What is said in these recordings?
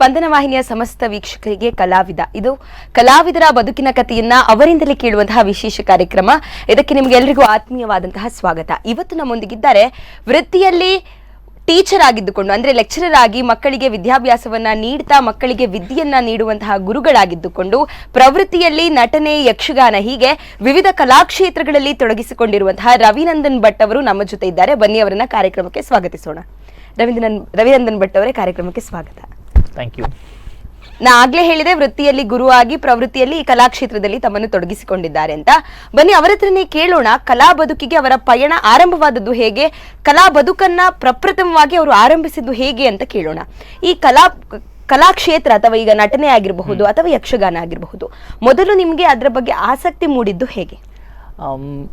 ಸ್ಪಂದನ ವಾಹಿನಿಯ ಸಮಸ್ತ ವೀಕ್ಷಕರಿಗೆ ಕಲಾವಿದ ಇದು ಕಲಾವಿದರ ಬದುಕಿನ ಕಥೆಯನ್ನ ಅವರಿಂದಲೇ ಕೇಳುವಂತಹ ವಿಶೇಷ ಕಾರ್ಯಕ್ರಮ. ಇದಕ್ಕೆ ನಿಮಗೆಲ್ಲರಿಗೂ ಆತ್ಮೀಯವಾದಂತಹ ಸ್ವಾಗತ. ಇವತ್ತು ನಮ್ಮೊಂದಿಗಿದ್ದಾರೆ ವೃತ್ತಿಯಲ್ಲಿ ಟೀಚರ್ ಆಗಿದ್ದುಕೊಂಡು ಅಂದ್ರೆ ಲೆಕ್ಚರರ್ ಆಗಿ ಮಕ್ಕಳಿಗೆ ವಿದ್ಯಾಭ್ಯಾಸವನ್ನ ನೀಡ್ತಾ ಮಕ್ಕಳಿಗೆ ವಿದ್ಯೆಯನ್ನ ನೀಡುವಂತಹ ಗುರುಗಳಾಗಿದ್ದುಕೊಂಡು ಪ್ರವೃತ್ತಿಯಲ್ಲಿ ನಟನೆ, ಯಕ್ಷಗಾನ ಹೀಗೆ ವಿವಿಧ ಕಲಾಕ್ಷೇತ್ರಗಳಲ್ಲಿ ತೊಡಗಿಸಿಕೊಂಡಿರುವಂತಹ ರವಿನಂದನ್ ಭಟ್ ಅವರು ನಮ್ಮ ಜೊತೆ ಇದ್ದಾರೆ. ಬನ್ನಿ ಅವರನ್ನ ಕಾರ್ಯಕ್ರಮಕ್ಕೆ ಸ್ವಾಗತಿಸೋಣ. ರವಿನಂದನ್ ಭಟ್ ಅವರೇ, ಕಾರ್ಯಕ್ರಮಕ್ಕೆ ಸ್ವಾಗತ. Thank you. ನಾ ಆಗ್ಲೇ ಹೇಳಿದೆ ವೃತ್ತಿಯಲ್ಲಿ ಗುರುವಾಗಿ ಪ್ರವೃತ್ತಿಯಲ್ಲಿ ಈ ಕಲಾಕ್ಷೇತ್ರದಲ್ಲಿ ತಮ್ಮನ್ನು ತೊಡಗಿಸಿಕೊಂಡಿದ್ದಾರೆ ಅಂತ. ಬನ್ನಿ ಅವರ ಹತ್ರನೇ ಕೇಳೋಣ, ಕಲಾ ಬದುಕಿಗೆ ಅವರ ಪಯಣ ಆರಂಭವಾದದ್ದು ಹೇಗೆ, ಕಲಾ ಬದುಕನ್ನ ಪ್ರಪ್ರಥಮವಾಗಿ ಅವರು ಆರಂಭಿಸಿದ್ದು ಹೇಗೆ ಅಂತ ಕೇಳೋಣ. ಈ ಕಲಾಕ್ಷೇತ್ರ ಅಥವಾ ಈಗ ನಟನೆ ಆಗಿರಬಹುದು ಅಥವಾ ಯಕ್ಷಗಾನ ಆಗಿರಬಹುದು, ಮೊದಲು ನಿಮ್ಗೆ ಅದರ ಬಗ್ಗೆ ಆಸಕ್ತಿ ಮೂಡಿದ್ದು ಹೇಗೆ?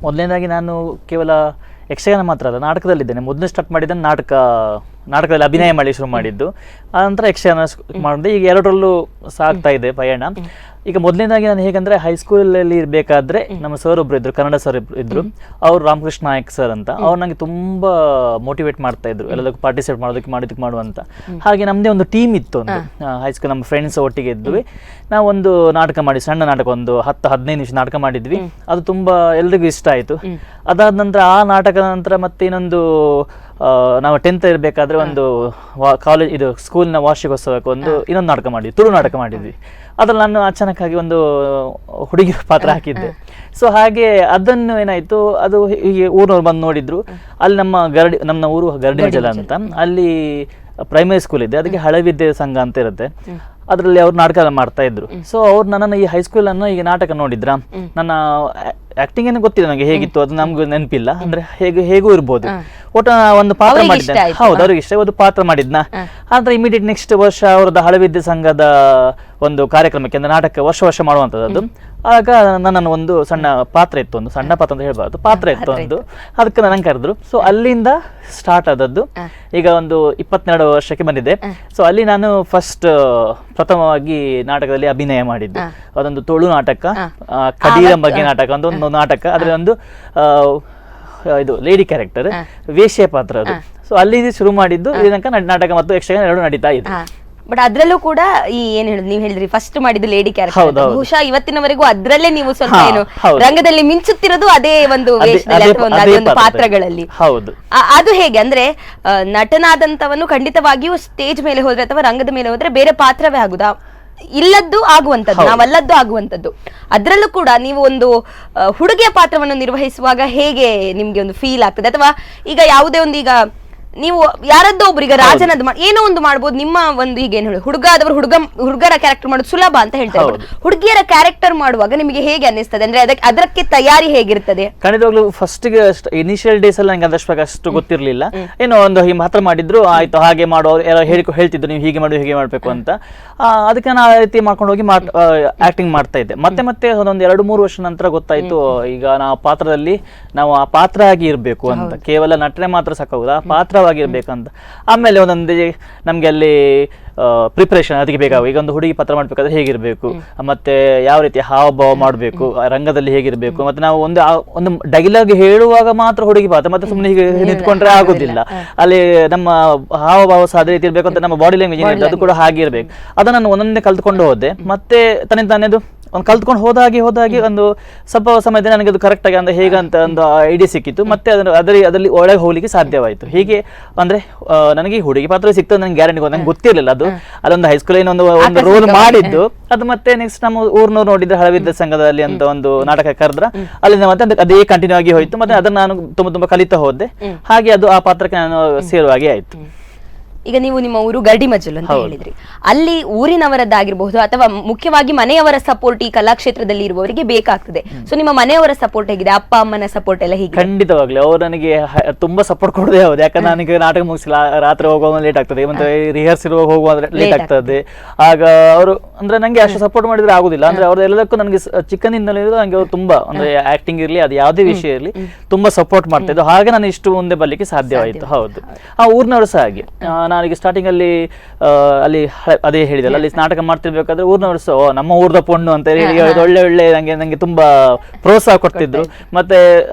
ಮೊದಲನೇದಾಗಿ ನಾನು ಕೇವಲ ಯಕ್ಷಗಾನ ಮಾತ್ರ ಅಲ್ಲ, ನಾಟಕದಲ್ಲಿದ್ದೇನೆ. ಮೊದಲು ಸ್ಟಾರ್ಟ್ ಮಾಡಿದ್ದ ನಾಟಕದಲ್ಲಿ ಅಭಿನಯ ಮಾಡಿ ಶುರು ಮಾಡಿದ್ದು, ಆನಂತರ ಯಕ್ಷಗಾನ ಮಾಡಿದೆ. ಈಗ ಎರಡರಲ್ಲೂ ಸಾಗ್ತಾ ಇದೆ ಪಯಣ. ಈಗ ಮೊದಲನೇದಾಗಿ ನಾನು ಹೇಗಂದ್ರೆ ಹೈಸ್ಕೂಲಲ್ಲಿ ಇರಬೇಕಾದ್ರೆ ನಮ್ಮ ಸರ್ ಒಬ್ರು ಇದ್ರು, ಕನ್ನಡ ಸರ್ ಇದ್ರು, ಅವ್ರು ರಾಮಕೃಷ್ಣ ನಾಯಕ್ ಸರ್ ಅಂತ. ಅವ್ರು ನಂಗೆ ತುಂಬಾ ಮೋಟಿವೇಟ್ ಮಾಡ್ತಾ ಇದ್ರು, ಎಲ್ಲದಕ್ಕೂ ಪಾರ್ಟಿಸಿಪೇಟ್ ಮಾಡೋದಕ್ಕೆ ಮಾಡುವಂತ. ಹಾಗೆ ನಮ್ದೇ ಒಂದು ಟೀಮ್ ಇತ್ತು, ಒಂದು ಹೈಸ್ಕೂಲ್ ನಮ್ಮ ಫ್ರೆಂಡ್ಸ್ ಒಟ್ಟಿಗೆ ಇದ್ವಿ. ನಾವು ಒಂದು ನಾಟಕ ಮಾಡಿ, ಸಣ್ಣ ನಾಟಕ, ಒಂದು 10-15 ನಿಮಿಷ ನಾಟಕ ಮಾಡಿದ್ವಿ. ಅದು ತುಂಬಾ ಎಲ್ರಿಗೂ ಇಷ್ಟ ಆಯ್ತು. ಅದಾದ ನಂತರ ಆ ನಾಟಕದ ನಂತರ ಮತ್ತೆ ಇನ್ನೊಂದು ನಾವು 10th ಇರಬೇಕಾದ್ರೆ ಒಂದು ಕಾಲೇಜ್ ಇದು ಸ್ಕೂಲ್ನ ವಾರ್ಷಿಕೋತ್ಸವಕ್ಕೆ ಇನ್ನೊಂದು ನಾಟಕ ಮಾಡಿದ್ವಿ, ತುಳು ನಾಟಕ ಮಾಡಿದ್ವಿ. ಅದ್ರಲ್ಲಿ ನಾನು ಅಚಾನಕ್ಕಾಗಿ ಒಂದು ಹುಡುಗಿ ಪಾತ್ರ ಹಾಕಿದ್ದೆ. ಸೊ ಹಾಗೆ ಅದನ್ನು ಏನಾಯ್ತು, ಅದು ಹೀಗೆ ಊರಿನವ್ರು ಬಂದು ನೋಡಿದ್ರು. ಅಲ್ಲಿ ನಮ್ಮ ಊರು ಗರಡಿಮಜಲ ಅಂತ, ಅಲ್ಲಿ ಪ್ರೈಮರಿ ಸ್ಕೂಲ್ ಇದೆ, ಅದಕ್ಕೆ ಹಳೆವಿದ್ಯೆ ಸಂಘ ಅಂತ ಇರುತ್ತೆ. ಅದರಲ್ಲಿ ಅವ್ರು ನಾಟಕ ಮಾಡ್ತಾ ಇದ್ರು. ಸೊ ಅವ್ರು ನನ್ನನ್ನು ಈ ಹೈಸ್ಕೂಲ್ ಅನ್ನು ಈಗ ನಾಟಕ ನೋಡಿದ್ರ, ನನ್ನ ಆಕ್ಟಿಂಗ್ ಏನು ಗೊತ್ತಿಲ್ಲ ನನಗೆ ಹೇಗಿತ್ತು ಅದು ನಮ್ಗೆ ನೆನಪಿಲ್ಲ, ಅಂದ್ರೆ ಹೇಗೂ ಇರ್ಬೋದು. ಒಟ್ಟು ಒಂದು ಪಾತ್ರ ಮಾಡಿದ್ದೆ. ಹೌದು, ಅವ್ರಿಗೆ ಇಷ್ಟ, ಒಂದು ಪಾತ್ರ ಮಾಡಿದ್ನ. ಆದ್ರೆ ಇಮಿಡಿಯೇಟ್ ನೆಕ್ಸ್ಟ್ ವರ್ಷ ಅವ್ರದ್ದು ಹಳೆವಿದ್ಯೆ ಸಂಘದ ಒಂದು ಕಾರ್ಯಕ್ರಮಕ್ಕೆ ಅಂದ್ರೆ ನಾಟಕ ವರ್ಷ ಮಾಡುವಂಥದ್ದು. ಆಗ ನನ್ನನ್ನು ಒಂದು ಸಣ್ಣ ಪಾತ್ರ ಇತ್ತು, ಒಂದು ಸಣ್ಣ ಪಾತ್ರ ಅಂತ ಹೇಳ್ಬಾರ್ದು, ಪಾತ್ರ ಇತ್ತು ಒಂದು, ಅದಕ್ಕೆ ನನಗೆ ಕರೆದ್ರು. ಸೊ ಅಲ್ಲಿಂದ ಸ್ಟಾರ್ಟ್ ಆದದ್ದು. ಈಗ ಒಂದು 22 ವರ್ಷಕ್ಕೆ ಬಂದಿದೆ. ಸೊ ಅಲ್ಲಿ ನಾನು ಪ್ರಥಮವಾಗಿ ನಾಟಕದಲ್ಲಿ ಅಭಿನಯ ಮಾಡಿದ್ದೆ. ಅದೊಂದು ತುಳು ನಾಟಕ, ಕಡೀರ ಬಗ್ಗೆ ನಾಟಕ ಅಂತ ಒಂದು ನಾಟಕ. ಅದ್ರಲ್ಲಿ ಒಂದು ಇದು ಲೇಡಿ ಕ್ಯಾರೆಕ್ಟರ್, ವೇಶ್ಯ ಪಾತ್ರ ಅದು. ಸೊ ಅಲ್ಲಿ ಶುರು ಮಾಡಿದ್ದು. ಇದಕ್ಕ ನಾಟಕ ಮತ್ತು ಯಕ್ಷಗಾನ ಎರಡು ನಡೀತಾ ಇದೆ. ಬಟ್ ಅದ್ರಲ್ಲೂ ಕೂಡ ಈ ಏನ್ ಹೇಳಿದ್ರು, ನೀವು ಹೇಳಿದ್ರಿ ಫಸ್ಟ್ ಮಾಡಿದ್ದು ಲೇಡಿ ಕ್ಯಾರೆಕ್ಟರ್, ಬಹುಶಃ ಇವತ್ತಿನವರೆಗೂ ಅದ್ರಲ್ಲೇ ನೀವು ಸ್ವಲ್ಪ ಏನು ರಂಗದಲ್ಲಿ ಮಿಂಚುತ್ತಿರೋದು ಅದೇ ಒಂದು ವೇಷದಲ್ಲಿ ಅಥವಾ ಅದೊಂದು ಪಾತ್ರಗಳಲ್ಲಿ. ಅದು ಹೇಗೆ ಅಂದ್ರೆ ನಟನಾದಂತವನು ಖಂಡಿತವಾಗಿಯೂ ಸ್ಟೇಜ್ ಮೇಲೆ ಹೋದ್ರೆ ಅಥವಾ ರಂಗದ ಮೇಲೆ ಹೋದ್ರೆ ಬೇರೆ ಪಾತ್ರವೇ ಆಗುದಾ? ಇಲ್ಲದ್ದು ಆಗುವಂತದ್ದು, ನಾವಲ್ಲದ್ದು ಆಗುವಂತದ್ದು. ಅದ್ರಲ್ಲೂ ಕೂಡ ನೀವು ಒಂದು ಹುಡುಗಿಯ ಪಾತ್ರವನ್ನು ನಿರ್ವಹಿಸುವಾಗ ಹೇಗೆ ನಿಮ್ಗೆ ಒಂದು ಫೀಲ್ ಆಗ್ತದೆ? ಅಥವಾ ಈಗ ಯಾವುದೇ ಒಂದು, ಈಗ ನೀವು ಯಾರದ್ದೋ ಒಬ್ರು ಈಗ ರಾಜನದ್ದು ಏನೋ ಒಂದು ಮಾಡ್ಬೋದು, ನಿಮ್ಮ ಒಂದು ಈಗ ಏನ್ ಹೇಳಿ ಹುಡುಗರ ಕ್ಯಾರೆಕ್ಟರ್ ಮಾಡೋದು ಸುಲಭ ಅಂತ ಹೇಳ್ತಾರೆ. ಹುಡುಗಿಯರ ಕ್ಯಾರೆಕ್ಟರ್ ಮಾಡುವಾಗ ನಿಮಗೆ ಹೇಗೆ ಅನ್ನಿಸ್ತದೆ? ಅಂದ್ರೆ ಅದಕ್ಕೆ ತಯಾರಿ ಹೇಗಿರ್ತದೆ? ಖಂಡಿತವಾಗ್ಲೂ ಫಸ್ಟ್ ಇನಿಷಿಯಲ್ ಡೇಸ್ ಅಲ್ಲಿ ನಂಗೆ ಅಷ್ಟು ಗೊತ್ತಿರ್ಲಿಲ್ಲ. ಏನೋ ಒಂದು ಮಾತ್ರ ಮಾಡಿದ್ರು, ಆಯ್ತು ಹಾಗೆ ಮಾಡೋರು ಎಲ್ಲ ಹೇಳ್ತಿದ್ರು, ನೀವು ಹೀಗೆ ಮಾಡ್ಬೇಕು ಅಂತ. ಅದಕ್ಕೆ ನಾನು ಆ ರೀತಿ ಮಾಡ್ಕೊಂಡು ಹೋಗಿ ಆಕ್ಟಿಂಗ್ ಮಾಡ್ತಾ ಇದ್ದೆ. ಮತ್ತೆ ಒಂದೊಂದು 2-3 ವರ್ಷ ನಂತರ ಗೊತ್ತಾಯ್ತು, ಈಗ ನಾವು ಪಾತ್ರದಲ್ಲಿ ನಾವು ಆ ಪಾತ್ರ ಆಗಿ ಇರ್ಬೇಕು ಅಂತ, ಕೇವಲ ನಟನೆ ಮಾತ್ರ ಸಾಕಾಗುದು, ಆ ಪಾತ್ರವಾಗಿರ್ಬೇಕಂತ. ಆಮೇಲೆ ಒಂದೊಂದು ನಮ್ಗೆ ಅಲ್ಲಿ ಪ್ರಿಪರೇಷನ್ ಅದಕ್ಕೆ ಬೇಕಾಗ, ಈಗ ಒಂದು ಹುಡುಗಿ ಪಾತ್ರ ಮಾಡ್ಬೇಕಾದ್ರೆ ಹೇಗಿರ್ಬೇಕು, ಮತ್ತೆ ಯಾವ ರೀತಿ ಹಾವಭಾವ ಮಾಡ್ಬೇಕು, ರಂಗದಲ್ಲಿ ಹೇಗಿರ್ಬೇಕು, ಮತ್ತೆ ನಾವು ಒಂದು ಡೈಲಾಗ್ ಹೇಳುವಾಗ ಮಾತ್ರ ಹುಡುಗಿ ಪಾತ್ರ, ಮತ್ತೆ ಸುಮ್ಮನೆ ಹೀಗೆ ನಿಂತ್ಕೊಂಡ್ರೆ ಆಗುದಿಲ್ಲ. ಅಲ್ಲಿ ನಮ್ಮ ಹಾವಭಾವ ಸಹ ಅದೇ ರೀತಿ ಇರ್ಬೇಕು ಅಂತ, ನಮ್ಮ ಬಾಡಿ ಲ್ಯಾಂಗ್ವೇಜ್ ಏನಿದೆ ಅದು ಕೂಡ ಹಾಗೆ ಇರ್ಬೇಕು. ಅದನ್ನ ನಾನು ಒಂದೊಂದೇ ಕಲ್ತ್ಕೊಂಡು ಹೋದೆ. ಮತ್ತೆ ತಾನೇದು ಒಂದು ಕಲ್ತ್ಕೊಂಡು ಹೋದಾಗಿ ಒಂದು ಸ್ವಲ್ಪ ಸಮಯದಲ್ಲಿ ನನಗೆ ಅದು ಕರೆಕ್ಟ್ ಆಗಿ ಅಂದ್ರೆ ಹೇಗಂತ ಒಂದು ಐಡಿಯಾ ಸಿಕ್ಕಿತ್ತು. ಮತ್ತೆ ಅದರಲ್ಲಿ ಒಳಗೆ ಹೋಗ್ಲಿಕ್ಕೆ ಸಾಧ್ಯವಾಯಿತು. ಹೀಗೆ ಅಂದ್ರೆ ನನಗೆ ಹುಡುಗಿ ಪಾತ್ರ ಸಿಕ್ತದೆ ನನಗೆ ಗ್ಯಾರಂಟಿ ನಂಗೆ ಗೊತ್ತಿರಲಿಲ್ಲ. ಅದು ಅಲ್ಲೊಂದು ಹೈಸ್ಕೂಲ್ ಒಂದು ರೋಲ್ ಮಾಡಿದ್ದು. ಅದು ಮತ್ತೆ ನೆಕ್ಸ್ಟ್ ನಮ್ಮ ಊರ್ನವ್ರು ನೋಡಿದ್ರೆ ಹಳೆವಿದ್ಯೆ ಸಂಘದಲ್ಲಿ ಅಂತ ಒಂದು ನಾಟಕ ಕರೆದ್ರ, ಅಲ್ಲಿಂದ ಮತ್ತೆ ಅದೇ ಕಂಟಿನ್ಯೂ ಆಗಿ ಹೋಯ್ತು. ಮತ್ತೆ ಅದನ್ನ ನಾನು ತುಂಬಾ ಕಲಿತಾ ಹೋದೆ. ಹಾಗೆ ಅದು ಆ ಪಾತ್ರಕ್ಕೆ ನಾನು ಸೇರುವಾಗೆ ಆಯ್ತು. ಈಗ ನೀವು ನಿಮ್ಮ ಊರು ಗರಡಿಮಜಲು ಅಂತ ಹೇಳಿದ್ರಿ, ಅಲ್ಲಿ ಊರಿನವರದ್ದಾಗಿರಬಹುದು ಅಥವಾ ಮುಖ್ಯವಾಗಿ ಮನೆಯವರ ಸಪೋರ್ಟ್ ಈ ಕಲಾಕ್ಷೇತ್ರದಲ್ಲಿ ಇರುವವರಿಗೆ ಬೇಕಾಗ್ತದೆ. ಸೊ ನಿಮ್ಮ ಮನೆಯವರ ಸಪೋರ್ಟ್ ಹೇಗಿದೆ? ಅಪ್ಪ ಅಮ್ಮನ ಸಪೋರ್ಟ್ ಎಲ್ಲ ಹೇಗೆ? ಖಂಡಿತವಾಗ್ಲಿ ಅವ್ರು ನನಗೆ ತುಂಬಾ ಸಪೋರ್ಟ್ ಕೊಡೋದೇ ಹೌದು. ಯಾಕಂದ್ರೆ ನನಗೆ ನಾಟಕ ಮುಗಿಸಿಲ್ಲ, ರಾತ್ರಿ ಹೋಗುವಾಗ ಲೇಟ್ ಆಗ್ತದೆ, ಮತ್ತೆ ರಿಹರ್ಸಲ್ ಹೋಗುವಾಗ ಲೇಟ್ ಆಗ್ತದೆ. ಆಗ ಅವರು ಅಂದ್ರೆ ನಂಗೆ ಅಷ್ಟು ಸಪೋರ್ಟ್ ಮಾಡಿದ್ರೆ ಆಗುದಿಲ್ಲ. ಅಂದ್ರೆ ಅವ್ರ ಎಲ್ಲದಕ್ಕೂ ನನಗೆ ಚಿಕ್ಕನಿಂದಲೇ ನಂಗೆ ಅವ್ರು ತುಂಬಾ ಅಂದ್ರೆ ಆಕ್ಟಿಂಗ್ ಇರ್ಲಿ, ಅದು ಯಾವುದೇ ವಿಷಯ ಇರ್ಲಿ, ತುಂಬಾ ಸಪೋರ್ಟ್ ಮಾಡ್ತಾ ಇದ್ದು. ಹಾಗೆ ನಾನು ಇಷ್ಟು ಮುಂದೆ ಬರ್ಲಿಕ್ಕೆ ಸಾಧ್ಯವಾಯಿತು. ಹೌದು, ಆ ಊರಿನವರು ಸಹ ಹಾಗೆ. ನಾನೀಗ ಸ್ಟಾರ್ಟಿಂಗ್ ಅಲ್ಲಿ ಅದೇ ಹೇಳಿದಲ್ಲ, ಅಲ್ಲಿ ನಾಟಕ ಮಾಡ್ತಿರ್ಬೇಕಾದ್ರೆ ಊರಿನವರು ಸಹ ನಮ್ಮ ಊರ್ದ ಪೊಣ್ಣು ಅಂತ ಹೇಳಿ ಒಳ್ಳೆ ನಂಗೆ ತುಂಬಾ ಪ್ರೋತ್ಸಾಹ ಕೊಡ್ತಿದ್ರು. ಮತ್ತೆ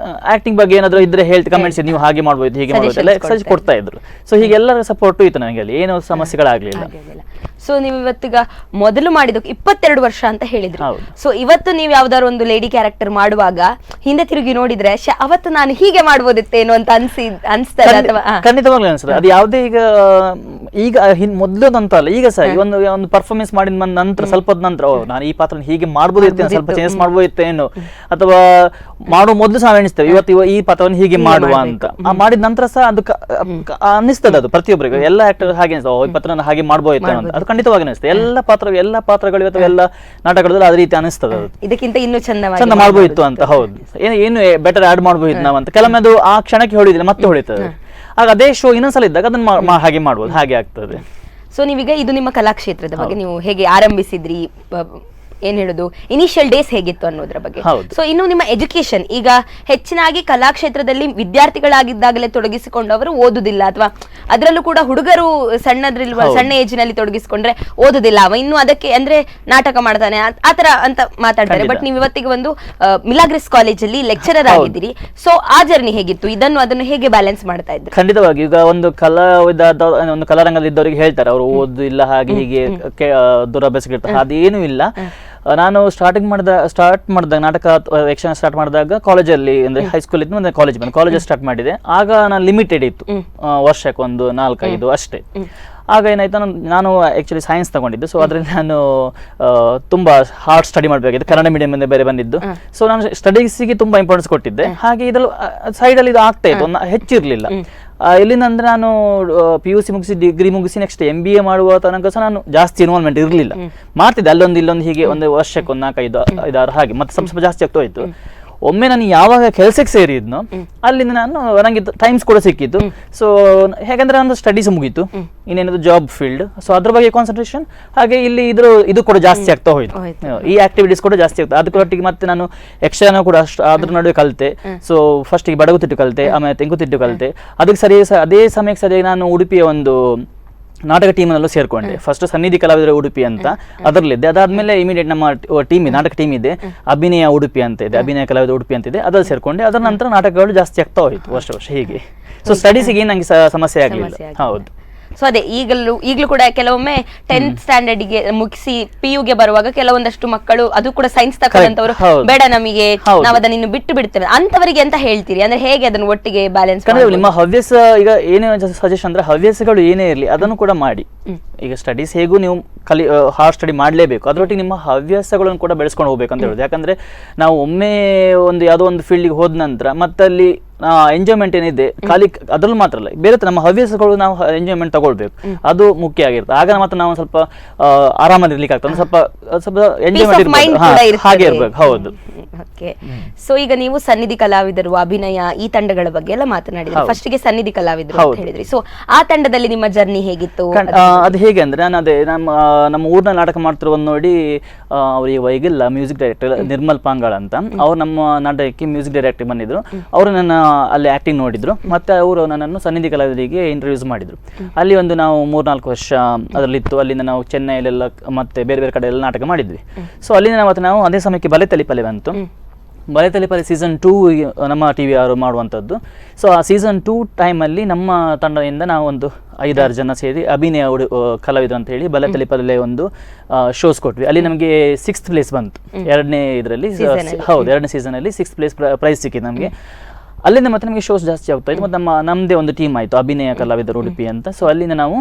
ಆಕ್ಟಿಂಗ್ ಬಗ್ಗೆ ಏನಾದ್ರು ಇದ್ರೆ ಕಮೆಂಟ್ಸ್ ನೀವು ಹಾಗೆ ಮಾಡ್ಬೋದು, ಹೀಗೆ ಮಾಡ್ಬೋದು ಎಲ್ಲ ಸಜೆಸ್ಟ್ ಕೊಡ್ತಾ ಇದ್ರು. ಸೊ ಹೀಗೆ ಎಲ್ಲರ ಸಪೋರ್ಟ್ ಇತ್ತು ನನಗೆ, ಅಲ್ಲಿ ಏನೋ ಸಮಸ್ಯೆಗಳಾಗ್ಲಿಲ್ಲ. ಸೊ ನೀವು ಇವತ್ತೀಗ ಮೊದಲು ಮಾಡಿದ 22 ವರ್ಷ ಅಂತ ಹೇಳಿದ್ರಿ. ಹೌದು. ಸೊ ಇವತ್ತು ನೀವು ಯಾವ್ದಾದ್ರು ಒಂದು ಲೇಡಿ ಕ್ಯಾರೆಕ್ಟರ್ ಮಾಡುವಾಗ ಹಿಂದೆ ತಿರುಗಿ ನೋಡಿದ್ರೆ ಅವತ್ತು ನಾನು ಹೀಗೆ ಮಾಡ್ಬೋದಿತ್ತೇನೋ ಅಂತ ಅನ್ಸ್ತದೆ ಅಥವಾ ಖಂಡಿತವಾಗ್ಲೂ ಅನ್ಸುತ್ತೆ. ಅದು ಯಾವುದೇ ಈಗ ಮೊದಲು ಅಂತ ಅಲ್ಲ, ಈಗ ಸಹ ಒಂದು ಪರ್ಫಾರ್ಮೆನ್ಸ್ ಮಾಡಿದ ನಂತರ ಸ್ವಲ್ಪ ಹೊತ್ತು ನಂತರ ನಾನು ಈ ಪಾತ್ರ ಹೀಗೆ ಮಾಡ್ಬೋದಿತ್ತೇನೋ, ಸ್ವಲ್ಪ ಚೇಂಜ್ ಮಾಡ್ಬೋದಿತ್ತೇನೋ, ಅಥವಾ ಮಾಡುವ ಮೊದಲು ಸಹ ಎಣಿಸ್ತೇವೆ ಇವತ್ತು ಈ ಪಾತ್ರವನ್ನು ಹೀಗೆ ಮಾಡುವ ಅಂತ. ಮಾಡಿದ ನಂತರ ಸಹ ಅದು ಅನ್ನಿಸ್ತದೆ, ಅದು ಪ್ರತಿಯೊಬ್ಬರಿಗೂ ಎಲ್ಲ ಆಕ್ಟರ್ ಹಾಗೆ ಅನಿಸ್ತದೆ, ಈ ಪಾತ್ರ ಹಾಗೆ ಮಾಡ್ಬೋದಿತ್ತೇನೋ ಅಂತ. ಅದು ಖಂಡಿತವಾಗಿ ಅನಿಸ್ತದೆ. ಎಲ್ಲ ಪಾತ್ರಗಳು ಅಥವಾ ಎಲ್ಲ ನಾಟಕಗಳಲ್ಲಿ ಅದೇ ರೀತಿ ಅನಿಸ್ತದೆ. ಅದು ಇದಕ್ಕಿಂತ ಇನ್ನೂ ಚಂದ ಮಾಡ್ಬೋದಿತ್ತು ಅಂತ. ಹೌದು, ಏನು ಬೆಟರ್ ಆಡ್ ಮಾಡ್ಬೋದಿತ್ತು ನಾವು ಅಂತ. ಕೆಲವೊಮ್ಮೆ ಅದು ಆ ಕ್ಷಣಕ್ಕೆ ಹೊಳಿದ್ರೆ ಮತ್ತೆ ಹೊಳಿತದೆ. ಆಗ ಅದೇ ಶೋ ಇನ್ನೊಂದ್ಸಲ ಇದ್ದಾಗ ಅದನ್ನ ಹಾಗೆ ಮಾಡ್ಬೋದು, ಹಾಗೆ ಆಗ್ತದೆ. ಸೊ ನೀವೀಗ ಇದು ನಿಮ್ಮ ಕಲಾಕ್ಷೇತ್ರದ ಬಗ್ಗೆ ನೀವು ಹೇಗೆ ಆರಂಭಿಸಿದ್ರಿ, ಏನ್ ಹೇಳುದು ಇನಿಷಿಯಲ್ ಡೇಸ್ ಹೇಗಿತ್ತು ಅನ್ನೋದ್ರ ಬಗ್ಗೆ. ಸೊ ಇನ್ನು ನಿಮ್ಮ ಎಜುಕೇಶನ್, ಈಗ ಹೆಚ್ಚಿನಾಗಿ ಕಲಾಕ್ಷೇತ್ರದಲ್ಲಿ ವಿದ್ಯಾರ್ಥಿಗಳಾಗಿದ್ದಾಗಲೇ ತೊಡಗಿಸಿಕೊಂಡವರು ಓದುದಿಲ್ಲ, ಅಥವಾ ಅದರಲ್ಲೂ ಕೂಡ ಹುಡುಗರು ಸಣ್ಣ ಏಜ್ ನಲ್ಲಿ ತೊಡಗಿಸಿಕೊಂಡ್ರೆ ಓದುದಿಲ್ಲ, ಅವ ಇನ್ನು ಅದಕ್ಕೆ ಅಂದ್ರೆ ನಾಟಕ ಮಾಡ್ತಾನೆ ಆತರ ಅಂತ ಮಾತಾಡ್ತಾರೆ. ಬಟ್ ನೀವು ಇವತ್ತಿಗೆ ಒಂದು ಮಿಲಾಗ್ರಿಸ್ ಕಾಲೇಜಲ್ಲಿ ಲೆಕ್ಚರರ್ ಆಗಿದ್ದೀರಿ. ಸೊ ಆ ಜರ್ನಿ ಹೇಗಿತ್ತು, ಅದನ್ನು ಹೇಗೆ ಬ್ಯಾಲೆನ್ಸ್ ಮಾಡ್ತಾ ಇದ್ರು? ಖಂಡಿತವಾಗಿ ಈಗ ಒಂದು ಕಲಾರಂಗದಲ್ಲಿದ್ದವರಿಗೆ ಹೇಳ್ತಾರೆ ಅವರು ಓದು ಇಲ್ಲ ಹಾಗೆ ಹೀಗೆ ದುರಭ್ಯಾಸಗಳಿರ್ತಾರೆ, ಅದೇನು ಇಲ್ಲ. ನಾನು ಸ್ಟಾರ್ಟ್ ಮಾಡಿದಾಗ ನಾಟಕ ಯಕ್ಷಗಾನ ಸ್ಟಾರ್ಟ್ ಮಾಡಿದಾಗ ಕಾಲೇಜಲ್ಲಿ ಅಂದ್ರೆ ಹೈಸ್ಕೂಲ್ ಇತ್ತು, ಮತ್ತೆ ಕಾಲೇಜಲ್ಲಿ ಸ್ಟಾರ್ಟ್ ಮಾಡಿದೆ. ಆಗ ನಾನು ಲಿಮಿಟೆಡ್ ಇತ್ತು, ವರ್ಷಕ್ಕೆ ಒಂದು 4-5 ಅಷ್ಟೇ. ಆಗ ಏನಾಯ್ತು, ನಾನು ಆಕ್ಚುಲಿ ಸೈನ್ಸ್ ತಗೊಂಡಿದ್ದು. ಸೊ ಅದ್ರಲ್ಲಿ ನಾನು ತುಂಬಾ ಹಾರ್ಡ್ ಸ್ಟಡಿ ಮಾಡಬೇಕಿತ್ತು, ಕನ್ನಡ ಮೀಡಿಯಂ ಇಂದ ಬೇರೆ ಬಂದಿದ್ದು. ಸೊ ನಾನು ಸ್ಟಡೀಸಿಗೆ ತುಂಬಾ ಇಂಪಾರ್ಟೆನ್ಸ್ ಕೊಟ್ಟಿದ್ದೆ. ಹಾಗೆ ಇದ್ರಲ್ಲಿ ಸೈಡಲ್ಲಿ ಇದು ಆಗ್ತಾ ಇತ್ತು, ಹೆಚ್ಚಿರ್ಲಿಲ್ಲ. ಎಲ್ಲಿಂದ ಅಂದ್ರೆ ನಾನು PUC ಮುಗಿಸಿ ಡಿಗ್ರಿ ಮುಗಿಸಿ ನೆಕ್ಸ್ಟ್ MBA ಮಾಡುವ ತನಕ ಸಹ ನಾನು ಜಾಸ್ತಿ ಇನ್ವಾಲ್ವ್ಮೆಂಟ್ ಇರಲಿಲ್ಲ. ಮಾಡ್ತಿದ್ದೆ ಅಲ್ಲೊಂದು ಇಲ್ಲೊಂದು, ಹೀಗೆ ಒಂದು ವರ್ಷಕ್ಕೆ 4-5 ಹಾಗೆ, ಮತ್ತೆ ಸ್ವಲ್ಪ ಜಾಸ್ತಿ ಆಗ್ತಾ ಹೋಯ್ತು. ಒಮ್ಮೆ ನಾನು ಯಾವಾಗ ಕೆಲಸಕ್ಕೆ ಸೇರಿದ್ನೋ ಅಲ್ಲಿಂದ ನನಗೆ ಟೈಮ್ಸ್ ಕೂಡ ಸಿಕ್ಕಿತ್ತು. ಸೊ ಹೇಗಂದ್ರೆ ನನ್ನ ಸ್ಟಡೀಸ್ ಮುಗೀತು, ಇನ್ನೇನದು ಜಾಬ್ ಫೀಲ್ಡ್. ಸೊ ಅದ್ರ ಬಗ್ಗೆ ಕಾನ್ಸಂಟ್ರೇಷನ್, ಹಾಗೆ ಇಲ್ಲಿ ಇದು ಕೂಡ ಜಾಸ್ತಿ ಆಗ್ತಾ ಹೋಯ್ತು, ಈ ಆಕ್ಟಿವಿಟೀಸ್ ಕೂಡ ಜಾಸ್ತಿ ಆಗ್ತದೆ. ಅದಕ್ಕೊಟ್ಟಿಗೆ ಮತ್ತೆ ನಾನು ಯಕ್ಷಗಾನ ಕೂಡ ಅದ್ರ ನಡುವೆ ಕಲಿತೆ. ಸೊ ಫಸ್ಟಿಗೆ ಬಡಗುತಿಟ್ಟು ಕಲಿತೆ, ಆಮೇಲೆ ತೆಂಕುತಿಟ್ಟು ಕಲಿತೆ. ಅದಕ್ಕೆ ಅದೇ ಸಮಯಕ್ಕೆ ಸರಿಯಾಗಿ ನಾನು ಉಡುಪಿಯ ಒಂದು ನಾಟಕ ಟೀಮ್ನಲ್ಲೂ ಸೇರ್ಕೊಂಡೆ. ಫಸ್ಟ್ ಸನ್ನಿಧಿ ಕಲಾವಿದರ ಉಡುಪಿ ಅಂತ ಅದರಲ್ಲಿದ್ದೆ. ಅದಾದ್ಮೇಲೆ ಇಮಿಡಿಯೇಟ್ ನಮ್ಮ ನಾಟಕ ಟೀಮ್ ಇದೆ, ಅಭಿನಯ ಉಡುಪಿ ಅಂತ ಇದೆ, ಅಭಿನಯ ಕಲಾವಿದ ಉಡುಪಿ ಅಂತ ಇದೆ, ಅದ್ರಲ್ಲಿ ಸೇರ್ಕೊಂಡೆ. ಅದರ ನಂತರ ನಾಟಕಗಳು ಜಾಸ್ತಿ ಆಗ್ತಾ ಹೋಯ್ತು ವರ್ಷ ಹೀಗೆ. ಸೊ ಸ್ಟಡೀಸಿಗೆ ನಂಗೆ ಸಮಸ್ಯೆ ಆಗಲಿಲ್ಲ. ಹೌದು. ಸೊ ಅದೇ ಈಗಲೂ ಕೂಡ ಕೆಲವೊಮ್ಮೆ 10th ಸ್ಟ್ಯಾಂಡರ್ಡ್ ಗೆ ಮುಗಿಸಿ PU ಗೆ ಬರುವಾಗ ಕೆಲವೊಂದಷ್ಟು ಮಕ್ಕಳು, ಅದು ಕೂಡ ಸೈನ್ಸ್ ತಕೊಂಡಂತವರು, ಬೇಡ ನಮಗೆ ನಾವು ಅದನ್ನ ಇನ್ನು ಬಿಟ್ಟು ಬಿಡ್ತೇವೆ ಅಂತವರಿಗೆ ಅಂತ ಹೇಳ್ತೀರಿ, ಅಂದ್ರೆ ಹೇಗೆ ಅದನ್ನು ಒಟ್ಟಿಗೆ ಬ್ಯಾಲೆನ್ಸ್? ನಿಮ್ಮ ಹವ್ಯಾಸ, ಈಗ ಏನೇ ಸಜೆಷನ್ ಅಂದ್ರೆ ಹವ್ಯಾಸಗಳು ಏನೇ ಇರಲಿ ಅದನ್ನು ಕೂಡ ಮಾಡಿ. ಈಗ ಸ್ಟಡೀಸ್ ಹೇಗೂ ನೀವು ಹಾರ್ಡ್ ಸ್ಟಡಿ ಮಾಡಲೇಬೇಕು, ಅದರೊಟ್ಟಿಗೆ ನಿಮ್ಮ ಹವ್ಯಾಸಗಳನ್ನು ಕೂಡ ಬೆಳೆಸ್ಕೊಂಡು ಹೋಗ್ಬೇಕು ಅಂತ ಹೇಳುದು. ಯಾಕಂದ್ರೆ ನಾವು ಒಮ್ಮೆ ಯಾವುದೋ ಒಂದು ಫೀಲ್ಡ್ಗೆ ಹೋದ ನಂತರ ಮತ್ತಲ್ಲಿ ಎಂಜಾಯ್ಮೆಂಟ್ ಏನಿದೆ ಖಾಲಿ ಅದ್ರಲ್ಲಿ ಮಾತ್ರ ಅಲ್ಲ, ಬೇರೆ ನಮ್ಮ ಹವ್ಯಾಸಗಳು ನಾವು ಎಂಜಾಯ್ಮೆಂಟ್ ತಗೊಳ್ಬೇಕು, ಅದು ಮುಖ್ಯ ಆಗಿರುತ್ತೆ. ಆಗ ಮಾತ್ರ ನಾವು ಸ್ವಲ್ಪ ಆರಾಮದಿರ್ಲಿಕ್ಕೆ ಆಗ್ತದೆ, ಸ್ವಲ್ಪ ಎಂಜಾಯ್ಮೆಂಟ್ ಹಾಗೆ ಇರ್ಬೇಕು. ಹೌದು. ಸೊ ಈಗ ನೀವು ಸನ್ನಿಧಿ ಕಲಾವಿದರು, ಅಭಿನಯ, ಈ ತಂಡಗಳ ಬಗ್ಗೆ ಎಲ್ಲ ಮಾತನಾಡಿದ್ರಿ. ಫಸ್ಟ್ ಗೆ ಸನ್ನಿಧಿ ಕಲಾವಿದರು ಅಂತ ಹೇಳಿದ್ರಿ. ಸೊ ಆ ತಂಡದಲ್ಲಿ ನಿಮ್ಮ ಜರ್ನಿ ಹೇಗಿತ್ತು? ಅದು ಹೇಗೆ ಅಂದ್ರೆ, ನಾನು ಅದೇ ನಮ್ಮ ಊರಿನ ನಾಟಕ ಮಾಡ್ತಿರುವುದು ನೋಡಿ ಅವ್ರಿಗೆ ವೈಗಿಲ್ಲ ಮ್ಯೂಸಿಕ್ ಡೈರೆಕ್ಟರ್ ನಿರ್ಮಲ್ ಪಾಂಗಾಳ್ ಅಂತ, ಅವ್ರು ನಮ್ಮ ನಾಟಕಕ್ಕೆ ಮ್ಯೂಸಿಕ್ ಡೈರೆಕ್ಟರ್ ಬಂದಿದ್ರು. ಅವರು ನನ್ನ ಅಲ್ಲಿ ಆಕ್ಟಿಂಗ್ ನೋಡಿದ್ರು, ಮತ್ತೆ ಅವರು ನನ್ನನ್ನು ಸನ್ನಿಧಿ ಕಲಾವಿದರಿಗೆ ಇಂಟ್ರೊಡ್ಯೂಸ್ ಮಾಡಿದ್ರು. ಅಲ್ಲಿ ಒಂದು ನಾವು 3-4 ವರ್ಷ ಅದರಲ್ಲಿತ್ತು. ಅಲ್ಲಿಂದ ನಾವು ಚೆನ್ನೈಲೆಲ್ಲ ಮತ್ತೆ ಬೇರೆ ಬೇರೆ ಕಡೆ ಎಲ್ಲ ನಾಟಕ ಮಾಡಿದ್ವಿ. ಸೊ ಅಲ್ಲಿಂದ ಮತ್ತೆ ನಾವು ಅದೇ ಸಮಯಕ್ಕೆ ಬಲೆತಲಿಪಲೆ ಬಂತು. ಬಲೆತಲಿಪಲೆ ಸೀಸನ್ 2 ನಮ್ಮ TV ಅವರು ಮಾಡುವಂಥದ್ದು. ಸೊ ಆ ಸೀಸನ್ 2 ಟೈಮಲ್ಲಿ ನಮ್ಮ ತಂಡದಿಂದ ನಾವು ಒಂದು 5-6 ಜನ ಸೇರಿ ಅಭಿನಯ ಕಲಾವಿದರು ಅಂತ ಹೇಳಿ ಬಲೆತಲಿಪಲೆ ಒಂದು ಶೋಸ್ ಕೊಟ್ವಿ. ಅಲ್ಲಿ ನಮಗೆ 6th ಪ್ಲೇಸ್ ಬಂತು. ಎರಡನೇ ಸೀಸನ್ ಅಲ್ಲಿ 6th ಪ್ಲೇಸ್ ಪ್ರೈಸ್ ಸಿಕ್ಕಿತ್ತು ನಮಗೆ. ಅಲ್ಲಿಂದ ಮತ್ತೆ ನಮಗೆ ಶೋಸ್ ಜಾಸ್ತಿ ಆಗ್ತಾ ಇತ್ತು. ಮತ್ತೆ ನಮ್ಮದೇ ಒಂದು ಟೀಮ್ ಆಯಿತು, ಅಭಿನಯ ಕಲಾವಿದರು ಉಡುಪಿ ಅಂತ. ಸೊ ಅಲ್ಲಿಂದ ನಾವು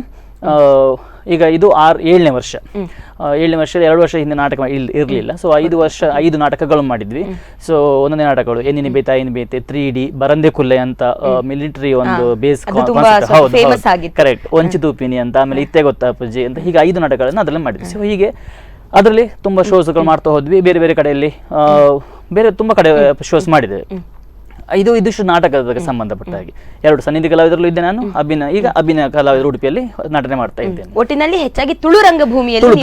ಈಗ ಇದು 7ನೇ ವರ್ಷ. 7ನೇ ವರ್ಷ 2 ವರ್ಷ ಹಿಂದೆ ನಾಟಕ ಇರಲಿಲ್ಲ. ಸೊ 5 ನಾಟಕಗಳು ಮಾಡಿದ್ವಿ. ಸೊ ಒಂದೊಂದೇ ನಾಟಕಗಳು ಎನ್ನಿನಿ ಬೇತಾ ಏನು ಬೇತೆ, 3D, ಬರಂದೆ ಕುಲ್ಲೆ ಅಂತ ಮಿಲಿಟರಿ ಒಂದು ಬೇಸ್ ಕರೆಕ್ಟ್, ಒಂಚಿತೂಪಿನಿ ಅಂತ, ಆಮೇಲೆ ಇತ್ತೆ ಗೊತ್ತಾ ಪೂಜೆ ಅಂತ, ಹೀಗೆ 5 ನಾಟಕಗಳನ್ನು ಅದರಲ್ಲಿ ಮಾಡಿದ್ವಿ. ಸೊ ಹೀಗೆ ಅದರಲ್ಲಿ ತುಂಬಾ ಶೋಸ್ಗಳು ಮಾಡ್ತಾ ಹೋದ್ವಿ. ಬೇರೆ ಬೇರೆ ಕಡೆಯಲ್ಲಿ ಬೇರೆ ತುಂಬಾ ಕಡೆ ಶೋಸ್ ಮಾಡಿದ್ದೇವೆ. ಇದಿಷ್ಟು ನಾಟಕದ ಸಂಬಂಧಪಟ್ಟ ಹಾಗೆ 2 ಸನ್ನಿಧಿ ಕಲಾವಿದರಲ್ಲೂ ಇದ್ದೆ ನಾನು. ಅಭಿನಯ ಕಲಾವಿದರು ಉಡುಪಿಯಲ್ಲಿ ನಟನೆ ಮಾಡ್ತಾ ಇದ್ದೇನೆ. ಒಟ್ಟಿನಲ್ಲಿ ಹೆಚ್ಚಾಗಿ ತುಳು ರಂಗಭೂಮಿಯಲ್ಲಿ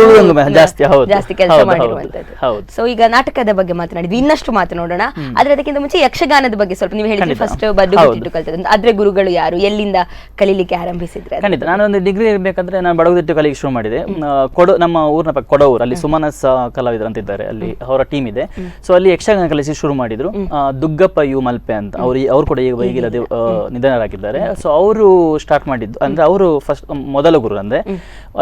ಜಾಸ್ತಿ ಕೆಲಸ ಮಾಡಿರುವಂತದ್ದು. ಸೊ ಈಗ ನಾಟಕದ ಬಗ್ಗೆ ಮಾತನಾಡಿದ್ವಿ, ಇನ್ನಷ್ಟು ಮಾತನಾಡೋಣ. ಆದ್ರೆ ಅದಕ್ಕಿಂತ ಮುಂಚೆ ಯಕ್ಷಗಾನದ ಬಗ್ಗೆ ಸ್ವಲ್ಪ ನೀವು ಹೇಳಿದ್ರಿ. ಫಸ್ಟ್ ಬಡಗುತಿಟ್ಟು ಕಲಿತದ್ದು, ಆದ್ರೆ ಗುರುಗಳು ಯಾರು, ಎಲ್ಲಿಂದ ಕಲೀಲಿಕ್ಕೆ ಆರಂಭಿಸಿದ್ರೆ? ಖಂಡಿತ, ನಾನು ಒಂದು ಡಿಗ್ರಿ ಇರಬೇಕಾದ್ರೆ ನಾನು ಬಡಗುತಿಟ್ಟು ಕಲಿಗೆ ಶುರು ಮಾಡಿದೆ. ನಮ್ಮ ಊರಿನ ಪಕ್ಕ ಕೊಡವೂರು, ಅಲ್ಲಿ ಸುಮನಸ್ ಕಲಾವಿದರು ಅಂತ ಇದ್ದಾರೆ, ಅಲ್ಲಿ ಅವರ ಟೀಮ್ ಇದೆ. ಸೊ ಅಲ್ಲಿ ಯಕ್ಷಗಾನ ಕಲಿಸಿ ಶುರು ಮಾಡಿದ್ರು. ದುಗ್ಗಪ್ಪ ಯು ಮಲ್ಪೆ ಅಂತ ಅವ್ರು ಕೂಡ ಈಗಿಲ್ಲ ನಿಧನರಾಗಿದ್ದಾರೆ. ಸೊ ಅವರು ಸ್ಟಾರ್ಟ್ ಮಾಡಿದ್ದು ಅಂದ್ರೆ ಅವರು ಫಸ್ಟ್ ಮೊದಲ ಗುರು ಅಂದ್ರೆ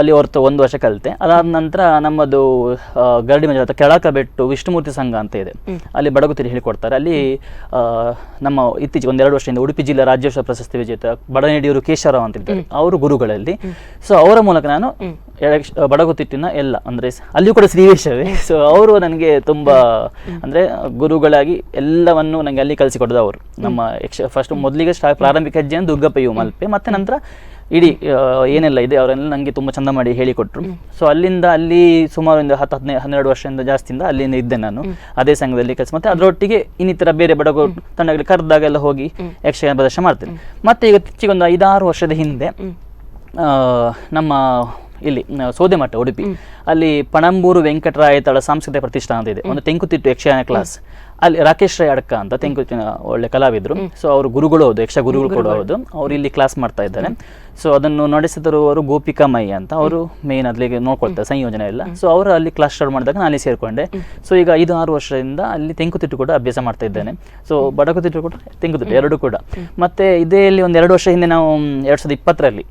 ಅಲ್ಲಿ ಹೊರತು 1 ವರ್ಷ ಕಲಿತೆ. ಅದಾದ ನಂತರ ನಮ್ಮದು ಗರಡಿ ಮಂಜುನಾಥ ಕೆಳಕಬೆಟ್ಟು ವಿಷ್ಣುಮೂರ್ತಿ ಸಂಘ ಅಂತ ಇದೆ, ಅಲ್ಲಿ ಬಡಗುತಿರಿ ಹೇಳಿಕೊಡ್ತಾರೆ. ಅಲ್ಲಿ ನಮ್ಮ ಇತ್ತೀಚೆಗೆ 1-2 ವರ್ಷದಿಂದ ಉಡುಪಿ ಜಿಲ್ಲಾ ರಾಜ್ಯೋತ್ಸವ ಪ್ರಶಸ್ತಿ ವಿಜೇತ ಬಡನೇಡಿಯೂರು ಕೇಶವರಾವ್ ಅಂತ ಇದ್ದಾರೆ, ಅವರು ಗುರುಗಳಲ್ಲಿ. ಸೊ ಅವರ ಮೂಲಕ ನಾನು ಬಡಗುತಿಟ್ಟಿನ ಎಲ್ಲ ಅಂದ್ರೆ ಅಲ್ಲಿಯೂ ಕೂಡ ಶ್ರೀವೇಶವೇ. ಸೊ ಅವರು ನನಗೆ ತುಂಬಾ ಅಂದ್ರೆ ಗುರುಗಳಾಗಿ ಎಲ್ಲವನ್ನು ನನಗೆ ಅಲ್ಲಿ ಕಲಿಸಿಕೊಡೋದು ಅವರು. ನಮ್ಮ ಫಸ್ಟ್ ಮೊದಲಿಗೆ ಪ್ರಾರಂಭಿಕ ಹೆಜ್ಜೆಯನ್ನು ದುರ್ಗಪ್ಪ ಯು ಮಲ್ಪೆ, ಮತ್ತೆ ನಂತರ ಇಡೀ ಏನೆಲ್ಲ ಇದೆ ಅವರೆಲ್ಲ ನನಗೆ ತುಂಬ ಚಂದ ಮಾಡಿ ಹೇಳಿಕೊಟ್ರು. ಸೊ ಅಲ್ಲಿಂದ ಅಲ್ಲಿ ಸುಮಾರು 10-12 ವರ್ಷದಿಂದ ಜಾಸ್ತಿಯಿಂದ ಅಲ್ಲಿಂದ ಇದ್ದೆ ನಾನು ಅದೇ ಸಂಘದಲ್ಲಿ ಕೆಲಸ. ಮತ್ತೆ ಅದರೊಟ್ಟಿಗೆ ಇನ್ನಿತರ ಬೇರೆ ಬಡಗು ತಂಡಗಳಿಗೆ ಕರೆದಾಗೆಲ್ಲ ಹೋಗಿ ಯಕ್ಷಗಾನ ಪ್ರದರ್ಶನ ಮಾಡ್ತೇನೆ. ಮತ್ತೆ ಈಗ ಇತ್ತೀಚೆಗೆ ಒಂದು 5-6 ವರ್ಷದ ಹಿಂದೆ ನಮ್ಮ ಇಲ್ಲಿ ಸೋದೆಮಠ ಉಡುಪಿ ಅಲ್ಲಿ ಪಣಂಬೂರು ವೆಂಕಟರಾಯತಳ ಸಾಂಸ್ಕೃತಿಕ ಪ್ರತಿಷ್ಠಾನ ಅಂತ ಇದೆ, ಒಂದು ತೆಂಕುತಿಟ್ಟು ಯಕ್ಷಗಾನ ಕ್ಲಾಸ್. ಅಲ್ಲಿ ರಾಕೇಶ್ ರೈ ಅಡ್ಕ ಅಂತ ತೆಂಕುತಿಟ್ಟಿನ ಒಳ್ಳೆ ಕಲಾವಿದರು. ಸೊ ಅವರು ಗುರುಗಳು ಹೌದು, ಯಕ್ಷ ಗುರುಗಳು ಕೂಡ ಹೌದು. ಅವರು ಇಲ್ಲಿ ಕ್ಲಾಸ್ ಮಾಡ್ತಾ ಇದ್ದಾರೆ. ಸೊ ಅದನ್ನು ನಡೆಸಿದರು ಅವರು ಗೋಪಿಕಾ ಮೈ ಅಂತ, ಅವರು ಮೇನ್ ಅಲ್ಲಿಗೆ ನೋಡ್ಕೊಳ್ತಾರೆ ಸಂಯೋಜನೆ ಎಲ್ಲ. ಸೊ ಅವರು ಅಲ್ಲಿ ಕ್ಲಾಸ್ ಸ್ಟಾರ್ಟ್ ಮಾಡಿದಾಗ ನಾನು ಅಲ್ಲಿ ಸೇರ್ಕೊಂಡೆ. ಸೊ ಈಗ 5-6 ವರ್ಷದಿಂದ ಅಲ್ಲಿ ತೆಂಕುತಿಟ್ಟು ಕೂಡ ಅಭ್ಯಾಸ ಮಾಡ್ತಾ ಇದ್ದೇನೆ. ಸೊ ಬಡಗುತಿಟ್ಟು ಕೂಡ ತೆಂಕುತಿಟ್ಟು ಎರಡು ಕೂಡ. ಮತ್ತೆ ಇದೇ ಇಲ್ಲಿ 1-2 ವರ್ಷ ಹಿಂದೆ ನಾವು 2020ರಲ್ಲಿ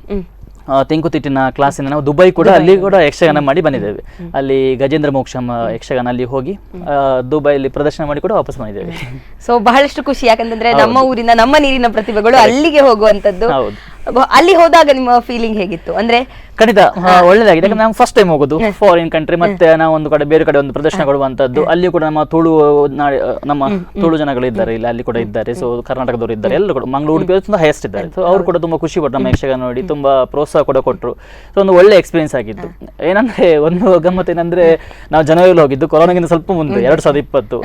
ತೆಂಕುತಿಟ್ಟಿನ ಕ್ಲಾಸಿನ ನಾವು ದುಬೈ ಕೂಡ ಅಲ್ಲಿ ಕೂಡ ಯಕ್ಷಗಾನ ಮಾಡಿ ಬಂದಿದ್ದೇವೆ. ಅಲ್ಲಿ ಗಜೇಂದ್ರ ಮೋಕ್ಷಂ ಯಕ್ಷಗಾನ ಅಲ್ಲಿ ಹೋಗಿ ದುಬೈಲಿ ಪ್ರದರ್ಶನ ಮಾಡಿ ಕೂಡ ವಾಪಸ್ ಬಂದಿದ್ದೇವೆ. ಸೊ ಬಹಳಷ್ಟು ಖುಷಿ, ಯಾಕಂತಂದ್ರೆ ನಮ್ಮ ಊರಿನ ನಮ್ಮ ನೀರಿನ ಪ್ರತಿಭೆಗಳು ಅಲ್ಲಿಗೆ ಹೋಗುವಂತದ್ದು. ಅಲ್ಲಿ ಹೋದಾಗ ನಿಮ್ಮ ಫೀಲಿಂಗ್ ಹೇಗಿತ್ತು? ಅಂದ್ರೆ ಖಂಡಿತ ಒಳ್ಳೆದಾಗಿದೆ. ಯಾಕಂದ್ರೆ ನಾವು ಫಸ್ಟ್ ಟೈಮ್ ಹೋಗೋದು ಫಾರಿನ್ ಕಂಟ್ರಿ, ಮತ್ತೆ ನಾವು ಒಂದು ಕಡೆ ಬೇರೆ ಕಡೆ ಒಂದು ಪ್ರದರ್ಶನ ಕೊಡುವಂತದ್ದು. ಅಲ್ಲಿ ಕೂಡ ನಮ್ಮ ನಮ್ಮ ತುಳು ಜನಗಳು ಇದ್ದಾರೆ, ಇಲ್ಲಿ ಅಲ್ಲಿ ಕೂಡ ಇದ್ದಾರೆ. ಸೊ ಕರ್ನಾಟಕದವರು ಇದ್ದಾರೆ, ಎಲ್ಲ ಕೂಡ ಮಂಗಳೂರು ಉಡುಪಿ ತುಂಬಾ ಹೈಯೆಸ್ಟ್ ಇದ್ದಾರೆ. ಸೊ ಅವರು ಕೂಡ ತುಂಬಾ ಖುಷಿ ಪಟ್ಟರು ನಮ್ಮ ಯಕ್ಷಗಾನ ನೋಡಿ, ತುಂಬಾ ಪ್ರೋತ್ಸಾಹ ಕೂಡ ಕೊಟ್ಟರು. ಸೊ ಒಂದು ಒಳ್ಳೆ ಎಕ್ಸ್ಪೀರಿಯನ್ಸ್ ಆಗಿತ್ತು. ಏನಂದ್ರೆ ಒಂದು ಗಮ್ಮತ್ ಏನಂದ್ರೆ ನಾವು ಜನವರಿಯಲ್ಲಿ ಹೋಗಿದ್ದು, ಕೊರೋನಾಗಿಂತ ಸ್ವಲ್ಪ ಮುಂದೆ 2020.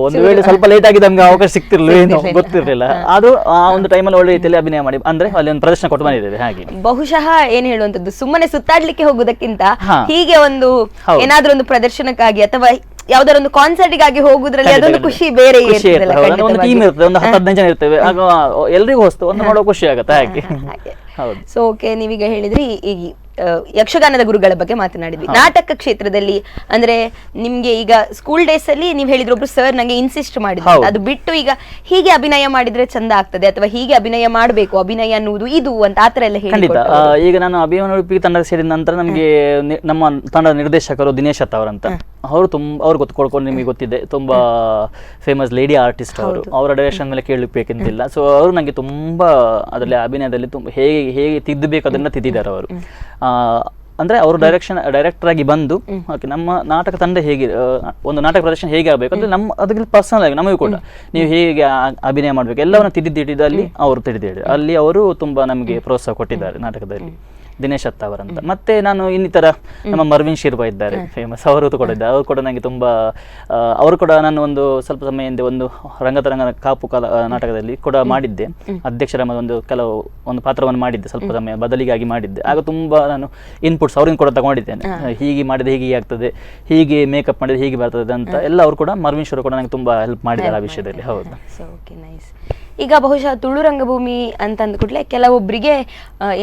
ಒಂದು ವೇಳೆ ಸ್ವಲ್ಪ ಲೇಟ್ ಆಗಿ ನಮ್ಗೆ ಅವಕಾಶ ಸಿಗ್ತಿರ್ಲಿಲ್ಲ, ಏನು ಗೊತ್ತಿರ್ಲಿಲ್ಲ. ಅದು ಆ ಒಂದು ಟೈಮಲ್ಲಿ ಒಳ್ಳೆ ರೀತಿಯಲ್ಲಿ ಅಭಿನಯ ಮಾಡಿ ಅಂದ್ರೆ ಅಲ್ಲಿ ಒಂದು ಪ್ರದರ್ಶನ ಕೊಟ್ಟು ಬಂದಿದ್ದೇವೆ. ಹಾಗೆ ಬಹುಶಃ ಏನ್ ಹೇಳುವಂತದ್ದು, ಸುಮ್ಮನೆ ಸುತ್ತಾಡ್ಲಿಕ್ಕೆ ಹೋಗುದಕ್ಕಿಂತ ಹೀಗೆ ಒಂದು ಏನಾದ್ರೂ ಒಂದು ಪ್ರದರ್ಶನಕ್ಕಾಗಿ ಅಥವಾ ಯಾವ್ದಾರ ಒಂದು ಕಾನ್ಸರ್ಟ್ಗಾಗಿ ಹೋಗುದ್ರಲ್ಲಿ ಅದೊಂದು ಖುಷಿ ಬೇರೆ ಇರ್ತದೆ. ಒಂದು ಟೀಮ್ ಇರ್ತದೆ, ಒಂದು 10-15 ಜನ ಇರ್ತೇವೆ, ಆಗ ಎಲ್ರಿಗೂ ಹೊಸ್ತು ಒಂದು ನೋಡೋ ಖುಷಿ ಆಗುತ್ತೆ. ಹಾಗೆ ಹೌದು. ಸೊ ಓಕೆ, ನೀವೀಗ ಹೇಳಿದ್ರಿ ಈ ಯಕ್ಷಗಾನದ ಗುರುಗಳ ಬಗ್ಗೆ ಮಾತನಾಡಿದ್ವಿ. ನಾಟಕ ಕ್ಷೇತ್ರದಲ್ಲಿ ಅಂದ್ರೆ ನಿಮ್ಗೆ ಈಗ ಸ್ಕೂಲ್ ಡೇಸ್ ಅಲ್ಲಿ ನೀವ್ ಹೇಳಿದ್ರು ಒಬ್ರು ಸರ್ ನಂಗೆ ಇನ್ಸಿಸ್ಟ್ ಮಾಡಿದ್ರು, ಅದು ಬಿಟ್ಟು ಈಗ ಹೀಗೆ ಅಭಿನಯ ಮಾಡಿದ್ರೆ ಚಂದ ಆಗ್ತದೆ ಅಥವಾ ಹೀಗೆ ಅಭಿನಯ ಮಾಡ್ಬೇಕು, ಅಭಿನಯ ಅನ್ನುವುದು ಇದು ಅಂತ ಆತರ ಎಲ್ಲ ಹೇಳಿ. ಖಂಡಿತ. ಈಗ ನಾನು ಅಭಿನಯ ಉಡುಪಿ ತಂಡ ಸೇರಿದ ನಂತರ ನಮ್ಗೆ ನಮ್ಮ ತಂಡದ ನಿರ್ದೇಶಕರು ದಿನೇಶ್ ಅವರಂತ, ಅವರು ಅವ್ರು ಗೊತ್ತುಕೊಳ್ಕೊಂಡು ನಿಮಗೆ ಗೊತ್ತಿದೆ, ತುಂಬಾ ಫೇಮಸ್ ಲೇಡಿ ಆರ್ಟಿಸ್ಟ್ ಅವರು. ಅವರ ಡೈರೆಕ್ಷನ್ ಮೇಲೆ ಕೇಳಬೇಕಂತಿಲ್ಲ. ಸೊ ಅವರು ನಂಗೆ ತುಂಬಾ ಅದರಲ್ಲಿ ಅಭಿನಯದಲ್ಲಿ ಹೇಗೆ ತಿದ್ದಬೇಕು ಅದನ್ನ ತಿದ್ದಿದ್ದಾರೆ ಅವರು. ಅಂದ್ರೆ ಅವರು ಡೈರೆಕ್ಟರ್ ಆಗಿ ಬಂದು ನಮ್ಮ ನಾಟಕ ತಂಡ ಹೇಗೆ ಒಂದು ನಾಟಕ ಪ್ರದರ್ಶನ ಹೇಗೆ ಆಗಬೇಕು ಅಂದ್ರೆ ನಮ್ಮ ಅದಕ್ಕೆ ಪರ್ಸನಲ್ ಆಗಿ ನಮಗೂ ಕೂಡ ನೀವು ಹೇಗೆ ಅಭಿನಯ ಮಾಡ್ಬೇಕು ಎಲ್ಲವನ್ನ ತಿದ್ದಿದ್ದು ಅಲ್ಲಿ ಅವರು ತಿಳಿದಿದ್ದಾರೆ. ಅಲ್ಲಿ ಅವರು ತುಂಬಾ ನಮಗೆ ಪ್ರೋತ್ಸಾಹ ಕೊಟ್ಟಿದ್ದಾರೆ ನಾಟಕದಲ್ಲಿ, ದಿನೇಶ್ ಅವರಂತ. ಮತ್ತೆ ನಾನು ಇನ್ನಿತರ ನಮ್ಮ ಮರ್ವಿನ್ ಶಿರ್ಬಾ ಇದ್ದಾರೆ ಫೇಮಸ್, ಅವರು ಕೂಡ ಇದ್ದಾರೆ. ಅವರು ಕೂಡ ನನಗೆ ತುಂಬಾ ಅವರು ಕೂಡ ನಾನು ಒಂದು ಸ್ವಲ್ಪ ಸಮಯ ಹಿಂದೆ ಒಂದು ರಂಗತರಂಗ ಕಾಪು ನಾಟಕದಲ್ಲಿ ಕೂಡ ಮಾಡಿದ್ದೆ, ಅಧ್ಯಕ್ಷರ ಒಂದು ಪಾತ್ರವನ್ನು ಮಾಡಿದ್ದೆ, ಸ್ವಲ್ಪ ಸಮಯ ಬದಲಿಗಾಗಿ ಮಾಡಿದ್ದೆ. ಆಗ ತುಂಬಾ ನಾನು ಇನ್ಪುಟ್ಸ್ ಅವ್ರಿಂದ ಕೂಡ ತಗೊಂಡಿದ್ದೇನೆ, ಹೀಗೆ ಮಾಡಿದ್ರೆ ಹೀಗೆ ಆಗ್ತದೆ, ಹೀಗೆ ಮೇಕಪ್ ಮಾಡಿದ್ರೆ ಹೀಗೆ ಬರ್ತದೆ ಅಂತ ಎಲ್ಲ. ಅವರು ಕೂಡ ಮರ್ವಿನ್ ಶಿರ್ಬಾ ಕೂಡ ನನಗೆ ತುಂಬಾ ಹೆಲ್ಪ್ ಮಾಡಿದ್ದಾರೆ ಆ ವಿಷಯದಲ್ಲಿ. ಹೌದು. ಈಗ ಬಹುಶಃ ತುಳು ರಂಗಭೂಮಿ ಅಂತ ಅಂದ್ಕೂಡ್ಲೆ ಕೆಲವೊಬ್ಬರಿಗೆ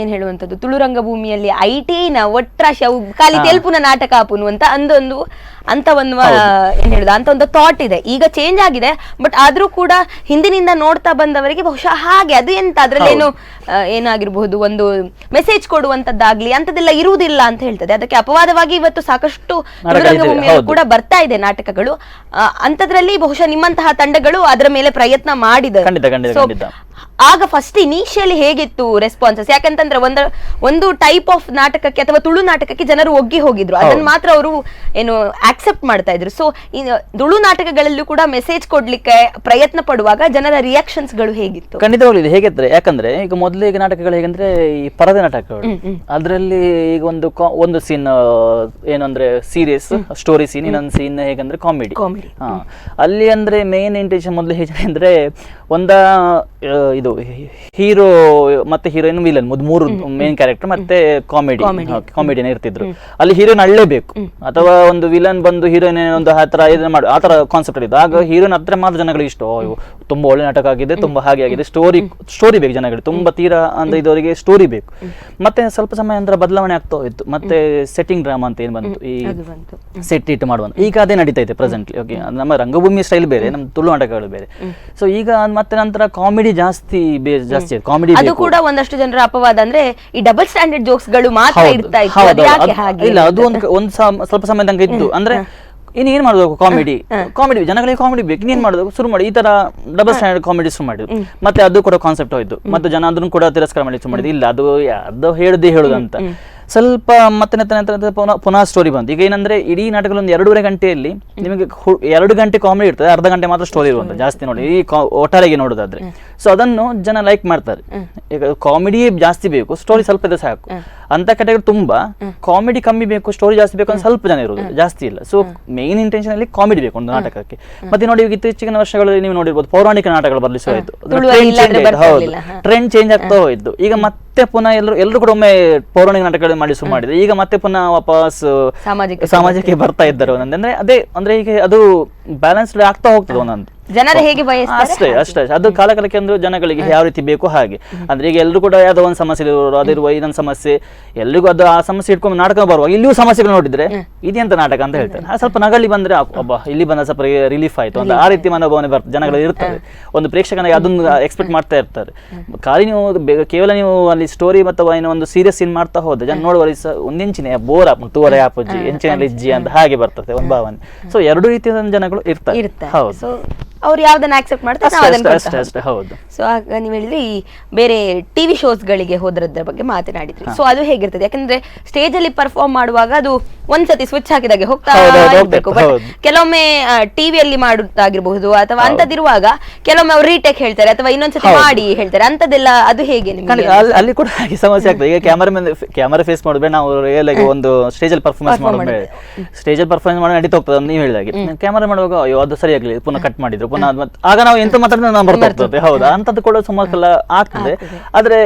ಏನ್ ಹೇಳುವಂತದ್ದು, ತುಳು ರಂಗಭೂಮಿಯಲ್ಲಿ ಐಟಿನ ಒಟ್ರಾಶಿ ಅವು ಖಾಲಿ ತೆಲ್ಪುನ ನಾಟಕ ಆಪುನು ಅಂತ ಅಂತ ಒಂದು ಏನ್ ಹೇಳುದು ಅಂತ ಒಂದು ಥಾಟ್ ಇದೆ. ಈಗ ಚೇಂಜ್ ಆಗಿದೆ, ಬಟ್ ಆದ್ರೂ ಕೂಡ ಹಿಂದಿನಿಂದ ನೋಡ್ತಾ ಬಂದವರಿಗೆ ಬಹುಶಃ ಹಾಗೆ ಅದು ಎಂತ ಅದ್ರಲ್ಲಿ ಏನು ಏನಾಗಿರ್ಬಹುದು ಒಂದು ಮೆಸೇಜ್ ಕೊಡುವಂತದ್ದಾಗ್ಲಿ ಅಂತದೆಲ್ಲ ಇರುವುದಿಲ್ಲ ಅಂತ ಹೇಳ್ತದೆ. ಅದಕ್ಕೆ ಅಪವಾದವಾಗಿ ಇವತ್ತು ಸಾಕಷ್ಟು ತುಳು ರಂಗಭೂಮಿಯಲ್ಲಿ ಕೂಡ ಬರ್ತಾ ಇದೆ ನಾಟಕಗಳು. ಅಂತದ್ರಲ್ಲಿ ಬಹುಶಃ ನಿಮ್ಮಂತಹ ತಂಡಗಳು ಅದರ ಮೇಲೆ ಪ್ರಯತ್ನ ಮಾಡಿದ್ದಾರೆ. ಆಗ ಫಸ್ಟ್ ಇನಿಷಿಯಲಿ ಹೇಗಿತ್ತು ರೆಸ್ಪಾನ್ಸಸ್? ಯಾಕಂತಂದ್ರೆ ಒಂದು ಟೈಪ್ ಆಫ್ ನಾಟಕಕ್ಕೆ ಅಥವಾ ತುಳು ನಾಟಕಕ್ಕೆ ಜನರು ಒಗ್ಗಿ ಹೋಗಿದ್ರು, ಅದನ್ನ ಮಾತ್ರ ಅವರು ಏನು ಆಕ್ಸೆಪ್ಟ್ ಮಾಡ್ತಾ ಇದ್ರು. ಸೊ ತುಳು ನಾಟಕಗಳಲ್ಲೂ ಕೂಡ ಮೆಸೇಜ್ ಕೊಡ್ಲಿಕ್ಕೆ ಪ್ರಯತ್ನ ಪಡುವಾಗ ಜನರ ರಿಯಾಕ್ಷನ್ಸ್ ಗಳು ಹೇಗಿತ್ತು? ಖಂಡಿತವಾಗ್ಲಿದೆ. ಹೇಗಿದ್ರೆ ಯಾಕಂದ್ರೆ ಈಗ ಮೊದಲಿಗೆ ನಾಟಕಗಳು ಹೇಗಂದ್ರೆ ಈ ಪರದೆ ನಾಟಕಗಳು, ಅದ್ರಲ್ಲಿ ಈಗ ಒಂದು ಸೀನ್ ಏನಂದ್ರೆ ಸೀರಿಯಸ್ ಸ್ಟೋರಿ ಸೀನ್, ಇನ್ನೊಂದು ಸೀನ್ ಹೇಗಂದ್ರೆ ಕಾಮಿಡಿ. ಅಲ್ಲಿ ಅಂದ್ರೆ ಮೇನ್ ಇಂಟೆನ್ಷನ್ ಮೊದಲು ಹೇಗೆ ಅಂದ್ರೆ ಇದು ಹೀರೋ ಮತ್ತೆ ಹೀರೋಯಿನ್ ವಿಲನ್ ಮೂರು ಮೇನ್ ಕ್ಯಾರೆಕ್ಟರ್ ಮತ್ತೆ ಕಾಮಿಡಿಯನ್ ಇರ್ತಿದ್ರು. ಅಲ್ಲಿ ಹೀರೋಯಿನ್ ಅಳ್ಳೇಬೇಕು ಅಥವಾ ಒಂದು ವಿಲನ್ ಬಂದು ಹೀರೋಯಿನ್ ಒಂದು ಆತರ ಕಾನ್ಸೆಪ್ಟ್ ಇತ್ತು. ಆಗ ಹೀರೋಯಿನ್ ಹತ್ರ ಮಾತ್ರ ಜನಗಳಿಗೆ ಇಷ್ಟ, ತುಂಬಾ ಒಳ್ಳೆ ನಾಟಕ ಆಗಿದೆ, ತುಂಬಾ ಹಾಗೆ ಆಗಿದೆ, ಸ್ಟೋರಿ ಬೇಕು ಜನಗಳಿಗೆ, ತುಂಬಾ ತೀರಾ ಅಂದ್ರೆ ಇದವರಿಗೆ ಸ್ಟೋರಿ ಬೇಕು. ಮತ್ತೆ ಸ್ವಲ್ಪ ಸಮಯ ಅಂದ್ರೆ ಬದಲಾವಣೆ ಆಗ್ತಾ ಹೋಯ್ತು. ಮತ್ತೆ ಸೆಟ್ಟಿಂಗ್ ಡ್ರಾಮಾ ಅಂತ ಏನ್ ಬಂತು, ಈ ಸೆಟ್ ಇಟ್ ಮಾಡುವ, ಈಗ ಅದೇ ನಡೀತಾ ಇದೆ ಪ್ರೆಸೆಂಟ್ಲಿ. ಓಕೆ, ನಮ್ಮ ರಂಗಭೂಮಿ ಸ್ಟೈಲ್ ಬೇರೆ, ನಮ್ಮ ತುಳು ನಾಟಕಗಳು ಬೇರೆ. ಸೊ ಈಗ ಮತ್ತೆ ನಂತರ ಕಾಮಿಡಿ ಜಾಸ್ತಿ ಕಾಮಿಡಿ ಅದು ಕೂಡ ಒಂದಷ್ಟು ಜನರ ಅಪವಾದ, ಅಂದ್ರೆ ಈ ಡಬಲ್ ಸ್ಟ್ಯಾಂಡರ್ಡ್ ಜೋಕ್ಸ್ ಗಳು ಮಾತ್ರ ಇರ್ತಾ ಇತ್ತು. ಅದು ಯಾಕೆ ಹಾಗೆ? ಇಲ್ಲ, ಅದು ಒಂದು ಸ್ವಲ್ಪ ಸಮಯ ತನಕ ಇತ್ತು. ಅಂದ್ರೆ ಏನ್ ಮಾಡೋದು, ಕಾಮಿಡಿ ಜನಗಳಿಗೆ ಕಾಮಿಡಿ ಬೇಕು, ಇನ್ನೇನ್ ಮಾಡೋದು, ಶುರು ಮಾಡಿ ಈ ತರ ಡಬಲ್ ಸ್ಟ್ಯಾಂಡರ್ಡ್ ಕಾಮಿಡಿ ಶುರು ಮಾಡಿದ್ರು. ಮತ್ತೆ ಅದು ಕೂಡ ಕಾನ್ಸೆಪ್ಟ್ ಹೋಯ್ತು. ಮತ್ತೆ ಜನ ಅದನ್ನು ಕೂಡ ತಿರಸ್ಕಾರ ಮಾಡಿ ಶುರು ಮಾಡಿದ್ರು. ಇಲ್ಲ, ಅದು ಹೇಳುದು ಅಂತ ಸ್ವಲ್ಪ ಮತ್ತೆ ಪುನಃ ಸ್ಟೋರಿ ಬಂತು. ಈಗ ಏನಂದ್ರೆ ಇಡೀ ನಾಟಕದಲ್ಲಿ ಒಂದು 2.5 ಗಂಟೆಯಲ್ಲಿ ನಿಮಗೆ 2 ಗಂಟೆ ಕಾಮಿಡಿ ಇರ್ತದೆ, ಅರ್ಧ ಗಂಟೆ ಮಾತ್ರ ಸ್ಟೋರಿ ಇರುವಂತ ಜಾಸ್ತಿ ನೋಡಿ ಈ ಒಟ್ಟಾರೆಗೆ ನೋಡೋದಾದ್ರೆ. ಸೊ ಅದನ್ನು ಜನ ಲೈಕ್ ಮಾಡ್ತಾರೆ. ಈಗ ಕಾಮಿಡಿ ಜಾಸ್ತಿ ಬೇಕು, ಸ್ಟೋರಿ ಸ್ವಲ್ಪ ಇದೆ ಸಾಕು ಅಂತ ಕೆಟಗರಿ. ತುಂಬಾ ಕಾಮಿಡಿ ಕಮ್ಮಿ ಬೇಕು, ಸ್ಟೋರಿ ಜಾಸ್ತಿ ಬೇಕು ಅಂತ ಸ್ವಲ್ಪ ಜನ ಇರೋದು, ಜಾಸ್ತಿ ಇಲ್ಲ. ಸೊ ಮೇನ್ ಇಂಟೆನ್ಷನ್ ಅಲ್ಲಿ ಕಾಮಿಡಿ ಬೇಕು ಒಂದು ನಾಟಕಕ್ಕೆ. ಮತ್ತೆ ನೋಡಿ, ಈಗ ಇತ್ತೀಚಿನ ವರ್ಷಗಳಲ್ಲಿ ನೀವು ನೋಡಿರ್ಬೋದು, ಪೌರಾಣಿಕ ನಾಟಕಗಳು ಬರಲಿ ಶುರು ಆಯ್ತು. ಟ್ರೆಂಡ್ ಚೇಂಜ್ ಆಗ್ತಾ ಹೋಯ್ತು. ಈಗ ಮತ್ತೆ ಪುನಃ ಎಲ್ಲರೂ ಕೂಡ ಒಮ್ಮೆ ಪೌರಾಣಿಕ ನಾಟಕಗಳು ಮಾಡಿ ಶುರು ಮಾಡಿದ್ರೆ, ಈಗ ಮತ್ತೆ ಪುನಃ ವಾಪಸ್ ಸಾಮಾಜಿಕ ಬರ್ತಾ ಇದ್ದಾರೆ ಒಂದೊಂದು. ಅದೇ ಅಂದ್ರೆ ಈಗ ಅದು ಬ್ಯಾಲೆನ್ಸ್ಡ್ ಆಗ್ತಾ ಹೋಗ್ತದೆ ಒಂದೊಂದು. ಜನರು ಹೇಗೆ ಅಷ್ಟೇ ಅದು ಕಾಲಕಾಲಕ್ಕೆ ಅಂದ್ರೆ ಜನಗಳಿಗೆ ಯಾವ ರೀತಿ ಬೇಕು ಹಾಗೆ. ಅಂದ್ರೆ ಈಗ ಎಲ್ಲರೂ ಕೂಡ ಯಾವ್ದೋ ಒಂದು ಸಮಸ್ಯೆ ಇರೋರು, ಅದಿರುವ ಇನ್ನೊಂದು ಸಮಸ್ಯೆ, ಎಲ್ರಿಗೂ ಅದು ಆ ಸಮಸ್ಯೆ ಇಟ್ಕೊಂಡು ನಾಟಕ ಬರುವಾಗ ಇಲ್ಲಿಯೂ ಸಮಸ್ಯೆಗಳು ನೋಡಿದ್ರೆ ಇದೆಂತ ನಾಟಕ ಅಂತ ಹೇಳ್ತಾರೆ. ಸ್ವಲ್ಪ ನಗಲಿ ಬಂದ್ರೆ ಒಬ್ಬ ಇಲ್ಲಿ ಬಂದ ಸ್ವಲ್ಪ ರಿಲೀಫ್ ಆಯ್ತು ಅಂತ ಆ ರೀತಿ ಮನೋಭಾವನೆ ಜನಗಳು ಇರ್ತದೆ. ಒಂದು ಪ್ರೇಕ್ಷಕನಿಗೆ ಅದನ್ನು ಎಕ್ಸ್ಪೆಕ್ಟ್ ಮಾಡ್ತಾ ಇರ್ತಾರೆ. ಖಾಲಿ ನೀವು ಕೇವಲ ನೀವು ಅಲ್ಲಿ ಸ್ಟೋರಿ ಅಥವಾ ಏನೋ ಒಂದು ಸೀರಿಯಸ್ ಸೀನ್ ಮಾಡ್ತಾ ಹೋದ್ರೆ ಜನ ನೋಡುವ ಒಂದಿಂಚಿನ ಬೋರ್ ತೂವರೆ ಆಪಜ್ಜಿ ಎಂಚಿನಲ್ಲಿ ಇಜ್ಜಿ ಅಂತ ಹಾಗೆ ಬರ್ತದೆ ಒಂದು ಭಾವನೆ. ಸೊ ಎರಡು ರೀತಿಯ ಜನಗಳು ಇರ್ತಾರೆ. ಹೌದು, ಅವ್ರು ಯಾವ್ದನ್ನ ಆಕ್ಸೆಪ್ಟ್ ಮಾಡ್ತಾರೆ. ಹೌದು. ಸೊ ಆಗ ನೀವು ಹೇಳಿದ್ರೆ ಈ ಬೇರೆ ಟಿವಿ ಶೋಸ್ ಗಳಿಗೆ ಹೋದ್ರದ್ರ ಬಗ್ಗೆ ಮಾತನಾಡಿದ್ರಿ. ಸೊ ಅದು ಹೇಗಿರ್ತದೆ? ಯಾಕಂದ್ರೆ ಸ್ಟೇಜ್ ಅಲ್ಲಿ ಪರ್ಫಾರ್ಮ್ ಮಾಡುವಾಗ ಅದು ಒಂದ್ಸತಿ ಸ್ವಿಚ್ ಹಾಕಿದಾಗೆ ಹೋಗ್ತಾ ಇರ್ಬೇಕು. ಬಟ್ ಕೆಲವೊಮ್ಮೆ ಟಿವಿಯಲ್ಲಿ ಮಾಡುತ್ತಾಗಿರ್ಬಹುದು ಅಥವಾ ಅಂತದಿರುವಾಗ ಕೆಲವೊಮ್ಮೆ ಅವ್ರು ರೀಟೇಕ್ ಹೇಳ್ತಾರೆ ಅಥವಾ ಇನ್ನೊಂದ್ಸತಿ ಮಾಡಿ ಹೇಳ್ತಾರೆ. ಅಂತದೆಲ್ಲ ಅದು ಹೇಗೆ ನಿಮ್ಗೆ? ಅಲ್ಲಿ ಕೂಡ ಹಾಗೆ ಸಮಸ್ಯೆ ಆಗ್ತದೆ. ಈಗ ಕ್ಯಾಮರಾ ಫೇಸ್ ಮಾಡಿದ್ರೆ ನಾವು ರಿಯಲ್ ಆಗಿ ಒಂದು ಸ್ಟೇಜ್ ಅಲ್ಲಿ ಪರ್ಫಾರ್ಮೆನ್ಸ್ ಮಾಡಿ ನಡೀತಾ ಹೋಗ್ತದೆ. ನೀವು ಹೇಳಿದಾಗೆ ಕ್ಯಾಮರಾ ಮಾಡುವಾಗ ಅಯ್ಯೋ ಅದು ಸರಿಯಾಗ್ಲಿ, ಪುನಃ ಕಟ್ ಮಾಡಿದ್ರು, ಆಗ ನಾವು ಎಂತ ಮಾತಾಡಿದ್ರೆ ನಾವು ಬರ್ತಾ ಹೌದಾ ಅಂತದ್ದು ಕೂಡ ಸುಮಾರು ಆಗ್ತದೆ. ಆದ್ರೆ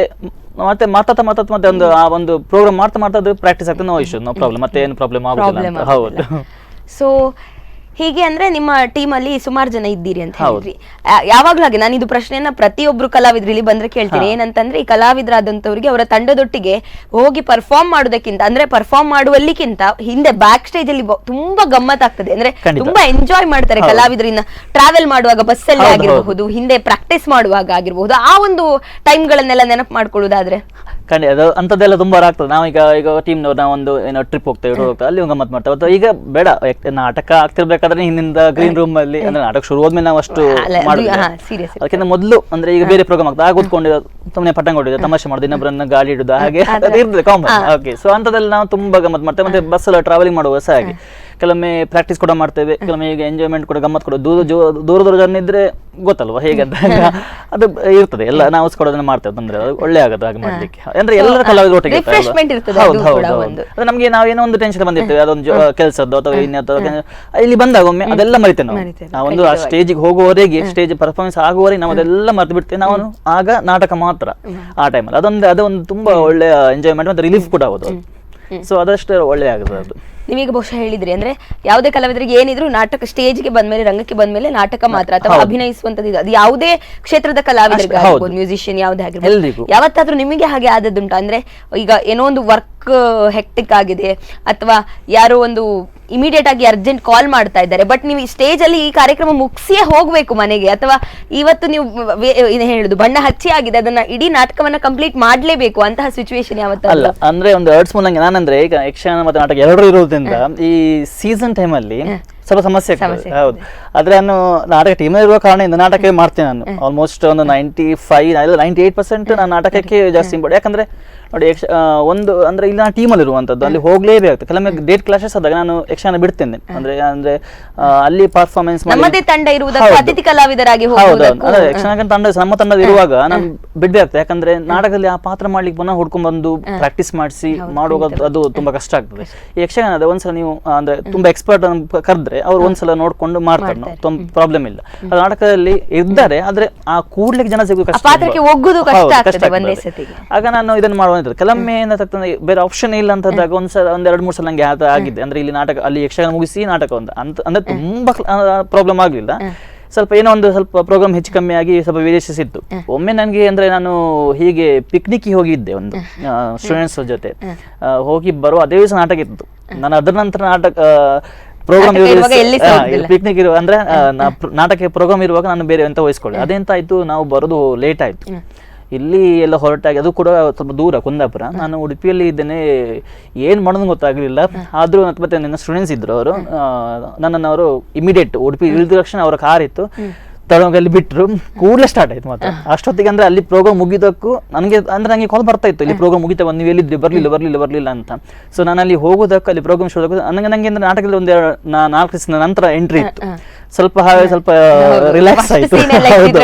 ಮತ್ತೆ ಮತ್ತೆ ಒಂದು ಆ ಒಂದು ಪ್ರೋಗ್ರಾಮ್ ಮಾಡ್ತಾ ಪ್ರಾಕ್ಟೀಸ್ ಆಗ್ತದೆ. ನೋ ಇಶ್ಯೂ, ನೋ ಪ್ರಾಬ್ಲಮ್, ಮತ್ತೆ ಏನು ಪ್ರಾಬ್ಲಮ್ ಆಗುದಿಲ್ಲ. ಹೌದು. ಸೊ ಹೀಗೆ ಅಂದ್ರೆ ನಿಮ್ಮ ಟೀಮ್ ಅಲ್ಲಿ ಸುಮಾರು ಜನ ಇದ್ದೀರಿ ಅಂತ ಹೇಳಿದ್ರಿ. ಯಾವಾಗ್ಲೂ ಹಾಗೆ ನಾನು ಇದು ಪ್ರಶ್ನೆಯನ್ನ ಪ್ರತಿಯೊಬ್ರು ಕಲಾವಿದ್ರು ಇಲ್ಲಿ ಬಂದ್ರೆ ಕೇಳ್ತೀನಿ. ಏನಂತಂದ್ರೆ ಈ ಕಲಾವಿದರಾದಂತವ್ರಿಗೆ ಅವರ ತಂಡದೊಟ್ಟಿಗೆ ಹೋಗಿ ಪರ್ಫಾರ್ಮ್ ಮಾಡೋದಕ್ಕಿಂತ, ಅಂದ್ರೆ ಪರ್ಫಾರ್ಮ್ ಮಾಡುವಲ್ಲಿಕ್ಕಿಂತ ಹಿಂದೆ ಬ್ಯಾಕ್ ಸ್ಟೇಜ್ ಅಲ್ಲಿ ತುಂಬಾ ಗಮ್ಮತ್ ಆಗ್ತದೆ. ಅಂದ್ರೆ ತುಂಬಾ ಎಂಜಾಯ್ ಮಾಡ್ತಾರೆ ಕಲಾವಿದರಿಂದ. ಟ್ರಾವೆಲ್ ಮಾಡುವಾಗ ಬಸ್ಸಲ್ಲಿ ಆಗಿರಬಹುದು, ಹಿಂದೆ ಪ್ರಾಕ್ಟೀಸ್ ಮಾಡುವಾಗ ಆಗಿರಬಹುದು, ಆ ಒಂದು ಟೈಮ್ ಗಳನ್ನೆಲ್ಲ ನೆನಪು ಮಾಡ್ಕೊಳ್ಳೋದಾದ್ರೆ ಅದು ಅಂತದೆಲ್ಲ ತುಂಬಾ ಆಗ್ತದೆ. ಈಗ ಟೀಮ್ನವ್ರು ನಾವೊಂದು ಏನೋ ಟ್ರಿಪ್ ಹೋಗ್ತೇವೆ, ಅಲ್ಲಿ ಗಮ್ಮತ್ ಮಾಡ್ತೇವೆ. ಈಗ ಬೇಡ ನಾಟಕ ಆಗ್ತಿರ್ಬೇಕಾದ್ರೆ ಹಿಂದಿಂದ ಗ್ರೀನ್ ರೂಮ್ ಅಲ್ಲಿ, ಅಂದ್ರೆ ನಾಟಕ ಶುರು ಹೋದ್ಮೇಲೆ ನಾವು ಅಷ್ಟು ಮಾಡುದು. ಅದಕ್ಕಿಂತ ಮೊದಲು ಅಂದ್ರೆ ಈಗ ಬೇರೆ ಪ್ರೋಗ್ರಾಮ್ ಆಗ್ತದೆ, ಆಗ ಕೂತ್ಕೊಂಡು ಸುಮ್ಮನೆ ಪಟ್ಟಂಗ ಹೊಡಿಯೋದು, ತಮಾಷೆ ಮಾಡೋದು, ಇನ್ನೊಬ್ಬರನ್ನ ಗಾಳಿ ಇಡುದು, ಹಾಗೆ ಇರ್ತದೆ ಕಾಮನ್. ಓಕೆ, ಸೊ ಅಂತದಲ್ಲಿ ನಾವು ತುಂಬಾ ಗಮ್ಮತ್ ಮಾಡ್ತೇವೆ. ಮತ್ತೆ ಬಸ್ಸಲ್ಲಿ ಟ್ರಾವೆಲಿಂಗ್ ಮಾಡುವ ಸಹ ಹಾಗೆ ಕೆಲವೊಮ್ಮೆ ಪ್ರಾಕ್ಟೀಸ್ ಕೂಡ ಮಾಡ್ತೇವೆ, ಕೆಲವೊಮ್ಮೆ ಈಗ ಎಂಜಾಯ್ಮೆಂಟ್ ಕೂಡ ಗಮ್ಮತ್ ಕೂಡ. ದೂರ ಜನ ಇದ್ರೆ ಗೊತ್ತಲ್ವಾ ಹೇಗೆ ಅಂತ ಅದು ಇರ್ತದೆ. ಎಲ್ಲ ನಾವು ಕೊಡೋದನ್ನ ಮಾಡ್ತೇವೆ, ಅಂದ್ರೆ ಒಳ್ಳೆ ಆಗುತ್ತೆ ಹಾಗೆ ಮಾಡ್ಲಿಕ್ಕೆ. ಅಂದ್ರೆ ಎಲ್ಲರ ಕಲಾವಿದರು ಒಟ್ಟಿಗೆ ನಮ್ಗೆ ನಾವೇನೋ ಒಂದು ಟೆನ್ಷನ್ ಬಂದಿರ್ತೇವೆ, ಅದೊಂದು ಕೆಲಸದ್ದು ಅಥವಾ ಇಲ್ಲಿ ಬಂದಾಗ ಒಮ್ಮೆ ಅದೆಲ್ಲ ಮರಿತೇವೆ ನಾವೊಂದು ಆ ಸ್ಟೇಜಿಗೆ ಹೋಗುವವರೆಗೆ, ಸ್ಟೇಜ್ ಪರ್ಫಾರ್ಮೆನ್ಸ್ ಆಗುವವರೆಗೆ ನಾವು ಅದೆಲ್ಲ ಮರ್ತು ಬಿಡ್ತೇವೆ. ನಾವು ಆಗ ನಾಟಕ ಮಾತ್ರ ಆ ಟೈಮಲ್ಲಿ ಅದೊಂದು ತುಂಬಾ ಒಳ್ಳೆ ಎಂಜಾಯ್ಮೆಂಟ್ ಮತ್ತೆ ರಿಲೀಫ್ ಕೂಡ ಆಗೋದು. ಸೊ ಅದಷ್ಟೇ ಒಳ್ಳೆ ಆಗುತ್ತೆ ಅದು. ನೀವೀಗ ಬಹುಶಃ ಹೇಳಿದ್ರಿ, ಅಂದ್ರೆ ಯಾವುದೇ ಕಲಾವಿದರಿಗೆ ಏನಿದ್ರು ನಾಟಕ ಸ್ಟೇಜ್ಗೆ ಬಂದ್ಮೇಲೆ, ರಂಗಕ್ಕೆ ಬಂದ್ಮೇಲೆ ನಾಟಕ ಮಾತ್ರ ಅಥವಾ ಅಭಿನಯಿಸುವಂತದ್ದು, ಅದು ಯಾವುದೇ ಕ್ಷೇತ್ರದ ಕಲಾವಿದರಿಗೆ ಆಗಿರ್ಬೋದು, ಮ್ಯೂಸಿಷಿಯನ್ ಯಾವುದೇ ಆಗಿರ್ಬೋದು, ಯಾವತ್ತಾದ್ರೂ ನಿಮಗೆ ಹಾಗೆ ಆದದ್ದುಂಟು? ಅಂದ್ರೆ ಈಗ ಏನೋ ಒಂದು ವರ್ಕ್ ಹೆಕ್ಟಿಕ್ ಆಗಿದೆ ಅಥವಾ ಯಾರೋ ಒಂದು ಇಮಿಡಿಯೇಟ್ ಆಗಿ ಅರ್ಜೆಂಟ್ ಕಾಲ್ ಮಾಡ್ತಾ ಇದ್ದಾರೆ, ಬಟ್ ನೀವು ಸ್ಟೇಜ್ ಅಲ್ಲಿ ಈ ಕಾರ್ಯಕ್ರಮ ಮುಗಿಸಿಯೇ ಹೋಗ್ಬೇಕು ಮನೆಗೆ, ಅಥವಾ ಇವತ್ತು ನೀವು ಹೇಳುದು ಬಣ್ಣ ಹಚ್ಚಿ ಆಗಿದೆ, ಅದನ್ನ ಇಡೀ ನಾಟಕವನ್ನ ಕಂಪ್ಲೀಟ್ ಮಾಡ್ಲೇಬೇಕು, ಅಂತಹ ಸಿಚುವೇಶನ್ ಯಾವತ್ತಲ್ಲ? ಅಂದ್ರೆ ಒಂದು ಅರ್ಡ್ಸ್ ಮೂಲಂಗೆ ನಾನಂದ್ರೆ ಈಗ ಯಕ್ಷಗಾನ ಮತ್ತೆ ನಾಟಕ ಎರಡೂ ಇರೋದ್ರಿಂದ ಈ ಸೀಸನ್ ಟೈಮ್ ಅಲ್ಲಿ ಸ್ವಲ್ಪ ಸಮಸ್ಯೆ ಆಗ್ತದೆ. ಹೌದು, ಆದ್ರೆ ನಾನು ನಾಟಕ ಟೀಮ್ ಇರುವ ಕಾರಣದಿಂದ ನಾಟಕ ಮಾಡ್ತೇನೆ. ನಾನು ಆಲ್ಮೋಸ್ಟ್ ಒಂದು 98% ನಾನು ನಾಟಕಕ್ಕೆ ಜಾಸ್ತಿ ಇಂಪಾರ್ಟೆಂಟ್. ಯಾಕಂದ್ರೆ ನೋಡಿ, ಒಂದು ಅಂದ್ರೆ ಇಲ್ಲಿ ನಾನು ಟೀಮಲ್ಲಿ ಇರುವಂತದ್ದು, ಅಲ್ಲಿ ಹೋಗ್ಲೇಬೇಕು. ಕೆಲವೊಮ್ಮೆ ಡೇಟ್ ಕ್ಲಾಶಸ್ ಆದಾಗ ನಾನು ಯಕ್ಷಗಾನ ಬಿಡ್ತೇನೆ. ಅಂದ್ರೆ ಅಲ್ಲಿ ಪರ್ಫಾರ್ಮೆನ್ಸ್ ನಮ್ಮದೇ ತಂಡ ಇರುವುದಕ್ಕೆ ಅತಿಥಿ ಕಲಾವಿದರಾಗಿ ಯಕ್ಷಗಾನ ತಂಡ ನಮ್ಮ ತಂಡದ ಇರುವಾಗ ನಾನು ಬಿಡ್ಬೇಕಾಗ್ತದೆ. ಯಾಕಂದ್ರೆ ನಾಟಕದಲ್ಲಿ ಆ ಪಾತ್ರ ಮಾಡ್ಲಿಕ್ಕೆ ಪುನಃ ಹುಡ್ಕೊಂಡ್ ಬಂದು ಪ್ರಾಕ್ಟೀಸ್ ಮಾಡಿಸಿ ಮಾಡುವಾಗ ಅದು ತುಂಬಾ ಕಷ್ಟ ಆಗ್ತದೆ. ಈ ಯಕ್ಷಗಾನದ ಒಂದ್ಸಲ ನೀವು ಅಂದ್ರೆ ತುಂಬಾ ಎಕ್ಸ್ಪರ್ಟ್ ಕರೆದ್ರೆ ಇದ್ರೆ ಅವ್ರು ಒಂದ್ಸಲ ನೋಡ್ಕೊಂಡು ಮಾಡ್ತಾರೆ, ಪ್ರಾಬ್ಲಮ್ ಇಲ್ಲ. ಅದು ನಾಟಕದಲ್ಲಿ ಇದ್ದಾರೆ, ಆದ್ರೆ ಆ ಕೂಡ್ಲಿಕ್ಕೆ ಜನ ಸಿಗೋದು ಕಷ್ಟ, ಆಗ ನಾನು ಇದನ್ನ ಮಾಡುವಂತದ್ದು. ಕೆಲವೊಮ್ಮೆ ಏನಾಗ್ತದೆ, ಬೇರೆ ಆಪ್ಷನ್ ಇಲ್ಲ ಅಂತಂದಾಗ ಒಂದ್ 2-3 ಸಲ ನಂಗೆ ಆಗಿದೆ. ಅಂದ್ರೆ ಇಲ್ಲಿ ನಾಟಕ, ಅಲ್ಲಿ ಯಕ್ಷಗಾನ ಮುಗಿಸಿ ನಾಟಕ ಅಂದ್ರೆ ತುಂಬಾ ಪ್ರಾಬ್ಲಮ್ ಆಗ್ಲಿಲ್ಲ. ಸ್ವಲ್ಪ ಏನೋ ಒಂದು ಸ್ವಲ್ಪ ಪ್ರೋಗ್ರಾಮ್ ಹೆಚ್ಚು ಕಮ್ಮಿ ಆಗಿ ಸ್ವಲ್ಪ ವಿದೇಶಿಸಿತ್ತು. ಒಮ್ಮೆ ನನಗೆ ಅಂದ್ರೆ ನಾನು ಹೀಗೆ ಪಿಕ್ನಿಕ್ ಹೋಗಿದ್ದೆ ಒಂದು ಸ್ಟೂಡೆಂಟ್ಸ್ ಜೊತೆ, ಹೋಗಿ ಬರೋ ಅದೇ ದಿವಸ ನಾಟಕ ಇತ್ತು. ನಾನು ಅದರ ನಂತರ ನಾಟಕ ಪ್ರೋಗ್ರಾಮ್ ಪಿಕ್ನಿಕ್ ಇರುವ ಅಂದ್ರೆ ನಾಟಕ ಪ್ರೋಗ್ರಾಮ್ ಇರುವಾಗ ನಾನು ಬೇರೆ ಎಂತ ವಹಿಸ್ಕೊಳ್ಳಿ. ಅದೆಂತ ಆಯ್ತು, ನಾವು ಬರೋದು ಲೇಟ್ ಆಯ್ತು. ಇಲ್ಲಿ ಎಲ್ಲ ಹೊರಟಾಗಿ, ಅದು ಕೂಡ ಸ್ವಲ್ಪ ದೂರ ಕುಂದಾಪುರ. ನಾನು ಉಡುಪಿಯಲ್ಲಿ ಇದ್ದೇನೆ, ಏನ್ ಮಾಡೋದು ಗೊತ್ತಾಗ್ಲಿಲ್ಲ. ಆದ್ರೂ ಮತ್ತೆ ನನ್ನ ಸ್ಟೂಡೆಂಟ್ಸ್ ಇದ್ರು, ಅವರು ನನ್ನನ್ನು ಅವರು ಇಮಿಡಿಯೇಟ್ ಉಡುಪಿ ಇಳಿದ ತಕ್ಷಣ ಅವರ ಕಾರ್ ಇತ್ತು, ತಳಗಲ್ಲಿ ಬಿಟ್ರು, ಕೂಡಲೇ ಸ್ಟಾರ್ಟ್ ಆಯ್ತು ಮಾತ್ರ. ಅಷ್ಟೊತ್ತಿಗೆ ಅಂದ್ರೆ ಅಲ್ಲಿ ಪ್ರೋಗ್ರಾಮ್ ಮುಗಿದಕ್ಕೂ ನಂಗೆ ಕಾಲ್ ಬರ್ತಾ ಇತ್ತು, ಇಲ್ಲಿ ಪ್ರೋಗ್ರಾಮ್ ಮುಗಿತಾ ಬಂದು ನೀವು ಎಲ್ಲಿದ್ರಿ, ಬರ್ಲಿಲ್ಲ ಅಂತ. ಸೊ ನಾನು ಅಲ್ಲಿ ಹೋಗೋದಕ್ಕೂ ಅಲ್ಲಿ ಪ್ರೋಗ್ರಾಮ್ ಶೋ ನಂಗೆ ಅಂದ್ರೆ ನಾಟಕದಲ್ಲಿ ಒಂದು 4 ದಿವಸದ ನಂತರ ಎಂಟ್ರಿ ಇತ್ತು. ಸ್ವಲ್ಪ ರಿಲ್ಯಾಕ್ಸ್ ಆಯ್ತು,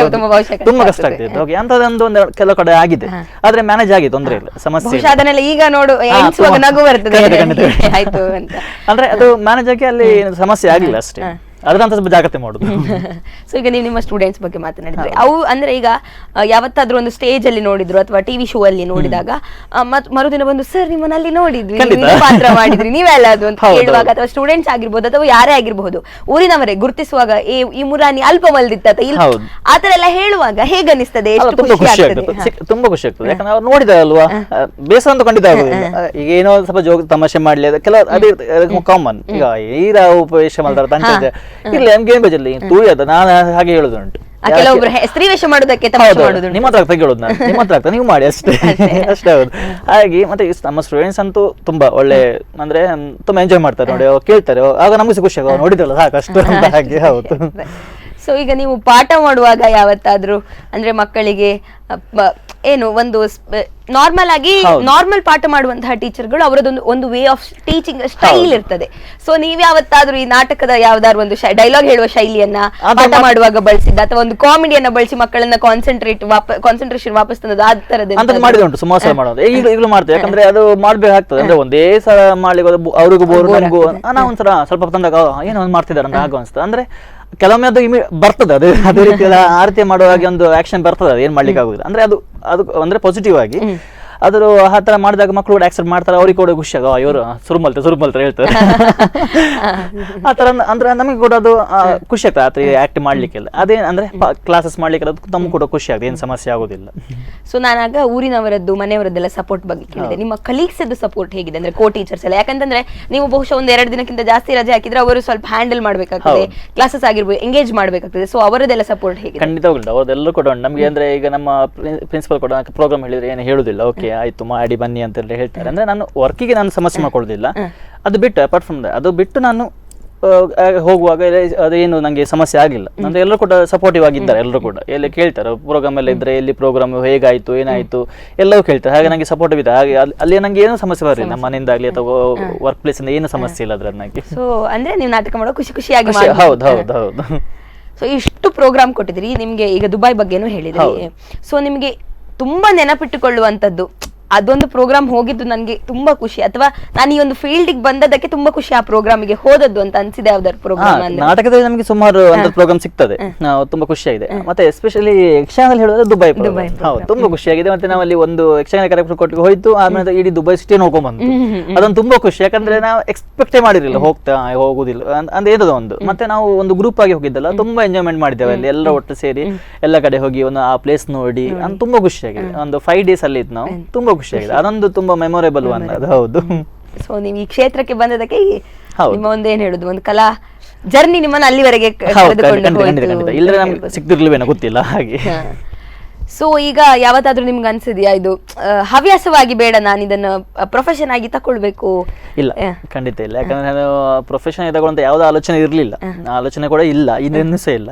ತುಂಬಾ ಕಷ್ಟ ಆಗ್ತಿತ್ತು. ಓಕೆ, ಅಂತದೊಂದು ಕೆಲವು ಕಡೆ ಆಗಿದೆ, ಆದ್ರೆ ಮ್ಯಾನೇಜ್ ಆಗಿ ತೊಂದರೆ ಇಲ್ಲ, ಸಮಸ್ಯೆ ಈಗ ನೋಡು ಅಂದ್ರೆ ಅದು ಮ್ಯಾನೇಜ್ ಆಗಿ ಅಲ್ಲಿ ಸಮಸ್ಯೆ ಆಗಿಲ್ಲ ಅಷ್ಟೇ. ಅದರಂತ ಸ್ವಲ್ಪ ಜಾಗ್ರತೆ ಮಾಡುದು. ಸೊ ಈಗ ನೀವು ನಿಮ್ಮ ಸ್ಟೂಡೆಂಟ್ಸ್ ಬಗ್ಗೆ ಮಾತನಾಡಿದ್ರೆ, ಅವು ಅಂದ್ರೆ ಈಗ ಯಾವತ್ತಾದ್ರೂ ಒಂದು ಸ್ಟೇಜ್ ಅಲ್ಲಿ ನೋಡಿದ್ರು ಅಥವಾ ಟಿವಿ ಶೋ ಅಲ್ಲಿ ನೋಡಿದಾಗ ಮರುದಿನ ಬಂದು ಸರ್ ನಿಮ್ಮನ್ನ ಅಲ್ಲಿ ನೋಡಿದ್ವಿ, ಪಾತ್ರ ಮಾಡಿದ್ರಿ, ನೀವೆಲ್ಲ ಅದು ಅಂತ ಹೇಳುವಾಗ, ಅಥವಾ ಸ್ಟೂಡೆಂಟ್ಸ್ ಆಗಿರ್ಬೋದು ಅಥವಾ ಯಾರೇ ಆಗಿರ್ಬಹುದು, ಊರಿನವರೇ ಗುರುತಿಸುವಾಗ ಈ ಮುರಾನಿ ಅಲ್ಪ ಮಲ್ದಿತ್ತ ಆತರ ಎಲ್ಲ ಹೇಳುವಾಗ ಹೇಗನ್ನಿಸ್ತದೆ? ತುಂಬಾ ಖುಷಿ ಆಗ್ತದೆ. ಯಾಕಂದ್ರೆ ಅವ್ರು ನೋಡಿದ ಅಲ್ವಾ, ಬೇಸರ ಅಂತ ಖಂಡಿತ ಆಗುದಿಲ್ಲ. ಈಗ ಏನೋ ಸ್ವಲ್ಪ ಜೋಗ ತಮಾಷೆ ಮಾಡ್ಲಿ, ಕೆಲವು ಅದೇ ಕಾಮನ್. ಈಗ ಈರ ಉಪವೇಶ ಮಾಡ್ತಾರೆ ಇಲ್ಲ, ನಮ್ಗೆ ಏನ್ ಬೇಜಲ್ಲಿ ತೂಯದ, ನಾನು ಹಾಗೆ ಹೇಳುದುಂಟು. ಕೆಲವೊಬ್ರು ಸ್ತ್ರೀ ವೇಷ ಮಾಡೋದಕ್ಕೆ ನಿಮ್ಮ ಹತ್ರ ಹೇಳೋದು, ನಾನು ನಿಮ್ಮ ಹತ್ರ ನೀವು ಮಾಡಿ ಅಷ್ಟೇ ಅಷ್ಟೇ. ಹೌದು. ಹಾಗೆ ಮತ್ತೆ ನಮ್ಮ ಸ್ಟೂಡೆಂಟ್ಸ್ ಅಂತೂ ತುಂಬಾ ಒಳ್ಳೆ, ಅಂದ್ರೆ ತುಂಬಾ ಎಂಜಾಯ್ ಮಾಡ್ತಾರೆ ನೋಡಿ, ಕೇಳ್ತಾರೆ, ಆಗ ನಮಗೂ ಖುಷಿ ಆಗ ನೋಡಿದ್ರಲ್ಲ ಸಾಕಷ್ಟು ಅಂತ. ಹಾಗೆ ಹೌದು. ಸೊ ಈಗ ನೀವು ಪಾಠ ಮಾಡುವಾಗ ಯಾವತ್ತಾದ್ರೂ ಅಂದ್ರೆ ಮಕ್ಕಳಿಗೆ ಏನು ಒಂದು ನಾರ್ಮಲ್ ಆಗಿ ನಾರ್ಮಲ್ ಪಾಠ ಮಾಡುವಂತಹ ಟೀಚರ್ಗಳು ಅವರದೊಂದು ಒಂದು ವೇ ಆಫ್ ಟೀಚಿಂಗ್ ಸ್ಟೈಲ್ ಇರ್ತದೆ. ಸೊ ನೀವ್ ಯಾವತ್ತಾದ್ರೂ ಈ ನಾಟಕದ ಯಾವ್ದಾದ್ರು ಒಂದು ಡೈಲಾಗ್ ಹೇಳುವ ಶೈಲಿಯನ್ನ ಪಾಠ ಮಾಡುವಾಗ ಬಳಸಿದ್ದ, ಅಥವಾ ಒಂದು ಕಾಮಿಡಿಯನ್ನ ಬಳಸಿ ಮಕ್ಕಳನ್ನ ಕಾನ್ಸಂಟ್ರೇಷನ್ ವಾಪಸ್ ತಂದದ್ದು, ಆ ತರದ್ದು ಮಾಡಿದ ಉಂಟು, ಸುಮಾರು ಸಲ ಮಾಡೋದು. ಈಗಲೂ ಮಾಡ್ತೇವೆ, ಯಾಕಂದ್ರೆ ಅದು ಮಾಡ್ಬೇಕಾಗ್ತದೆ. ಅಂದ್ರೆ ಒಂದೇ ಸಲ ಮಾಡ್ಲಿಕ್ಕೆ ಅವ್ರಿಗೂ ಬೋರ್, ನಮಗೂ ನಾವು ಒಂದ್ಸಲ ಸ್ವಲ್ಪ ತಂದಾಗ ಏನೋ ಒಂದು ಮಾಡ್ತಿದಾರೆ ಅಂತ ಆಗೋ ಅನ್ಸ್ತದೆ. ಅಂದ್ರೆ ಕೆಲವೊಮ್ಮೆ ಅದು ಬರ್ತದೆ, ಅದೇ ರೀತಿ ಆರತಿ ಮಾಡುವಾಗ ಒಂದು ಆಕ್ಷನ್ ಬರ್ತದೆ, ಅದು ಏನ್ ಮಾಡ್ಲಿಕ್ಕೆ ಆಗುದಿಲ್ಲ. ಅಂದ್ರೆ ಅದು ಅಂದ್ರೆ ಪಾಸಿಟಿವ್ ಆಗಿ ಅದ್ರ ಆ ತರ ಮಾಡಿದಾಗ ಮಕ್ಕಳು ಕೂಡ ಆಕ್ಸೆಪ್ಟ್ ಮಾಡ್ತಾರೆ, ಅವ್ರಿಗೆ ಕೂಡ ಖುಷಿ ಆಗ ಇವರು ಸುರುಮಲ್ತಾರೆ ಹೇಳ್ತಾರೆ ಆ ತರ. ಅಂದ್ರೆ ನಮಗೆ ಕೂಡ ಅದು ಖುಷಿ ಆಗ್ತದೆ ಆತರ ಆಕ್ಟ್ ಮಾಡ್ಲಿಕ್ಕೆಲ್ಲ. ಅದೇ ಅಂದ್ರೆ ಕ್ಲಾಸಸ್ ಮಾಡ್ಲಿಕ್ಕೆ ನಮ್ಗೆ ಕೂಡ ಖುಷಿ ಆಗ್ತದೆ, ಏನ್ ಸಮಸ್ಯೆ ಆಗೋದಿಲ್ಲ. ಸೊ ನಾನಾಗ ಊರಿನವರದ್ದು ಮನೆಯವರದ್ದೆಲ್ಲ ಸಪೋರ್ಟ್ ಬಗ್ಗೆ ಕೇಳಿದೆ, ನಿಮ್ಮ ಕಲೀಗ್ಸ್ ಸಪೋರ್ಟ್ ಹೇಗಿದೆ ಅಂದ್ರೆ ಕೋ ಟೀಚರ್ಸ್ ಎಲ್ಲ? ಯಾಕಂತಂದ್ರೆ ನೀವು ಬಹುಶಃ 1-2 ದಿನಕ್ಕಿಂತ ಜಾಸ್ತಿ ರಜೆ ಹಾಕಿದ್ರೆ ಅವರು ಸ್ವಲ್ಪ ಹ್ಯಾಂಡಲ್ ಮಾಡ್ಬೇಕಾಗ್ತದೆ, ಕ್ಲಾಸಸ್ ಆಗಿರ್ಬೋದು ಎಂಗೇಜ್ ಮಾಡ್ಬೇಕಾಗ್ತದೆ. ಸೊ ಅವರದೆಲ್ಲ ಸಪೋರ್ಟ್ ಹೇಗೆ? ಖಂಡಿತ ಉಂಟು, ಅವ್ರದ್ದೆಲ್ಲ ಕೂಡ ಉಂಟು ನಮ್ಗೆ. ಅಂದ್ರೆ ಈಗ ನಮ್ಮ ಪ್ರಿನ್ಸಿಪಲ್ ಕೂಡ ಪ್ರೋಗ್ರಾಮ್ ಹೇಳಿದ್ರೆ ಏನು ಹೇಳುದಿಲ್ಲ, ಓಕೆ ಆಯ್ತು ಮಾಡಿ ಬನ್ನಿ ಅಂತ ಹೇಳ್ತಾರೆ. ಅಂದ್ರೆ ನಾನು ವರ್ಕಿಗೆ ನಾನು ಸಮಸ್ಯೆ ಮಾಡ್ಕೊಳ್ಳೋದಿಲ್ಲ. ಅದು ಬಿಟ್ಟು ಅಪಾರ್ಟ್ ಫ್ರಮ್ ಅದು ಬಿಟ್ಟು ನಾನು ಹೋಗುವಾಗ ಅದೇನು ನಂಗೆ ಸಮಸ್ಯೆ ಆಗಿಲ್ಲ. ಅಂದ್ರೆ ಎಲ್ಲರೂ ಕೂಡ ಸಪೋರ್ಟಿವ್ ಆಗಿದ್ದಾರೆ, ಎಲ್ಲರೂ ಕೂಡ ಎಲ್ಲಿ ಕೇಳ್ತಾರೆ, ಪ್ರೋಗ್ರಾಮ್ ಎಲ್ಲ ಇದ್ರೆ ಎಲ್ಲಿ ಪ್ರೋಗ್ರಾಮ್ ಹೇಗಾಯ್ತು ಏನಾಯ್ತು ಎಲ್ಲವೂ ಕೇಳ್ತಾರೆ. ಹಾಗೆ ನಂಗೆ ಸಪೋರ್ಟಿವ್ ಇದೆ. ಹಾಗೆ ಅಲ್ಲಿ ನಂಗೆ ಏನು ಸಮಸ್ಯೆ ಬರಲಿಲ್ಲ, ನಮ್ಮ ಮನೆಯಿಂದ ಆಗ್ಲಿ ಅಥವಾ ವರ್ಕ್ ಪ್ಲೇಸ್ ಇಂದ ಏನು ಸಮಸ್ಯೆ ಇಲ್ಲ ಅದ್ರ ನನಗೆ. ಸೊ ಅಂದ್ರೆ ನೀವು ನಾಟಕ ಮಾಡೋ ಖುಷಿಯಾಗಿ ಹೌದು. ಸೊ ಇಷ್ಟು ಪ್ರೋಗ್ರಾಮ್ ಕೊಟ್ಟಿದ್ರಿ, ನಿಮ್ಗೆ ಈಗ ದುಬೈ ಬಗ್ಗೆನೂ ಹೇಳಿದ್ರಿ. ಸೊ ನಿಮ್ಗೆ ತುಂಬಾ ನೆನಪಿಟ್ಟುಕೊಳ್ಳುವಂತದ್ದು ಅದೊಂದು ಪ್ರೋಗ್ರಾಮ್ ಹೋಗಿದ್ದು ನನ್ಗೆ ತುಂಬಾ ಖುಷಿ, ಅಥವಾ ನಾನು ಈ ಒಂದು ಫೀಲ್ಡ್ ಬಂದದಕ್ಕೆ ತುಂಬಾ ಖುಷಿ ಆ ಪ್ರೋಗ್ರಾಮಿಗೆ ಹೋದದ್ದು ಅಂತ ಅನ್ಸಿದೆ ಯಾವ್ದಾದ್ರು ಪ್ರೋಗ್ರಾಮ್? ನಾಟಕದಲ್ಲಿ ನಮಗೆ ಸುಮಾರು ಪ್ರೋಗ್ರಾಮ್ ಸಿಗ್ತದೆ, ತುಂಬಾ ಖುಷಿಯಾಗಿದೆ. ಮತ್ತೆ ಎಸ್ಪೆಷಲಿ ಯಕ್ಷಗಾನದಲ್ಲಿ ಹೇಳೋದು ದುಬೈ ಪ್ರೋಗ್ರಾಮ್. ಹೌದು, ತುಂಬಾ ಖುಷಿಯಾಗಿದೆ. ಮತ್ತೆ ನಾವಲ್ಲಿ ಒಂದು ಯಕ್ಷಗಾನ ಕಾರ್ಯಕ್ರಮ ಕೊಟ್ಟಿಗೆ ಹೋಯ್ತು, ಆಮೇಲೆ ಇಡೀ ದುಬೈ ಸಿಟಿ ನೋಡ್ಕೊಂಡ್ ಬಂತು. ಅದೊಂದು ತುಂಬಾ ಖುಷಿ, ಯಾಕಂದ್ರೆ ನಾವು ಎಕ್ಸ್ಪೆಕ್ಟೇ ಮಾಡಿರಲಿಲ್ಲ ಹೋಗುದಿಲ್ಲ ಅಂದ್ರೆ ಏನದ ಒಂದು. ಮತ್ತೆ ನಾವು ಒಂದು ಗ್ರೂಪ್ ಆಗಿ ಹೋಗಿದ್ದಲ್ಲ, ತುಂಬಾ ಎಂಜಾಯ್ಮೆಂಟ್ ಮಾಡಿದ್ದೇವೆ ಅಲ್ಲಿ, ಎಲ್ಲ ಒಟ್ಟು ಸೇರಿ ಎಲ್ಲ ಕಡೆ ಹೋಗಿ ಒಂದು ಆ ಪ್ಲೇಸ್ ನೋಡಿ ತುಂಬಾ ಖುಷಿಯಾಗಿದೆ. ಒಂದು 5 days ಅಲ್ಲಿ ಇತ್ತು ನಾವು, ತುಂಬಾ ಖುಷಿಯಾಗಿದೆ. ಅದೊಂದು ತುಂಬಾ ಮೆಮೊರೇಬಲ್ ಅನ್ನೋದು. ಹೌದು. ಸೊ ನೀವು ಈ ಕ್ಷೇತ್ರಕ್ಕೆ ಬಂದದಕ್ಕೆ ನಿಮ್ಮ ಒಂದು ಏನ್ ಹೇಳುದು, ಒಂದು ಕಲಾ ಜರ್ನಿ ನಿಮ್ಮನ್ನ ಅಲ್ಲಿವರೆಗೆ ಇಲ್ಲದ್ರೆ ನಮ್ಗೆ ಸಿಕ್ತಿರ್ಲಿವೇನೋ ಗೊತ್ತಿಲ್ಲ ಹಾಗೆ. ಸೊ ಈಗ ಯಾವತ್ತಾದ್ರೂ ನಿಮ್ಗೆ ಅನ್ಸಿದ್ಯಾ ಇದು ಹವ್ಯಾಸವಾಗಿ ಬೇಡ, ನಾನು ಇದನ್ನ ಪ್ರೊಫೆಷನ್ ಆಗಿ ತಕೊಳ್ಬೇಕು? ಇಲ್ಲ, ಖಂಡಿತ ಇಲ್ಲ. ಯಾಕಂದ್ರೆ ನಾನು ಪ್ರೊಫೆಷನ್ ತಗೊಳ್ಳಂತ ಯಾವ್ದು ಆಲೋಚನೆ ಇರ್ಲಿಲ್ಲ, ಆಲೋಚನೆ ಕೂಡ ಇಲ್ಲ, ಇನ್ನೂ ಸಹ ಇಲ್ಲ.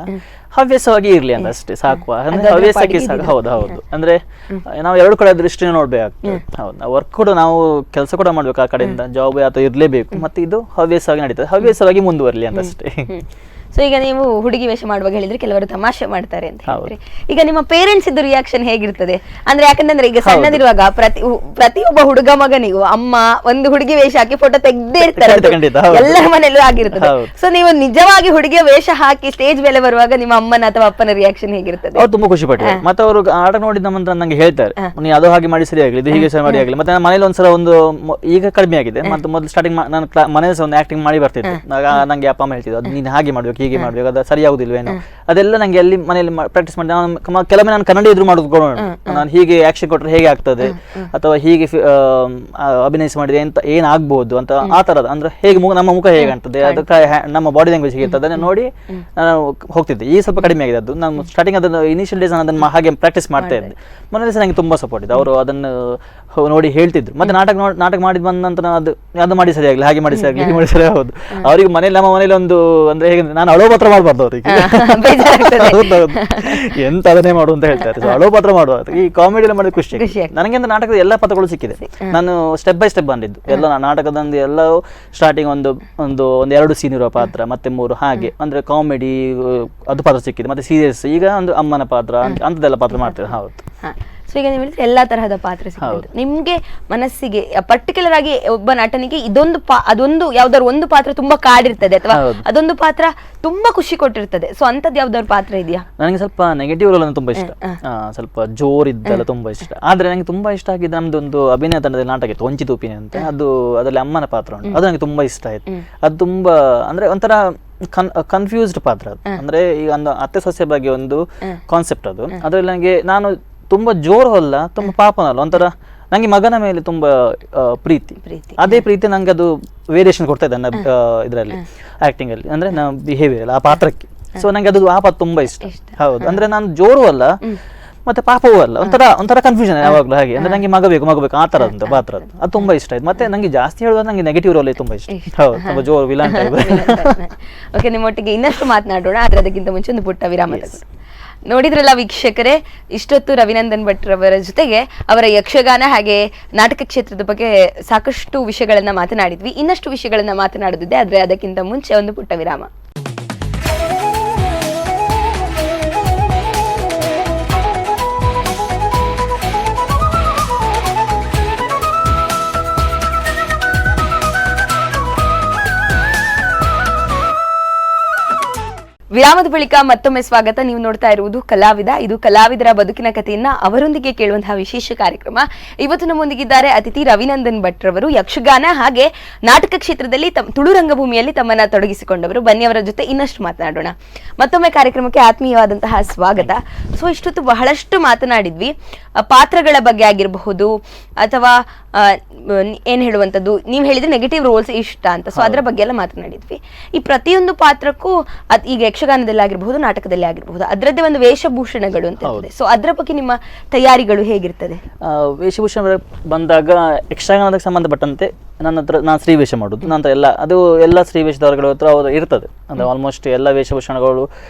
ಹವ್ಯಾಸವಾಗಿ ಇರ್ಲಿ ಅಂತ ಅಷ್ಟೇ ಸಾಕು. ಅಂದ್ರೆ ಹವ್ಯಾಸಕ್ಕೆ ಸಾಕು. ಹೌದು. ಅಂದ್ರೆ ನಾವು 2 ಕಡೆ ದೃಷ್ಟಿನ ನೋಡ್ಬೇಕಾಗ್ತದೆ. ಹೌದು, ವರ್ಕ್ ಕೂಡ ನಾವು ಕೆಲಸ ಕೂಡ ಮಾಡ್ಬೇಕು, ಆ ಕಡೆಯಿಂದ ಜಾಬ್ ಅಥವಾ ಇರ್ಲೇಬೇಕು. ಮತ್ತೆ ಇದು ಹವ್ಯಾಸವಾಗಿ ನಡೀತದೆ, ಹವ್ಯಾಸವಾಗಿ ಮುಂದುವರ್ಲಿ ಅಂತ ಅಷ್ಟೇ. ಸೊ ಈಗ ನೀವು ಹುಡುಗಿ ವೇಷ ಮಾಡುವಾಗ ಹೇಳಿದ್ರೆ ಕೆಲವರು ತಮಾಷೆ ಮಾಡ್ತಾರೆ ಅಂತ ಹೇಳಿದ್ರೆ, ಈಗ ನಿಮ್ಮ ಪೇರೆಂಟ್ಸ್ ಇದ್ದು ರಿಯಾಕ್ಷನ್ ಹೇಗಿರ್ತದೆ? ಅಂದ್ರೆ ಯಾಕಂದ್ರೆ ಈಗ ಸಣ್ಣದಿರುವಾಗ ಪ್ರತಿಯೊಬ್ಬ ಹುಡುಗ ಮಗನಿಗೂ ಅಮ್ಮ ಒಂದು ಹುಡುಗಿ ವೇಷ ಹಾಕಿ ಫೋಟೋ ತೆಗ್ದೇ ಇರ್ತಾರೆ, ಎಲ್ಲರ ಮನೆಯಲ್ಲೂ ಆಗಿರ್ತದೆ. ಸೊ ನೀವು ನಿಜವಾಗಿ ಹುಡುಗಿಯ ವೇಷ ಹಾಕಿ ಸ್ಟೇಜ್ ಮೇಲೆ ಬರುವಾಗ ನಿಮ್ಮ ಅಮ್ಮನ ಅಥವಾ ಅಪ್ಪನ ರಿಯಾಕ್ಷನ್ ಹೇಗಿರ್ತದೆ? ಅವ್ರು ತುಂಬಾ ಖುಷಿ ಪಟ್ಟರು. ಮತ್ತೆ ಅವರು ಆಟ ನೋಡಿದ ನಂತರ ನಂಗೆ ಹೇಳ್ತಾರೆ, ನೀ ಅದು ಹಾಗೆ ಮಾಡಿ ಸರಿ ಆಗಲಿ, ಇದು ಹೀಗೆ ಸರಿ ಮಾಡಿ ಆಗಲಿ. ಮತ್ತೆ ನಾನು ಮನೇಲಿ ಒಂದ್ಸಲ ಈಗ ಕಡಿಮೆ ಆಗಿದೆ, ಮತ್ತೆ ಮೊದಲು ಸ್ಟಾರ್ಟಿಂಗ್ ನಾನು ಮನೇಲಿ ಒಂದು ಆಕ್ಟಿಂಗ್ ಮಾಡಿ ಬರ್ತಿದ್ದೆ. ನಂಗೆ ಅಪ್ಪ ಅಮ್ಮ ಹೇಳ್ತಿದ್ದು, ಅದು ನೀನು ಹಾಗೆ ಮಾಡ್ಬೇಕು, ಹೀಗೆ ಮಾಡ್ಬೇಕು, ಅದು ಸರಿ ಆಗುದಿಲ್ವೇನೋ, ಅದೆಲ್ಲ ನಂಗೆ ಅಲ್ಲಿ ಮನೆಯಲ್ಲಿ ಪ್ರಾಕ್ಟೀಸ್ ಮಾಡಿ ಕೆಲವೊಮ್ಮೆ ನಾನು ಕನ್ನಡ ಎದುರು ಮಾಡೋದು, ನಾನು ಹೀಗೆ ಆಕ್ಷನ್ ಕೊಟ್ಟರೆ ಹೇಗೆ ಆಗ್ತದೆ ಅಥವಾ ಹೀಗೆ ಅಭಿನಯಿಸಿ ಮಾಡಿದ್ರೆ ಎಂತ ಏನಾಗ್ಬೋದು ಅಂತ ಆ ತರದ, ಅಂದ್ರೆ ಹೇಗೆ ನಮ್ಮ ಮುಖ ಹೇಗೆ ಕಾಣ್ತದೆ, ಅದಕ್ಕೆ ನಮ್ಮ ಬಾಡಿ ಲ್ಯಾಂಗ್ವೇಜ್ ಹೇಗೆ ಇರ್ತದೆ ಅದನ್ನ ನೋಡಿ ನಾನು ಹೋಗ್ತಿದ್ದೆ. ಈ ಸ್ವಲ್ಪ ಕಡಿಮೆ ಆಗಿದೆ ಅದು. ನಾನು ಸ್ಟಾರ್ಟಿಂಗ್ ಅದನ್ನು ಇನಿಷಿಯಲ್ ಡೇಸ್ ಅದನ್ನು ಹಾಗೆ ಪ್ರಾಕ್ಟೀಸ್ ಮಾಡ್ತಾ ಇದ್ದೆ. ಮನೇಲಿ ಸಹ ನಂಗೆ ತುಂಬಾ ಸಪೋರ್ಟ್ ಇದೆ, ಅವರು ಅದನ್ನು ನೋಡಿ ಹೇಳ್ತಿದ್ರು. ಮತ್ತೆ ನಾಟಕ ಮಾಡಿದ್ ಬಂದ ನಂತರ ಅದು ಮಾಡಿ ಸರಿ ಆಗಲಿ, ಹಾಗೆ ಮಾಡಿ ಸರಿ ಆಗಲಿ, ಹೀಗೆ ಮಾಡಿ ಸರಿ. ಹೌದು, ಅವ್ರಿಗೆ ಮನೇಲಿ ನಮ್ಮ ಮನೇಲಿ ಒಂದು ಅಂದ್ರೆ ಹೇಗೆ ನಾನು ಅಳೋ ಪಾತ್ರ ಮಾಡಬಾರ್ದು ಅವ್ರಿಗೆ, ಎಂತ ಅದನ್ನೇ ಮಾಡು ಅಂತ ಹೇಳ್ತಾರೆ. ಅಳೋ ಪಾತ್ರ ಮಾಡುವ ಈ ಕಾಮಿಡಿ ಎಲ್ಲ ಮಾಡಿದ ಖುಷಿ ನನಗೆ. ಅಂದ್ರೆ ನಾಟಕದ ಎಲ್ಲ ಪಾತ್ರಗಳು ಸಿಕ್ಕಿದೆ. ನಾನು ಸ್ಟೆಪ್ ಬೈ ಸ್ಟೆಪ್ ಬಂದಿದ್ದು ಎಲ್ಲ ನಾಟಕದಂದು ಎಲ್ಲ ಸ್ಟಾರ್ಟಿಂಗ್ ಒಂದು 2 ಸೀನ್ ಇರುವ ಪಾತ್ರ, ಮತ್ತೆ 3 ಹಾಗೆ ಅಂದ್ರೆ ಕಾಮಿಡಿ ಅದು ಪಾತ್ರ ಸಿಕ್ಕಿದೆ. ಮತ್ತೆ ಸೀರಿಯಸ್ ಈಗ ಒಂದು ಅಮ್ಮನ ಪಾತ್ರ ಅಂತದೆಲ್ಲ ಪಾತ್ರ ಮಾಡ್ತೇವೆ. ಹೌದು. ಸೊ ಈಗ ನೀವು ಹೇಳಿದ್ರೆ ಎಲ್ಲಾ ತರಹದ ಪಾತ್ರ ಸಿಗ್ತದೆ ನಿಮ್ಗೆ. ಮನಸ್ಸಿಗೆ ಪರ್ಟಿಕ್ಯುಲರ್ ಆಗಿ ಒಬ್ಬ ನಟನಿಗೆ ಅದೊಂದು ಯಾವ್ದಾದ್ರು ಒಂದು ಪಾತ್ರ ತುಂಬಾ ಕಾಡಿರ್ತದೆ ಅಥವಾ ಅದೊಂದು ಪಾತ್ರ ತುಂಬಾ ಖುಷಿ ಕೊಟ್ಟಿರ್ತದೆ. ಸೊ ಅಂತದ್ ಯಾವ್ದಾದ್ರು ಪಾತ್ರ ಇದೆಯಾ? ನನಗೆ ಸ್ವಲ್ಪ ನೆಗೆಟಿವ್ ರೋಲ್ ತುಂಬಾ ಇಷ್ಟ, ಸ್ವಲ್ಪ ಜೋರ್ ಇದ್ದೆಲ್ಲ ತುಂಬಾ ಇಷ್ಟ. ಆದ್ರೆ ನಂಗೆ ತುಂಬಾ ಇಷ್ಟ ಆಗಿದ್ದು ನಮ್ದೊಂದು ಅಭಿನಯ ತಂಡದಲ್ಲಿ ನಾಟಕ ಇತ್ತು, ಒಂಚಿ ತೂಪಿನಿ ಅಂತ. ಅದರಲ್ಲಿ ಅಮ್ಮನ ಪಾತ್ರ ಉಂಟು, ಅದು ನನಗೆ ತುಂಬಾ ಇಷ್ಟ ಆಯ್ತು. ಅದು ತುಂಬಾ ಅಂದ್ರೆ ಒಂಥರ ಕನ್ಫ್ಯೂಸ್ಡ್ ಪಾತ್ರ ಅದು. ಅಂದ್ರೆ ಈಗ ಒಂದು ಅತ್ತೆ ಸೊಸೆ ಬಗ್ಗೆ ಒಂದು ಕಾನ್ಸೆಪ್ಟ್ ಅದು. ಅದರಲ್ಲಿ ನನಗೆ ನಾನು ತುಂಬಾ ಜೋರು ಅಲ್ಲ, ತುಂಬಾ ಪಾಪನಲ್ಲ, ಒಂಥರ ನಂಗೆ ಮಗನ ಮೇಲೆ ತುಂಬಾ ಪ್ರೀತಿ. ಅದೇ ಪ್ರೀತಿ ನಂಗೆ ಅದು ವೇರಿಯೇಷನ್ ಕೊಡ್ತಾ ಇದೆ ನನ್ನ ಇದರಲ್ಲಿ ಆಕ್ಟಿಂಗ್ ಅಲ್ಲಿ, ಅಂದ್ರೆ ನಾ ಬಿಹೇವಿಯರ್ ಆ ಪಾತ್ರಕ್ಕೆ. ಸೊ ನಂಗೆ ಅದು ಆ ಪಾತ್ರ ತುಂಬಾ ಇಷ್ಟ. ಹೌದು, ಅಂದ್ರೆ ನಾನು ಜೋರು ಅಲ್ಲ ಮತ್ತೆ ಪಾಪವೂ ಅಲ್ಲ, ಒಂಥರ ಕನ್ಫ್ಯೂಷನ್ ಯಾವಾಗ್ಲೂ ಹಾಗೆ. ಅಂದ್ರೆ ನಂಗೆ ಮಗ ಬೇಕು ಆ ತರ ಅಂತ ಪಾತ್ರ ಅದು ತುಂಬಾ ಇಷ್ಟ ಆಯ್ತು. ಮತ್ತೆ ನಂಗೆ ಜಾಸ್ತಿ ಹೇಳುವಾಗ ನಂಗೆ ನೆಗೆಟಿವ್ ರೋಲ್ ತುಂಬಾ ಇಷ್ಟ. ಹೌದು, ತುಂಬಾ ಜೋರು ವಿಲನ್ ಟೈಪ್. ಓಕೆ, ನಿಮ್ಮೊಟ್ಟಿಗೆ ಇನ್ನಷ್ಟು ಮಾತನಾಡೋಣ, ಆದ್ರೆ ಅದಕ್ಕಿಂತ ಮುಂಚೆ ಒಂದು ಪುಟ್ಟ ವಿರಾಮ. ನೋಡಿದ್ರಲ್ಲ ವೀಕ್ಷಕರೇ, ಇಷ್ಟೊತ್ತು ರವಿನಂದನ್ ಭಟ್ ರವರ ಜೊತೆಗೆ ಅವರ ಯಕ್ಷಗಾನ ಹಾಗೆ ನಾಟಕ ಕ್ಷೇತ್ರದ ಬಗ್ಗೆ ಸಾಕಷ್ಟು ವಿಷಯಗಳನ್ನ ಮಾತನಾಡಿದ್ವಿ. ಇನ್ನಷ್ಟು ವಿಷಯಗಳನ್ನ ಮಾತನಾಡೋದಿದೆ, ಆದ್ರೆ ಅದಕ್ಕಿಂತ ಮುಂಚೆ ಒಂದು ಪುಟ್ಟ ವಿರಾಮ. ವಿರಾಮದ ಬಳಿಕ ಮತ್ತೊಮ್ಮೆ ಸ್ವಾಗತ. ನೀವು ನೋಡ್ತಾ ಇರುವುದು ಕಲಾವಿದ. ಇದು ಕಲಾವಿದರ ಬದುಕಿನ ಕಥೆಯನ್ನ ಅವರೊಂದಿಗೆ ಕೇಳುವಂತಹ ವಿಶೇಷ ಕಾರ್ಯಕ್ರಮ. ಇವತ್ತು ನಮ್ಮೊಂದಿಗಿದ್ದಾರೆ ಅತಿಥಿ ರವಿನಂದನ್ ಭಟ್ ರವರು, ಯಕ್ಷಗಾನ ಹಾಗೆ ನಾಟಕ ಕ್ಷೇತ್ರದಲ್ಲಿ ತುಳು ರಂಗಭೂಮಿಯಲ್ಲಿ ತಮ್ಮನ್ನ ತೊಡಗಿಸಿಕೊಂಡವರು. ಬನ್ನಿ ಅವರ ಜೊತೆ ಇನ್ನಷ್ಟು ಮಾತನಾಡೋಣ. ಮತ್ತೊಮ್ಮೆ ಕಾರ್ಯಕ್ರಮಕ್ಕೆ ಆತ್ಮೀಯವಾದಂತಹ ಸ್ವಾಗತ. ಸೊ ಇಷ್ಟೊತ್ತು ಬಹಳಷ್ಟು ಮಾತನಾಡಿದ್ವಿ, ಪಾತ್ರಗಳ ಬಗ್ಗೆ ಆಗಿರಬಹುದು ಅಥವಾ ಏನ್ ಹೇಳುವಂಥದ್ದು, ನೀವು ಹೇಳಿದ್ರೆ ನೆಗೆಟಿವ್ ರೋಲ್ಸ್ ಇಷ್ಟ ಅಂತ. ಸೊ ಅದರ ಬಗ್ಗೆ ಎಲ್ಲ ಮಾತನಾಡಿದ್ವಿ. ಈ ಪ್ರತಿಯೊಂದು ಪಾತ್ರಕ್ಕೂ ಈಗ ಯಕ್ಷಗಾನದಲ್ಲಿ ಆಗಿರಬಹುದು, ನಾಟಕದಲ್ಲಿ ಆಗಿರಬಹುದು, ಅದರದ್ದೇ ಒಂದು ವೇಷಭೂಷಣಗಳು ಅಂತ ಇರ್ತದೆ. ಸೊ ಅದರ ಬಗ್ಗೆ ನಿಮ್ಮ ತಯಾರಿಗಳು ಹೇಗಿರ್ತದೆ? ವೇಷಭೂಷಣ ಬಂದಾಗ ಯಕ್ಷಗಾನಕ್ಕೆ ಸಂಬಂಧಪಟ್ಟಂತೆ ನನ್ನ ಹತ್ರ ನಾನು ಸ್ತ್ರೀ ವೇಷ ಮಾಡುದು. ನಂತರ ಎಲ್ಲ ಸ್ತ್ರೀ ವೇಷದವರುಗಳ ಹತ್ರ ಅವ್ರು ಇರ್ತದೆ. ಅಂದ್ರೆ ಆಲ್ಮೋಸ್ಟ್ ಎಲ್ಲ ವೇಷಭೂಷಣಗಳು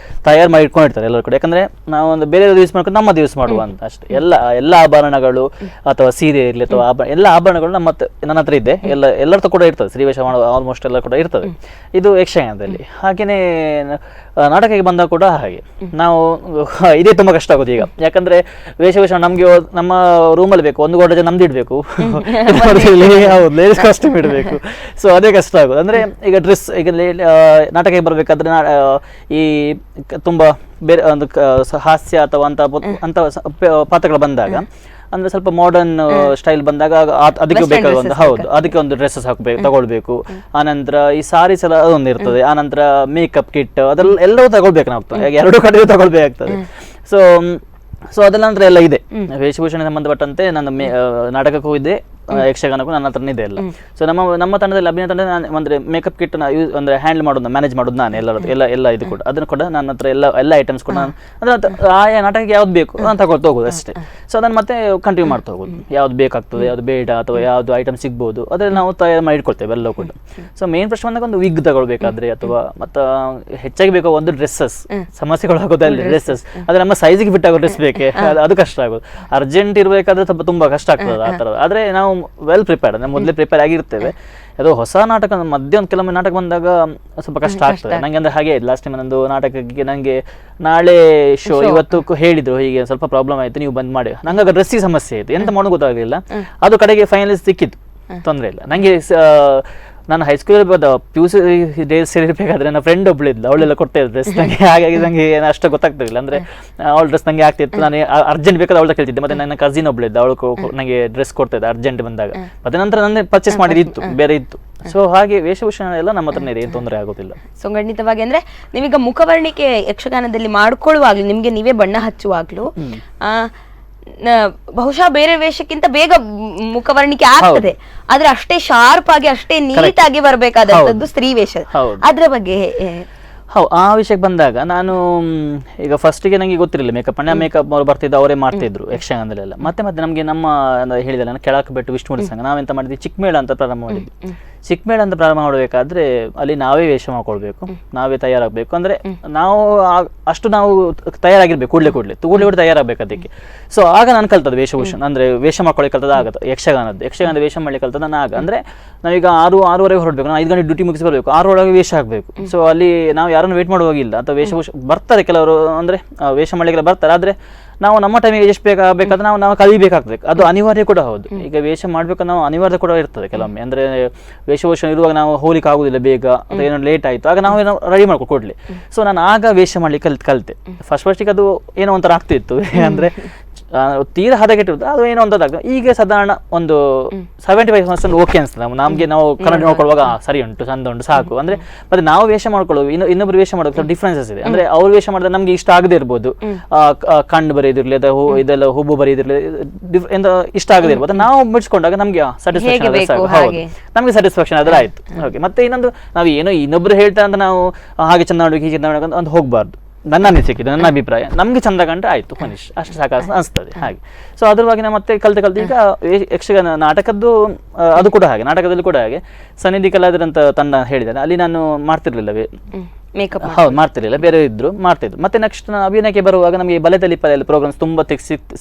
ತಯಾರು ಮಾಡಿ ಇಟ್ಕೊಂಡಿರ್ತಾರೆ ಎಲ್ಲರೂ ಕೂಡ. ಯಾಕಂದ್ರೆ ನಾವು ಒಂದು ಬೇರೆ ದಿವಸ ಮಾಡ್ಕೊಂಡು ನಮ್ಮ ದಿವಸ ಮಾಡುವ ಅಂತ ಅಷ್ಟೇ. ಎಲ್ಲ ಆಭರಣಗಳು ಅಥವಾ ಸೀರೆ ಇರಲಿ ಅಥವಾ ಎಲ್ಲ ಆಭರಣಗಳು ನನ್ನ ಹತ್ರ ಇದೆ. ಎಲ್ಲರ ಕೂಡ ಇರ್ತದೆ, ಸ್ತ್ರೀ ವೇಷ ಮಾಡುವ ಆಲ್ಮೋಸ್ಟ್ ಎಲ್ಲ ಕೂಡ ಇರ್ತದೆ. ಇದು ಯಕ್ಷಗಾನದಲ್ಲಿ. ಹಾಗೇನೆ ನಾಟಕಕ್ಕೆ ಬಂದಾಗ ಕೂಡ ಹಾಗೆ ನಾವು ಇದೇ ತುಂಬಾ ಕಷ್ಟ ಆಗೋದು ಈಗ. ಯಾಕಂದ್ರೆ ವೇಷಭೂಷಣ ನಮ್ಗೆ ನಮ್ಮ ರೂಮಲ್ಲಿ ಬೇಕು, ಒಂದು ಗೋಡೆ ನಮ್ದು ಇಡ್ಬೇಕು, ಲೇಡೀಸ್ ಕಾಸ್ಟ್ಯೂಮ್ ಇಡಬೇಕು. ಸೊ ಅದೇ ಕಷ್ಟ ಆಗೋದು. ಅಂದ್ರೆ ಈಗ ಡ್ರೆಸ್, ಈಗ ನಾಟಕಕ್ಕೆ ಬರ್ಬೇಕಾದ್ರೆ ಈ ತುಂಬಾ ಬೇರೆ ಒಂದು ಹಾಸ್ಯ ಅಥವಾ ಅಂತ ಪಾತ್ರಗಳು ಬಂದಾಗ, ಅಂದ್ರೆ ಸ್ವಲ್ಪ ಮಾಡರ್ನ್ ಸ್ಟೈಲ್ ಬಂದಾಗ ಅದಕ್ಕೆ ಬೇಕಾದ ಹೌದು, ಅದಕ್ಕೆ ಒಂದು ಡ್ರೆಸ್ಸಸ್ ತಗೊಳ್ಬೇಕು. ಆನಂತರ ಈ ಸಾರೀಸ್ ಎಲ್ಲ ಅದೊಂದು ಇರ್ತದೆ. ಆನಂತರ ಮೇಕಪ್ ಕಿಟ್ ಅದೆಲ್ಲ ಎಲ್ಲವೂ ತಗೊಳ್ಬೇಕು ನಾವು, ಎರಡು ಕಡೆಯೂ ತಗೊಳ್ಬೇಕಾಗ್ತದೆ. ಸೊ ಅದೆಲ್ಲ ನಂತರ ಎಲ್ಲ ಇದೆ. ವೇಷಭೂಷಣ ಸಂಬಂಧಪಟ್ಟಂತೆ ನನ್ನ ನಾಟಕಕ್ಕೂ ಇದೆ, ಯಕ್ಷಗಾನಕ್ಕೂ ನನ್ನ ಹತ್ರನೇ ಇದೆ ಎಲ್ಲ. ಸೊ ನಮ್ಮ ತಂಡದಲ್ಲಿ ಅಭಿನಯ ತಂಡ ಅಂದ್ರೆ ಮೇಕಪ್ ಕಿಟ್ ಅಂದ್ರೆ ಹ್ಯಾಂಡಲ್ ಮಾಡೋದು, ಮ್ಯಾನೇಜ್ ಮಾಡೋದು ನಾನು ಎಲ್ಲ ಇದು ಕೂಡ. ಅದನ್ನು ಕೂಡ ನನ್ನ ಹತ್ರ ಎಲ್ಲ ಐಟಮ್ಸ್ ಕೂಡ ಅಂದ್ರೆ ಆಯಾ ನಾಟಕಕ್ಕೆ ಯಾವ್ದು ಬೇಕು ಅಂತ ತಗೊಳ್ತಾ ಹೋಗೋದು ಅಷ್ಟೇ. ಸೊ ಅದನ್ನು ಮತ್ತೆ ಕಂಟಿನ್ಯೂ ಮಾಡ್ತಾ ಹೋಗೋದು. ಯಾವ್ದು ಬೇಕಾಗ್ತದೆ, ಯಾವ್ದು ಬೇಡ, ಅಥವಾ ಯಾವ್ದು ಐಟಮ್ ಸಿಗ್ಬೋದು, ಅದ್ರಲ್ಲಿ ನಾವು ತಯಾರು ಮಾಡಿ ಇಟ್ಕೊಳ್ತೇವೆ ಎಲ್ಲ ಕೂಡ. ಸೊ ಮೇನ್ ಪ್ರಶ್ನೆ ಬಂದಾಗ ಒಂದು ವಿಗ್ ತಗೊಳ್ಬೇಕಾದ್ರೆ ಅಥವಾ ಮತ್ತೆ ಹೆಚ್ಚಾಗಿ ಬೇಕು ಒಂದು ಡ್ರೆಸ್ಸಸ್, ಸಮಸ್ಯೆಗಳು ಆಗೋದಲ್ಲಿ ಡ್ರೆಸ್ಸಸ್, ಅದು ನಮ್ಮ ಸೈಜಿಗೆ ಫಿಟ್ ಆಗೋ ಡ್ರೆಸ್ ಬೇಕೆ, ಅದು ಕಷ್ಟ ಆಗೋದು. ಅರ್ಜೆಂಟ್ ಇರಬೇಕಾದ್ರೆ ತುಂಬಾ ಕಷ್ಟ ಆಗ್ತದೆ ಆ ಥರ. ಆದ್ರೆ ನಾವು ವೆಲ್ ಪ್ರಿಪೇರ್ಡ್, ನಾವು ಮೊದಲೇ ಪ್ರಿಪೇರ್ ಆಗಿರ್ತೇವೆ. ಅದು ಹೊಸ ನಾಟಕ ಮಧ್ಯೆ ಒಂದು ಕೆಲವೊಮ್ಮೆ ನಾಟಕ ಬಂದಾಗ ಸ್ವಲ್ಪ ಕಷ್ಟ ಆಗ್ತದೆ ನಂಗೆ. ಅಂದ್ರೆ ಹಾಗೆ ಲಾಸ್ಟ್ ಟೈಮ್ ನಂದು ನಾಟಕಕ್ಕೆ ನಂಗೆ ನಾಳೆ ಶೋ ಇವತ್ತು ಹೇಳಿದ್ರು ಹೀಗೆ ಸ್ವಲ್ಪ ಪ್ರಾಬ್ಲಮ್ ಆಯ್ತು ನೀವು ಬಂದ್ ಮಾಡಿ, ನಂಗೆ ಡ್ರೆಸ್ಸಿಗೆ ಸಮಸ್ಯೆ ಆಯ್ತು, ಎಂತ ಮಾಡೋ ಗೊತ್ತಾಗಲಿಲ್ಲ. ಅದು ಕಡೆಗೆ ಫೈನಲ್ ಸಿಕ್ಕಿತ್ತು, ತೊಂದರೆ ಇಲ್ಲ ನಂಗೆ. ನಾನು ಹೈಸ್ಕೂಲ್ PUC ಡೇಸ್ ಸೇರಿರ್ಬೇಕಾದ್ರೆ ನನ್ನ ಫ್ರೆಂಡ್ ಒಬ್ಳು ಇದ್ಲು, ಅವಳೆಲ್ಲ ಕೊಡ್ತಾ ಇದ್ದ ಡ್ರೆಸ್ ನಂಗೆ. ಹಾಗಾಗಿ ನಂಗೆ ಅಷ್ಟು ಗೊತ್ತಾಗ್ತಿರ್ಲಿಲ್ಲ, ಅಂದ್ರೆ ಅವಳ ಡ್ರೆಸ್ ನಂಗೆ ಆಗ್ತಿತ್ತು, ನಾನು ಅರ್ಜೆಂಟ್ ಬೇಕಾದ್ರೆ ಅವಳ ಕೇಳ್ತಿದ್ದೆ. ಮತ್ತೆ ನನ್ನ ಕಸಿನ್ ಒಬ್ಳು ಇದ್ದ, ಅವಳು ನನಗೆ ಡ್ರೆಸ್ ಕೊಡ್ತಾ ಇದ್ದೆ ಅರ್ಜೆಂಟ್ ಬಂದಾಗ. ಮತ್ತೆ ನಂತರ ನನ್ನ ಪರ್ಚೇಸ್ ಮಾಡಿದ್ದು ಬೇರೆ ಇತ್ತು. ಸೊ ಹಾಗೆ ವೇಷಭೂಷಣ ಎಲ್ಲ ನಮ್ಮ ಹತ್ರನೇ ಇದೆ, ಏನು ತೊಂದರೆ ಆಗೋದಿಲ್ಲ. ಸೊ ಖಂಡಿತವಾಗಿ ಅಂದ್ರೆ ನೀವೀಗ ಮುಖವರ್ಣಿಕೆ ಯಕ್ಷಗಾನದಲ್ಲಿ ಮಾಡ್ಕೊಳ್ಳುವಾಗ್ಲೂ, ನಿಮ್ಗೆ ನೀವೇ ಬಣ್ಣ ಹಚ್ಚುವಾಗ್ಲೂ ಬಹುಶಃ ಬೇರೆ ವೇಷಕ್ಕಿಂತ ಬೇಗ ಮುಖವರ್ಣಿಕೆ ಆಗ್ತದೆ, ಆದ್ರೆ ಅಷ್ಟೇ ಶಾರ್ಪ್ ಆಗಿ ಅಷ್ಟೇ ನೀಟ್ ಆಗಿ ಬರ್ಬೇಕಾದಂತದ್ದು ಸ್ತ್ರೀ ವೇಷ. ಅದ್ರ ಬಗ್ಗೆ ಆ ವಿಷಯಕ್ಕೆ ಬಂದಾಗ ನಾನು ಈಗ ಫಸ್ಟಿಗೆ ನಂಗೆ ಗೊತ್ತಿರಲಿಲ್ಲ ಮೇಕಪ್, ಅಣ್ಣ ಮೇಕಪ್ ಅವ್ರು ಬರ್ತಿದ್ದು, ಅವರೇ ಮಾಡ್ತಿದ್ರು ಯಕ್ಷಗಾನದಲ್ಲೆಲ್ಲ. ಮತ್ತೆ ನಮಗೆ ನಮ್ಮ ಹೇಳಿದಲ್ಲ ನಾನು ಕೆಳಕ್ಕೆ ಬಿಟ್ಟು ವಿಷ್ಣುಮೂರ್ತಿ ಸಂಘ ನಾವೆಂತ ಮಾಡಿದ್ವಿ, ಚಿಕ್ಕಮೇಳ ಅಂತ ಪ್ರಾರಂಭ ಮಾಡಿದ್ವಿ. ಚಿಕ್ಕಮೇಳ ಅಂತ ಪ್ರಾರಂಭ ಮಾಡಬೇಕಾದ್ರೆ ಅಲ್ಲಿ ನಾವೇ ವೇಷ ಮಾಡ್ಕೊಳ್ಬೇಕು, ನಾವೇ ತಯಾರಾಗಬೇಕು. ಅಂದ್ರೆ ನಾವು ಅಷ್ಟು ನಾವು ತಯಾರಾಗಿರ್ಬೇಕು, ಕೂಡಲೇ ತಯಾರಾಗಬೇಕು ಅದಕ್ಕೆ. ಸೊ ಆಗ ನಾನು ಕಲ್ತದ್ದು ವೇಷಭೂಷಣ, ಅಂದ್ರೆ ವೇಷ ಮಾಡ್ಕೊಳ್ಳಿ ಕಲ್ತದ ಆಗತ್ತೆ ಯಕ್ಷಗಾನದ ವೇಷ ಮಾಡ್ಲಿಕ್ಕೆ ಕಲ್ತದ ನಾನು ಆಗ. ಅಂದ್ರೆ ನಾವೀಗ 6:30 ಹೊರಡ್ಬೇಕು, ನಾನು 5 ಗಂಟೆ ಡ್ಯೂಟಿ ಮುಗಿಸಿ ಬರಬೇಕು, 6 ಒಳಗೆ ವೇಷ ಆಗಬೇಕು. ಸೊ ಅಲ್ಲಿ ನಾವು ಯಾರನ್ನು ವೇಟ್ ಮಾಡುವಾಗಿಲ್ಲ, ಅಥವಾ ವೇಷಭೂಷಣ ಬರ್ತಾರೆ ಕೆಲವರು, ಅಂದ್ರೆ ವೇಷ ಮಾಡ್ಲಿಕ್ಕೆಲ್ಲ ಬರ್ತಾರೆ, ಆದ್ರೆ ನಾವು ನಮ್ಮ ಟೈಮಿಗೆ ಎಷ್ಟು ಬೇಕಾದ್ರೆ ನಾವು ಕಲಿಬೇಕಾಗ್ತದೆ, ಅದು ಅನಿವಾರ್ಯ ಕೂಡ ಹೌದು. ಈಗ ವೇಷ ಮಾಡ್ಬೇಕು ನಾವು ಅನಿವಾರ್ಯ ಕೂಡ ಇರ್ತದೆ ಕೆಲವೊಮ್ಮೆ. ಅಂದ್ರೆ ವೇಷಭೂಷಣ ಇರುವಾಗ ನಾವು ಹೋಗ್ಲಿಕ್ಕೆ ಆಗುದಿಲ್ಲ ಬೇಗ, ಅಥವಾ ಏನೋ ಲೇಟ್ ಆಯ್ತು, ಆಗ ನಾವು ರೆಡಿ ಮಾಡ್ಕೊ ಕೊಡ್ಲಿ. ಸೊ ನಾನು ಆಗ ವೇಷ ಮಾಡ್ಲಿಕ್ಕೆ ಕಲಿತೆ. ಫಸ್ಟಿಗೆ ಅದು ಏನೋ ಒಂಥರ ಆಗ್ತಿತ್ತು, ಅಂದ್ರೆ ತೀರಾ ಹದಗೆಟ್ಟಿರುದು, ಅದು ಏನೋ ಒಂದಾಗ್ತದೆ. ಈಗ ಸಾಧಾರಣ ಒಂದು 75% ಓಕೆ ಅನ್ಸ್ತದೆ ನಮ್ಗೆ. ನಾವು ಕನ್ನಡ ನೋಡ್ಕೊಳ್ಳುವಾಗ ಸರಿ ಉಂಟು, ಚಂದ ಉಂಟು, ಸಾಕು. ಅಂದ್ರೆ ಮತ್ತೆ ನಾವು ವೇಷ ಮಾಡ್ಕೊಳ್ಳೋದು ಇನ್ನೊಬ್ರು ವೇಷ ಮಾಡೋದು ಡಿಫ್ರೆನ್ಸಸ್ ಇದೆ. ಅಂದ್ರೆ ಅವ್ರು ವೇಷ ಮಾಡಿದ್ರೆ ನಮ್ಗೆ ಇಷ್ಟ ಆಗದೆ ಇರ್ಬೋದು, ಕಣ್ಣು ಬರೆಯೋದಿರ್ಲಿ ಅಥವಾ ಇದೆಲ್ಲ ಹುಬ್ಬು ಬರೆಯೋದಿರ್ಲಿ, ಎಂತ ಇಷ್ಟ ಆಗದೆ ಇರ್ಬೋದು. ನಾವು ಬಿಡಿಸ್ಕೊಂಡಾಗ ನಮ್ಗೆ ನಮ್ಗೆ ಸ್ಯಾಟಿಸ್ಫ್ಯಾಕ್ಷನ್ ಆದ್ರೆ ಆಯ್ತು. ಓಕೆ. ಮತ್ತೆ ಇನ್ನೊಂದು, ನಾವು ಏನೋ ಇನ್ನೊಬ್ರು ಹೇಳ್ತಾ ಅಂತ ನಾವು ಹಾಗೆ ಚಂದ ಮಾಡ್ಬೇಕು ಹೀಗೆ ಮಾಡ್ಬೇಕು ಅಂತ ಹೋಗ್ಬಾರ್ದು. ನನ್ನ ಅನಿಸಿಕೆ, ನನ್ನ ಅಭಿಪ್ರಾಯ, ನಮ್ಗೆ ಚಂದ ಕಂಡ್ರೆ ಆಯ್ತು, ಫನಿಶ್, ಅಷ್ಟು ಸಾಕು ಅನಿಸ್ತದೆ ಹಾಗೆ. ಸೊ ಅದ್ರವಾಗಿ ನಾವು ಮತ್ತೆ ಕಲ್ತು ಈಗ ಯಕ್ಷಗಾನ ನಾಟಕದ್ದು ಅದು ಕೂಡ ಹಾಗೆ, ನಾಟಕದಲ್ಲಿ ಕೂಡ ಹಾಗೆ ಸನ್ನಿಧಿ ಕಲಾವಿದರಂತ ತಂಡ ಹೇಳಿದ್ದಾರೆ, ಅಲ್ಲಿ ನಾನು ಮಾಡ್ತಿರ್ಲಿಲ್ಲ ಹೌದು, ಮಾಡ್ತಿರ್ಲಿಲ್ಲ, ಬೇರೆ ಇದ್ರು ಮಾಡ್ತಿದ್ರು. ಮತ್ತೆ ನೆಕ್ಸ್ಟ್ ನಾನು ಅಭಿನಯಕ್ಕೆ ಬರುವಾಗ ನಮಗೆ ಬಲೆತಲಿ ಪ್ರೋಗ್ರಾಮ್ಸ್ ತುಂಬಾ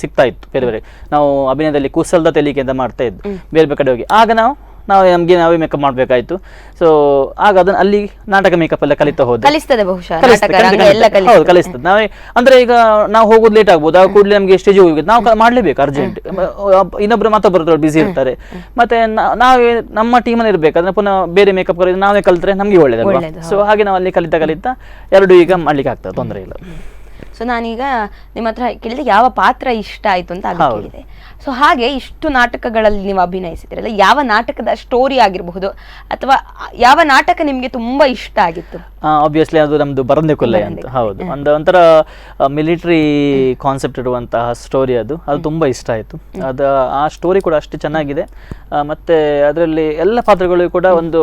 ಸಿಗ್ತಾ ಇತ್ತು ಬೇರೆ. ನಾವು ಅಭಿನಯದಲ್ಲಿ ಕುಸಲ್ದ ತೆಲಿಕೆ ಅಂತ ಮಾಡ್ತಾ ಇದ್ದು ಬೇರೆ ಕಡೆ ಹೋಗಿ. ಆಗ ನಮ್ಗೆ ನಾವೇ ಮೇಕಪ್ ಮಾಡ್ಬೇಕಾಯ್ತು. ಸೊ ಆಗ ಅದನ್ನ ಅಲ್ಲಿ ನಾಟಕ ಮೇಕಪ್ ಎಲ್ಲ ಕಲಿತಾ ಹೋದ್ರೆ ಕಲಿಸ್ತದೆ ನಾವೇ. ಅಂದ್ರೆ ಈಗ ನಾವು ಹೋಗೋದು ಲೇಟ್ ಆಗ್ಬೋದು, ಆ ಕೂಡಲೇ ನಮ್ಗೆ ಸ್ಟೇಜ್ ಹೋಗಿ ನಾವು ಮಾಡ್ಲೇಬೇಕು ಅರ್ಜೆಂಟ್. ಮತ್ತೊಬ್ಬರು ಬಿಸಿ ಇರ್ತಾರೆ. ಮತ್ತೆ ನಾವೇ ನಮ್ಮ ಟೀಮಲ್ಲಿ ಇರ್ಬೇಕಾದ್ರೆ ಪುನಃ ಬೇರೆ ಮೇಕಪ್ ನಾವೇ ಕಲಿತ್ರೆ ನಮ್ಗೆ ಒಳ್ಳೇದಲ್ವಾ. ಸೊ ಹಾಗೆ ನಾವು ಅಲ್ಲಿ ಕಲಿತಾ ಎರಡು ಈಗ ಮಾಡ್ಲಿಕ್ಕೆ ಆಗ್ತದೆ, ತೊಂದರೆ ಇಲ್ಲ. ಸೊ ನಾನೀಗ ನಿಮ್ಮ ಹತ್ರ ಕೇಳಿದೆ ಯಾವ ಪಾತ್ರ ಇಷ್ಟ ಆಯ್ತು ಅಂತ ಕೇಳಿದೆ. ಸೊ ಹಾಗೆ ಇಷ್ಟು ನಾಟಕಗಳಲ್ಲಿ ನೀವು ಅಭಿನಯಿಸಿದ್ರಲ್ಲ, ಯಾವ ನಾಟಕದ ಸ್ಟೋರಿ ಆಗಿರಬಹುದು ಅಥವಾ ಯಾವ ನಾಟಕ ನಿಮ್ಗೆ ತುಂಬಾ ಇಷ್ಟ ಆಗಿತ್ತು? ಆಬ್ವಿಯಸ್ಲಿ ಅದು ನಮ್ದು ಬರಂದೆ ಕೊಲ್ಲೆ ಅಂತ. ಹೌದು, ಒಂಥರ ಮಿಲಿಟರಿ ಕಾನ್ಸೆಪ್ಟ್ ಇರುವಂತಹ ಸ್ಟೋರಿ, ಅದು ತುಂಬಾ ಇಷ್ಟ ಆಯ್ತು. ಆ ಸ್ಟೋರಿ ಕೂಡ ಅಷ್ಟು ಚೆನ್ನಾಗಿದೆ. ಮತ್ತೆ ಅದರಲ್ಲಿ ಎಲ್ಲ ಪಾತ್ರಗಳು ಕೂಡ ಒಂದು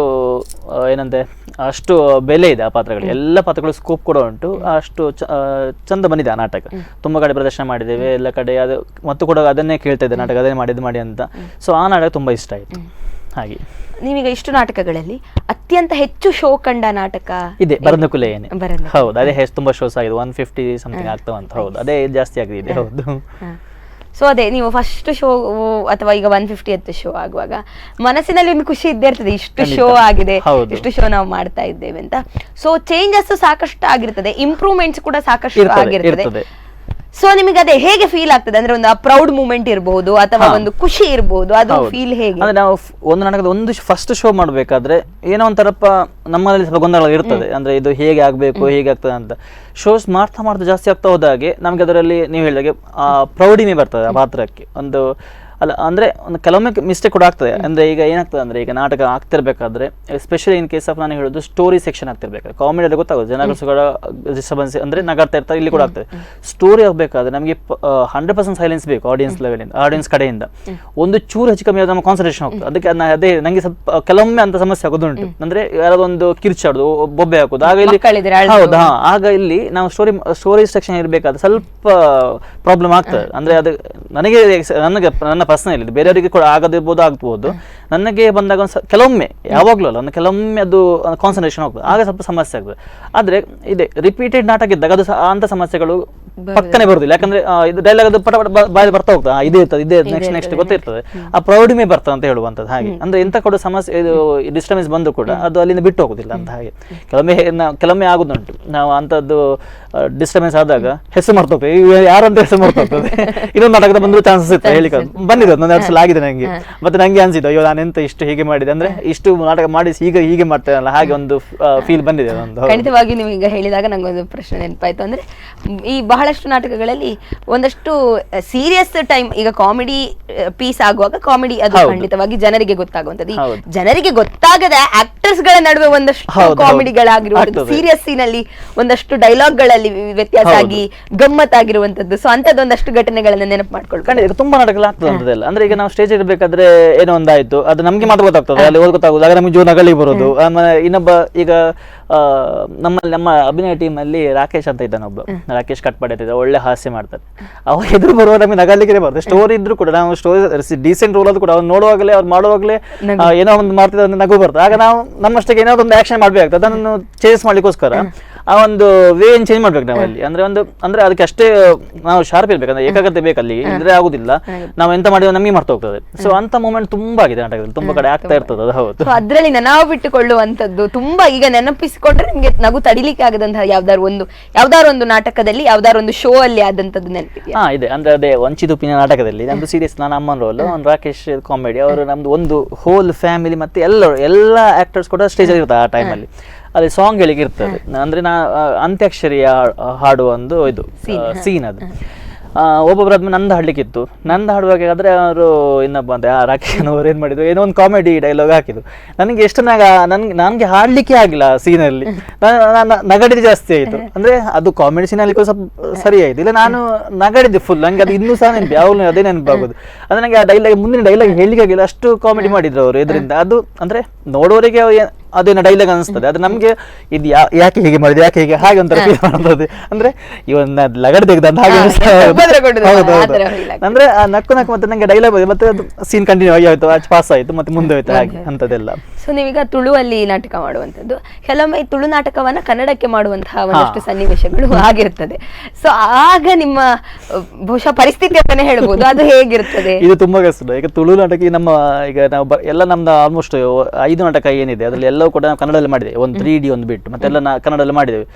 ಏನಂತೆ ಅಷ್ಟು ಬೆಲೆ ಇದೆ ಆ ಪಾತ್ರಗಳು, ಎಲ್ಲ ಪಾತ್ರಗಳು ಸ್ಕೋಪ್ ಕೂಡ ಉಂಟು, ಅಷ್ಟು ಚಂದ ಬಂದಿದೆ ಆ ನಾಟಕ. ತುಂಬಾ ಕಡೆ ಪ್ರದರ್ಶನ ಮಾಡಿದ್ದೇವೆ, ಎಲ್ಲ ಕಡೆ ಅದು ಮತ್ತು ಕೂಡ ಅದನ್ನೇ ಕೇಳ್ತಾ ಇದ್ದೆ, ನಾಟಕ ಅದನ್ನೇ ಮಾಡಿ ಅಂತ. ಸೊ ಆ ನಾಟಕ ತುಂಬಾ ಇಷ್ಟ ಆಯ್ತು. ಹಾಗೆ ನೀವೀಗ ಇಷ್ಟು ನಾಟಕಗಳಲ್ಲಿ ಅತ್ಯಂತ ಹೆಚ್ಚು ಶೋ ಕಂಡ ನಾಟಕ ಇದೆ ಬರಂದಕುಲೆ ಏನೇ. ಹೌದು, ಅದೇ ತುಂಬಾ ಶೋಸ್ ಆಗಿದೆ, 150 ಸಮಥಿಂಗ್ ಆಗ್ತಾವಂತ. ಹೌದು, ಅದೇ ಜಾಸ್ತಿ ಆಗಿದೆ. ಹೌದು. ಸೊ ಅದೇ ನೀವು ಫಸ್ಟ್ ಶೋ ಅಥವಾ ಈಗ 150th ಶೋ ಆಗುವಾಗ ಮನಸ್ಸಿನಲ್ಲಿ ಒಂದು ಖುಷಿ ಇದ್ದೇ ಇರ್ತದೆ, ಇಷ್ಟು ಶೋ ಆಗಿದೆ, ಇಷ್ಟು ಶೋ ನಾವು ಮಾಡ್ತಾ ಇದ್ದೇವೆ ಅಂತ. ಸೊ ಚೇಂಜಸ್ ಸಾಕಷ್ಟು ಆಗಿರ್ತದೆ, ಇಂಪ್ರೂವ್ಮೆಂಟ್ಸ್ ಕೂಡ ಸಾಕಷ್ಟು ಆಗಿರ್ತದೆ. ಸೊ ನಿಮಗೆ ಅದೇ ಹೇಗೆ ಫೀಲ್ ಆಗ್ತದೆ? ಅಂದ್ರೆ ಒಂದು ಪ್ರೌಡ್ ಮೂಮೆಂಟ್ ಇರಬಹುದು ಅಥವಾ ಒಂದು ಖುಷಿ ಇರಬಹುದು, ಅದು ಫೀಲ್ ಹೇಗೆ? ಅಂದ್ರೆ ನಾವು ಒಂದು ನಾಟಕದ ಒಂದು ಫಸ್ಟ್ ಶೋ ಮಾಡ್ಬೇಕಾದ್ರೆ ಏನೋ ಒಂಥರಪ್ಪ ನಮ್ಮಲ್ಲಿ ಸ್ವಲ್ಪ ಗೊಂದಲ ಇರ್ತದೆ. ಅಂದ್ರೆ ಇದು ಹೇಗೆ ಆಗ್ಬೇಕು, ಹೇಗೆ ಆಗ್ತದೆ ಅಂತ. ಶೋಸ್ ಮಾಡ್ತಾ ಜಾಸ್ತಿ ಆಗ್ತಾ ಹೋದಾಗೆ ನಮ್ಗೆ ಅದರಲ್ಲಿ ನೀವು ಹೇಳಿದಾಗೆ ಪ್ರೌಡಿಮೆ ಬರ್ತದೆ ಆ ಪಾತ್ರಕ್ಕೆ. ಅಲ್ಲ ಅಂದ್ರೆ ಒಂದು ಕೆಲವೊಮ್ಮೆ ಮಿಸ್ಟೇಕ್ ಕೂಡ ಆಗ್ತದೆ. ಅಂದ್ರೆ ಈಗ ಏನಾಗ್ತದೆ ಅಂದ್ರೆ ಈಗ ನಾಟಕ ಆಗ್ತಿರ್ಬೇಕಾದ್ರೆ ಎಸ್ಪೆಷಲಿ ಇನ್ ಕೇಸ್ ಆಫ್ ನಾನು ಹೇಳೋದು ಸ್ಟೋರಿ ಸೆಕ್ಷನ್ ಆಗ್ತಿರ್ಬೇಕಾದ್ರೆ ಕಾಮಿಡಿ ಅಲ್ಲಿ ಗೊತ್ತಾಗೋದು ಜನಗಳ ಡಿಸ್ಟರ್ಬೆನ್ಸ್ ಅಂದ್ರೆ ನಗಾಡ್ತಾ ಇರ್ತಾರೆ, ಇಲ್ಲಿ ಕೂಡ ಆಗ್ತದೆ. ಸ್ಟೋರಿ ಆಗ್ಬೇಕಾದ್ರೆ ನಮಗೆ 100% ಸೈಲೆನ್ಸ್ ಬೇಕು ಆಡಿಯನ್ಸ್ ಲೆವೆಲಿಂದ, ಆಡಿಯನ್ಸ್ ಕಡೆಯಿಂದ. ಒಂದು ಚೂರು ಹೆಚ್ಚು ಕಮ್ಮಿ ನಮ್ಮ ಕಾನ್ಸಂಟ್ರೇಷನ್ ಹೋಗ್ತದೆ. ಅದಕ್ಕೆ ಅದೇ ನಂಗೆ ಸ್ವಲ್ಪ ಕೆಲವೊಮ್ಮೆ ಅಂತ ಸಮಸ್ಯೆ ಆಗೋದುಂಟು. ಅಂದ್ರೆ ಯಾರಾದೊಂದು ಕಿರ್ಚಾಡುದು, ಬೊಬ್ಬೆ ಹಾಕೋದು, ಆಗ ಇಲ್ಲಿ ಹೌದಾ, ಆಗ ಇಲ್ಲಿ ನಾವು ಸ್ಟೋರಿ ಸೆಕ್ಷನ್ ಇರ್ಬೇಕಾದ್ರೆ ಸ್ವಲ್ಪ ಪ್ರಾಬ್ಲಮ್ ಆಗ್ತದೆ. ಅಂದ್ರೆ ಅದು ನನ್ನ ಪರ್ಸನಲ್, ಬೇರೆಯವರಿಗೆ ಕೂಡ ಆಗ್ಬೋದು. ನನಗೆ ಬಂದಾಗ ಕೆಲವೊಮ್ಮೆ, ಯಾವಾಗ್ಲೂ ಅಲ್ಲ, ಕೆಲವೊಮ್ಮೆ ಅದು ಕಾನ್ಸಂಟ್ರೇಷನ್ ಹೋಗ್ತದೆ, ಆಗ ಸ್ವಲ್ಪ ಸಮಸ್ಯೆ ಆಗ್ತದೆ. ಆದ್ರೆ ಇದೆ ರಿಪೀಟೆಡ್ ನಾಟಕ ಇದ್ದಾಗ ಅದು ಅಂತ ಸಮಸ್ಯೆಗಳು ಪಕ್ಕನೆ ಬರುದಿಲ್ಲ. ಯಾಕಂದ್ರೆ ಇದು ಡೈಲಾಗ್ ಅದು ಪಟ ಬಾಯಲ್ಲಿ ಬರ್ತಾ ಹೋಗ್ತದೆ, ಇದೇ ಇರ್ತದೆ, ಇದೇ ನೆಕ್ಸ್ಟ್ ಗೊತ್ತಿರ್ತದೆ, ಆ ಪ್ರೌಢಿಮೆ ಬರ್ತದೆ ಅಂತ ಹೇಳುವಂಥದ್ದು. ಹಾಗೆ ಅಂದ್ರೆ ಎಂತ ಕೂಡ ಸಮಸ್ಯೆ ಇದು ಡಿಸ್ಟರ್ಬೆನ್ಸ್ ಬಂದು ಕೂಡ ಅದು ಅಲ್ಲಿಂದ ಬಿಟ್ಟು ಹೋಗುದಿಲ್ಲ ಅಂತ. ಹಾಗೆ ಕೆಲವೊಮ್ಮೆ ಆಗುದುಂಟು, ನಾವು ಅಂತದ್ದು ಡಿಸ್ಟರ್ಬೆನ್ಸ್ ಆದಾಗ ಹೆಸರು ಮಾಡ್ತಾ ಹೋಗ್ತೇವೆ, ಯಾರಂತ ಹೆಸರು ಮಾಡ್ತಾ ಹೋಗ್ತದೆ. ಇನ್ನೊಂದು ನಾಟಕದ ಬಂದ್ರು ಚಾನ್ಸಸ್ ಇರ್ತದೆ, ಹೇಳಿ ಬಂದಿರೋದು ನನ್ನ 2 ಸಲ ಆಗಿದೆ ನಂಗೆ. ಮತ್ತೆ ನಂಗೆ ಅನ್ಸಿದ್ದು, ಅಯ್ಯೋ ನಾನೆಂತ ಇಷ್ಟು ಹೀಗೆ ಮಾಡಿದೆ, ಅಂದ್ರೆ ಇಷ್ಟು ನಾಟಕ ಮಾಡಿ ಹೀಗೆ ಮಾಡ್ತೇನಲ್ಲ, ಹಾಗೆ ಒಂದು ಫೀಲ್ ಬಂದಿದೆ ಒಂದು. ಖಂಡಿತವಾಗಿ ನೀವು ಈಗ ಹೇಳಿದಾಗ ನಂಗೊಂದು ಪ್ರಶ್ನೆ ನೆನಪಾಯ್ತು. ಅಂದ್ರೆ ಈ ಬಹಳಷ್ಟು ನಾಟಕಗಳಲ್ಲಿ ಒಂದಷ್ಟು ಸೀರಿಯಸ್ ಟೈಮ್, ಈಗ ಕಾಮಿಡಿ ಪೀಸ್ ಆಗುವಾಗ ಕಾಮಿಡಿ ಅದು ಖಂಡಿತವಾಗಿ ಜನರಿಗೆ ಗೊತ್ತಾಗುವಂಥದ್ದು. ಈ ಜನರಿಗೆ ಗೊತ್ತಾಗದ ಆಕ್ಟರ್ಸ್ ಗಳ ನಡುವೆ ಒಂದಷ್ಟು ಕಾಮಿಡಿಗಳಾಗಿರುವಂಥದ್ದು, ಸೀರಿಯಸ್ ಸೀನಲ್ಲಿ ಒಂದಷ್ಟು ಡೈಲಾಗ್ ಗಳಲ್ಲಿ ವ್ಯತ್ಯಾಸ ಆಗಿ ಗಮ್ಮತ್ತಾಗಿರುವಂತದ್ದು. ಸೊ ಅಂತದೊಂದಷ್ಟು ಘಟನೆಗಳನ್ನ ನೆನಪು ಮಾಡ್ಕೊಳ್ಳಿ. ತುಂಬಾ ನಾಟಕಗಳಾಗ್ತದೆ ಅಂತದೆಲ್ಲ. ಅಂದ್ರೆ ಈಗ ನಾವು ಸ್ಟೇಜ್ ಇರಬೇಕಾದ್ರೆ ಏನೋ ಒಂದಾಯ್ತು, ಅದು ನಮ್ಗೆ ಮಾತ್ರ ಗೊತ್ತಾಗ್ತದೆ, ಅಲ್ಲಿ ಗೊತ್ತಾಗುದು, ಆಗ ನಮ್ಗೆ ಜೋ ನಗಲಿ ಬರೋದು. ಆಮೇಲೆ ಇನ್ನೊಬ್ಬ ಈಗ ನಮ್ಮ ಅಭಿನಯ ಟೀಮ್ ಅಲ್ಲಿ ರಾಕೇಶ್ ಅಂತ ಇದ್ದಾನೊಬ್ಬ, ರಾಕೇಶ್ ಕಟ್ಪಾಡಿ ಅಂತ, ಒಳ್ಳೆ ಹಾಸ್ಯ ಮಾಡ್ತಾರೆ. ಅವಾಗ ಎದುರು ಬರುವ ನಮಗೆ ನಗಲಿಕ್ಕೆ ಬರ್ತದೆ. ಸ್ಟೋರಿ ಇದ್ರು ಕೂಡ ನಾವು ಸ್ಟೋರಿ ಡೀಸೆಂಟ್ ರೋಲ್ ಆದ್ರೂ ಕೂಡ ಅವ್ರು ನೋಡುವಾಗಲೇ, ಅವ್ರು ಮಾಡುವಾಗಲೇ ಏನೋ ಒಂದು ಮಾಡ್ತಿದ್ರೆ ನಗು ಬರ್ತದೆ. ಆಗ ನಾವು ನಮ್ಮಷ್ಟಕ್ಕೆ ಏನಾದ್ರು ಒಂದು ಆಕ್ಷನ್ ಮಾಡ್ಬೇಕಾಗ್ತದೆ, ಅದನ್ನು ಚೇಂಜ್ ಮಾಡ್ಲಿಕ್ಕೋಸ್ಕರ ಆ ಒಂದು ವೇ ಚೇಂಜ್ ಮಾಡ್ಬೇಕು ನಾವು ಅಲ್ಲಿ. ಅಂದ್ರೆ ಅದಕ್ಕೆ ಅಷ್ಟೇ ನಾವು ಶಾರ್ಪ್ ಇರ್ಬೇಕು, ಅಂದ್ರೆ ಏಕಾಗ್ರತೆ ಬೇಕಲ್ಲಿ, ಇದ್ರೆ ಆಗುದಿಲ್ಲ. ನಾವು ಎಂತ ಮಾಡಿದ್ರೆ ನಮಗೆ ಮರ್ತ ಹೋಗ್ತದೆ. ಸೊ ಅಂತ ಮೂಮೆಂಟ್ ತುಂಬಾ ಆಗಿದೆ ನಾಟಕದಲ್ಲಿ, ತುಂಬಾ ಕಡೆ ಆಗ್ತಾ ಇರ್ತದೆ ಅದು. ಹೌದು, ಅದ್ರಲ್ಲಿ ನಾವು ಬಿಟ್ಟುಕೊಳ್ಳುವಂತದ್ದು ತುಂಬಾ, ಈಗ ನೆನಪಿಸಿಕೊಂಡ್ರೆ ನಿಮ್ಗೆ ನಗು ತಡಿಲಿಕ್ಕೆ ಆಗದಂತಹ ಯಾವ್ದಾರು ಒಂದು ನಾಟಕದಲ್ಲಿ, ಯಾವ್ದಾರು ಒಂದು ಶೋ ಅಲ್ಲಿ ಆದಂತದ್ದು ನೆನಪಿದೆ? ಇದೆ. ಅಂದ್ರೆ ಅದೇ ವಂಚಿತುಪ್ಪಿನ ನಾಟಕದಲ್ಲಿ ನಮ್ದು ಸೀರಿಯಸ್, ನಾನು ಅಮ್ಮನ ರೋಲ್, ರಾಕೇಶ್ ಕಾಮಿಡಿ, ಅವರು ನಮ್ದು ಒಂದು ಹೋಲ್ ಫ್ಯಾಮಿಲಿ ಮತ್ತೆ ಎಲ್ಲ ಆಕ್ಟರ್ಸ್ ಕೂಡ ಸ್ಟೇಜ್ ಅಲ್ಲಿ ಇರ್ತಾರೆ ಆ ಟೈಮಲ್ಲಿ. ಅಲ್ಲಿ ಸಾಂಗ್ ಹೇಳಿಕೆ ಇರ್ತದೆ, ಅಂದ್ರೆ ಅಂತ್ಯಾಕ್ಷರಿಯ ಹಾಡು ಒಂದು ಇದು ಸೀನ್. ಅದು ಒಬ್ಬೊಬ್ಬರ ಆದ್ಮೇಲೆ ನಂದು ಹಾಡ್ಲಿಕ್ಕಿತ್ತು. ನಂದು ಹಾಡುವಾಗಾದ್ರೆ ಅವರು ಇನ್ನೊಬ್ಬ ಅಂತ ರಾಕೇಶ್ ಅವ್ರು ಏನ್ ಮಾಡಿದ್ರು, ಏನೋ ಒಂದು ಕಾಮಿಡಿ ಡೈಲಾಗ್ ಹಾಕಿದ್ರು. ನನಗೆ ಎಷ್ಟು ನನ್ಗೆ ಹಾಡ್ಲಿಕ್ಕೆ ಆಗಿಲ್ಲ ಆ ಸೀನಲ್ಲಿ, ನಗಡಿದ ಜಾಸ್ತಿ ಆಯ್ತು. ಅಂದ್ರೆ ಅದು ಕಾಮಿಡಿ ಸೀನ್ ಅಲ್ಲಿ ಸ್ವಲ್ಪ ಸರಿ ಆಯ್ತು, ಇಲ್ಲ ನಾನು ನಗಡಿದ್ದೆ ಫುಲ್. ನಂಗೆ ಅದು ಇನ್ನೂ ಸಹ ನೆನಪು, ಯಾವಾಗಲೂ ಅದೇ ನೆನಪಾಗೋದು. ಅಂದ್ರೆ ನಂಗೆ ಆ ಡೈಲಾಗ್, ಮುಂದಿನ ಡೈಲಾಗ್ ಹೇಳಲಿಕ್ಕೆ ಆಗಿಲ್ಲ, ಅಷ್ಟು ಕಾಮಿಡಿ ಮಾಡಿದ್ರು ಅವರು ಇದರಿಂದ. ಅದು ಅಂದ್ರೆ ನೋಡೋರಿಗೆ ಅದೇನೋ ಡೈಲಾಗ್ ಅನಿಸ್ತದೆ, ಅದು ನಮ್ಗೆ ಇದು ಯಾಕೆ ಹೀಗೆ ಮಾಡಿದೆ, ಯಾಕೆ ಹೀಗೆ ಹಾಗೆ ಅಂತ ಫೀಲ್ ಮಾಡ್ತದೆ. ಅಂದ್ರೆ ಇವನ್ನ ಲಗಡ್ ತೆಗ್ದಂತ ಹಾಗೆ ಅಂದ್ರೆ ಆ ನಕ್ಕು ಮತ್ತೆ ನಂಗೆ ಡೈಲಾಗ್ ಮತ್ತೆ ಅದು ಸೀನ್ ಕಂಟಿನ್ಯೂ ಆಯ್ತು, ಪಾಸ್ ಆಯ್ತು, ಮತ್ತೆ ಮುಂದೆ ಹೋಯ್ತು, ಹಾಗೆ ಅಂತದೆಲ್ಲ. ಸೊ ನೀವೀಗ ತುಳುವಲ್ಲಿ ನಾಟಕ ಮಾಡುವಂಥದ್ದು, ಕೆಲವೊಮ್ಮೆ ಈ ತುಳು ನಾಟಕವನ್ನ ಕನ್ನಡಕ್ಕೆ ಮಾಡುವಂತಹ ಒಂದಷ್ಟು ಸನ್ನಿವೇಶಗಳು ಆಗಿರ್ತದೆ. ಸೊ ಆಗ ನಿಮ್ಮ ಬಹುಶಃ ಪರಿಸ್ಥಿತಿ ಅಂತಾನೆ ಹೇಳ್ಬೋದು, ಅದು ಹೇಗಿರ್ತದೆ? ಇದು ತುಂಬಾ ಕಷ್ಟ. ಈಗ ತುಳು ನಾಟಕ ಈಗ ನಾವು ಎಲ್ಲ ನಮ್ದು ಆಲ್ಮೋಸ್ಟ್ 5 ನಾಟಕ ಏನಿದೆ ಅದರಲ್ಲಿ ಎಲ್ಲವೂ ಕೂಡ ನಾವು ಕನ್ನಡದಲ್ಲಿ ಮಾಡಿದ್ದೇವೆ, ಒಂದು 3D ಒಂದು ಬಿಟ್ಟು, ಮತ್ತೆ ಎಲ್ಲ ಕನ್ನಡದಲ್ಲಿ ಮಾಡಿದ್ದೇವೆ.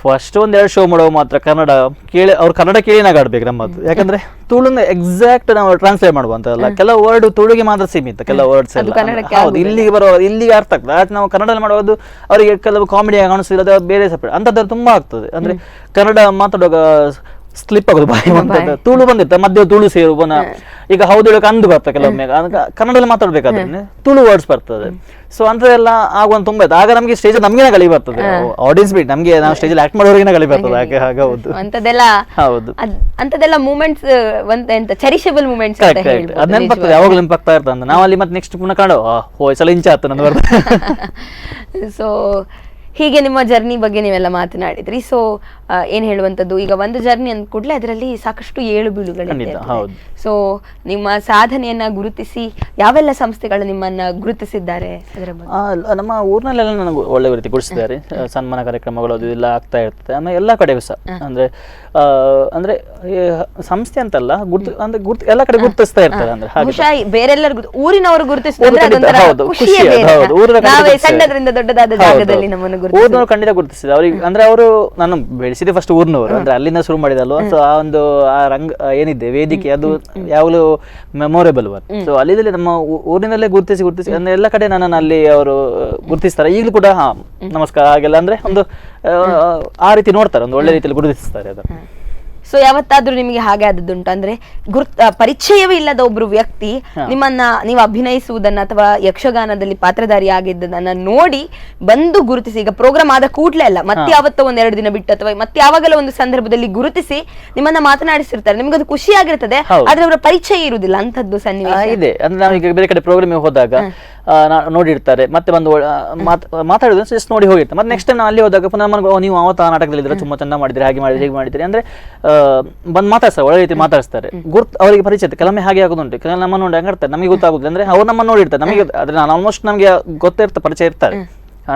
ಫಸ್ಟ್ 1-2 ಶೋ ಮಾಡುವ ಮಾತ್ರ ಕನ್ನಡ ಕೇಳಿ, ಅವ್ರು ಕನ್ನಡ ಕೇಳಿ ಆಡ್ಬೇಕು ನಮ್ಮದು. ಯಾಕಂದ್ರೆ ತುಳುನ ಎಕ್ಸಾಕ್ಟ್ ನಾವು ಟ್ರಾನ್ಸ್ಲೇಟ್ ಮಾಡುವಂತಲ್ಲ, ಕೆಲವು ವರ್ಡ್ ತುಳುಗೆ ಮಾತ್ರ ಸೀಮಿತ, ಕೆಲವು ವರ್ಡ್ಸ್ ಎಲ್ಲ ಹೌದು ಇಲ್ಲಿಗೆ ಬರೋ, ಇಲ್ಲಿಗೆ ಅರ್ಥ ಆಗ್ತದೆ. ಅದು ನಾವು ಕನ್ನಡದಲ್ಲಿ ಮಾಡುವುದು ಅವರಿಗೆ ಕೆಲವು ಕಾಮಿಡಿ ಕಾಣಿಸ್ತಿಲ್ಲ, ಬೇರೆ ಸಪರೇಟ್ ಅಂತದ್ದು ತುಂಬಾ ಆಗ್ತದೆ. ಅಂದ್ರೆ ಕನ್ನಡ ಮಾತಾಡುವಾಗ ಸ್ಲಿಪ್ ಆಗೋದು ಬಾಯಿ ಬಂತದ್ದು, ತುಳು ಬಂದಿರ್ತಾರೆ ಮಧ್ಯೆ ತುಳು ಸೇರು ಈಗ ಹೌದು ಹೇಳಕ್ಕೆ ಅಂದು ಬರ್ತದೆ ಕೆಲವೊಮ್ಮೆ, ಕನ್ನಡದಲ್ಲಿ ಮಾತಾಡ್ಬೇಕಾದ್ರೆ ತುಳು ವರ್ಡ್ಸ್ ಬರ್ತದೆ. ಸೊ ಅಂತದೆಲ್ಲ ಆಗುವಂತ ತುಂಬಾ ಇತ್ತು. ಆಗ ನಮ್ಗೆ ಸ್ಟೇಜ್ ನಮ್ಗೆ ಗಳಿ ಬರ್ತದೆ, ಆಡಿಯನ್ಸ್ ಬಿಟ್ಟು ನಮ್ಗೆ ನಾವು ಸ್ಟೇಜ್ ಆಕ್ಟ್ ಮಾಡೋರಿಗೆ ಗಳಿ ಬರ್ತದೆ. ಹಾಗೆ ಹೌದು, ಅಂತದೆಲ್ಲ ಮೂಮೆಂಟ್ಸ್ ಎಂತ ಚೆರಿಷಬಲ್ ಮೂಮೆಂಟ್ಸ್ ಅದ್ ನೆನಪಾಗ್ತದೆ, ಯಾವಾಗಲೂ ನೆನಪಾಗ್ತಾ ಇರ್ತದೆ. ಅಂದ್ರೆ ನಾವು ಅಲ್ಲಿ ಮತ್ತೆ ನೆಕ್ಸ್ಟ್ ಪುನಃ ಕಾಣೋ ಹೋಯ್ಸಲ ಇಂಚ ಆಯ್ತು ನಂದು ಬರ್ತದೆ. ಸೊ ಹೀಗೆ ನಿಮ್ಮ ಜರ್ನಿ ಬಗ್ಗೆ ನೀವೆಲ್ಲ ಮಾತನಾಡಿದ್ರಿ. ಸೊ ಏನ್ ಹೇಳುವಂತದ್ದು, ಈಗ ಒಂದು ಜರ್ನಿ ಅಂದ ಕೂಡಲೇ ಅದರಲ್ಲಿ ಸಾಕಷ್ಟು ಏಳು ಬೀಳುಗಳಿದೆ. ಸೊ ನಿಮ್ಮ ಸಾಧನೆಯನ್ನ ಗುರುತಿಸಿ ಯಾವೆಲ್ಲ ಸಂಸ್ಥೆಗಳು ನಿಮ್ಮನ್ನ ಗುರುತಿಸಿದ್ದಾರೆ? ನಮ್ಮ ಊರಿನಲ್ಲೆಲ್ಲ ನನಗೆ ಒಳ್ಳೆ ರೀತಿ ಗುರುತಿಸಿದ್ದಾರೆ, ಸನ್ಮಾನ ಕಾರ್ಯಕ್ರಮಗಳು ಅದು ಎಲ್ಲ ಆಗ್ತಾ ಇರ್ತದೆ. ಆಮೇಲೆ ಎಲ್ಲ ಕಡೆ ಸಹ ಅಂದ್ರೆ ಸಂಸ್ಥೆ ಅಂತಲ್ಲ, ಎಲ್ಲ ಕಡೆ ಗುರುತಿಸ್ತಾ ಇರ್ತಾರೆ. ಅಂದ್ರೆ ಬೇರೆಲ್ಲರೂ ಊರಿನವರು ಗುರುತಿಸಿದ್ರೆ ಸಣ್ಣದ್ರಿಂದ ದೊಡ್ಡದಾದ ಜಾಗದಲ್ಲಿ ನಮ್ಮನ್ನು ಊರಿನವರು ಖಂಡಿತ ಗುರುತಿಸಿದೆ ಅವ್ರಿಗೆ. ಅಂದ್ರೆ ಅವರು ನಾನು ಬೆಳೆಸಿದೆ ಫಸ್ಟ್ ಊರಿನವರು, ಅಂದ್ರೆ ಅಲ್ಲಿಂದ ಶುರು ಮಾಡಿದಲ್ವ. ಸೊ ಆ ಒಂದು ಆ ರಂಗ ಏನಿದೆ ವೇದಿಕೆ, ಅದು ಯಾವಾಗಲೂ ಮೆಮೊರೇಬಲ್ ಒನ್. ಸೊ ಅಲ್ಲಿ ನಮ್ಮ ಊರಿನಲ್ಲೇ ಗುರುತಿಸಿ ಅಂದ್ರೆ ಎಲ್ಲ ಕಡೆ ನನ್ನನ್ನು ಅಲ್ಲಿ ಅವರು ಗುರುತಿಸ್ತಾರೆ. ಈಗಲೂ ಕೂಡ ನಮಸ್ಕಾರ ಹಾಗೆಲ್ಲ ಅಂದ್ರೆ ಒಂದು ಆ ರೀತಿ ನೋಡ್ತಾರೆ, ಒಂದು ಒಳ್ಳೆ ರೀತಿಯಲ್ಲಿ ಗುರುತಿಸ್ತಾರೆ ಅದನ್ನು. ಸೊ ಯಾವತ್ತಾದ್ರೂ ನಿಮಗೆ ಹಾಗೆ ಆದದ್ದುಂಟು, ಅಂದ್ರೆ ಪರಿಚಯವೇ ಇಲ್ಲದ ಒಬ್ರು ವ್ಯಕ್ತಿ ನೀವು ಅಭಿನಯಿಸುವುದನ್ನ ಅಥವಾ ಯಕ್ಷಗಾನದಲ್ಲಿ ಪಾತ್ರಧಾರಿ ಆಗಿದ್ದನ್ನ ನೋಡಿ ಬಂದು ಗುರುತಿಸಿ, ಈಗ ಪ್ರೋಗ್ರಾಮ್ ಆದ ಕೂಡ್ಲೇ ಅಲ್ಲ, ಮತ್ತೆ ಯಾವತ್ತೋ 1-2 ದಿನ ಬಿಟ್ಟು ಅಥವಾ ಮತ್ತೆ ಯಾವಾಗಲೂ ಒಂದು ಸಂದರ್ಭದಲ್ಲಿ ಗುರುತಿಸಿ ನಿಮ್ಮನ್ನ ಮಾತನಾಡಿಸಿರ್ತಾರೆ, ನಿಮ್ಗೆ ಅದು ಖುಷಿ ಆಗಿರ್ತದೆ, ಆದ್ರೆ ಅವರ ಪರಿಚಯ ಇರುವುದಿಲ್ಲ, ಅಂತದ್ದು ಸನ್ನಿವೇಶ ಇದೆ. ಅಂದ್ರೆ ನಾವೀಗ ಬೇರೆ ಕಡೆ ಪ್ರೋಗ್ರಾಮ್ ಹೋದಾಗ ನೋಡಿರ್ತಾರೆ, ಮತ್ತೆ ಬಂದು ಮಾತಾಡಿದ್ರೆ ಜಸ್ಟ್ ನೋಡಿ ಹೋಗಿರ್ತಾರೆ. ಮತ್ತೆ ನೆಕ್ಸ್ಟ್ ಟೈಮ್ ನಾವು ಅಲ್ಲಿ ಹೋದಾಗ ಪುನಃ ನೀವು ಅವತ್ತು ಆ ನಾಟಕದಲ್ಲಿ ಇದ್ರೆ ತುಂಬಾ ಚೆನ್ನಾಗಿ ಮಾಡಿದ್ರಿ, ಹಾಗೆ ಮಾಡಿದ್ರಿ, ಹೇಗೆ ಮಾಡಿದ್ರಿ ಅಂದ್ರೆ ಬಂದು ಮಾತಾಡ್ತಾರೆ, ಒಳ್ಳೆ ರೀತಿ ಮಾತಾಡಿಸ್ತಾರೆ. ಅವರಿಗೆ ಪರಿಚಯ ಕೆಲವೊಮ್ಮೆ ಹಾಗೆ ಆಗೋದುಂಟು, ಕೆಲವು ನಮ್ಮನ್ನು ನೋಡಿ ಹಂಗಾಡ್ತಾರೆ, ನಮಗೆ ಗೊತ್ತಾಗುದಿಲ್ಲ. ಅಂದ್ರೆ ಅವ್ರು ನಮ್ಮನ್ನು ನೋಡಿರ್ತಾರೆ, ನಮಗೆ ಆದ್ರೆ ನಾನು ಆಲ್ಮೋಸ್ಟ್ ನಮಗೆ ಗೊತ್ತಿರ್ತಾರೆ, ಪರಿಚಯ ಇರ್ತಾರೆ.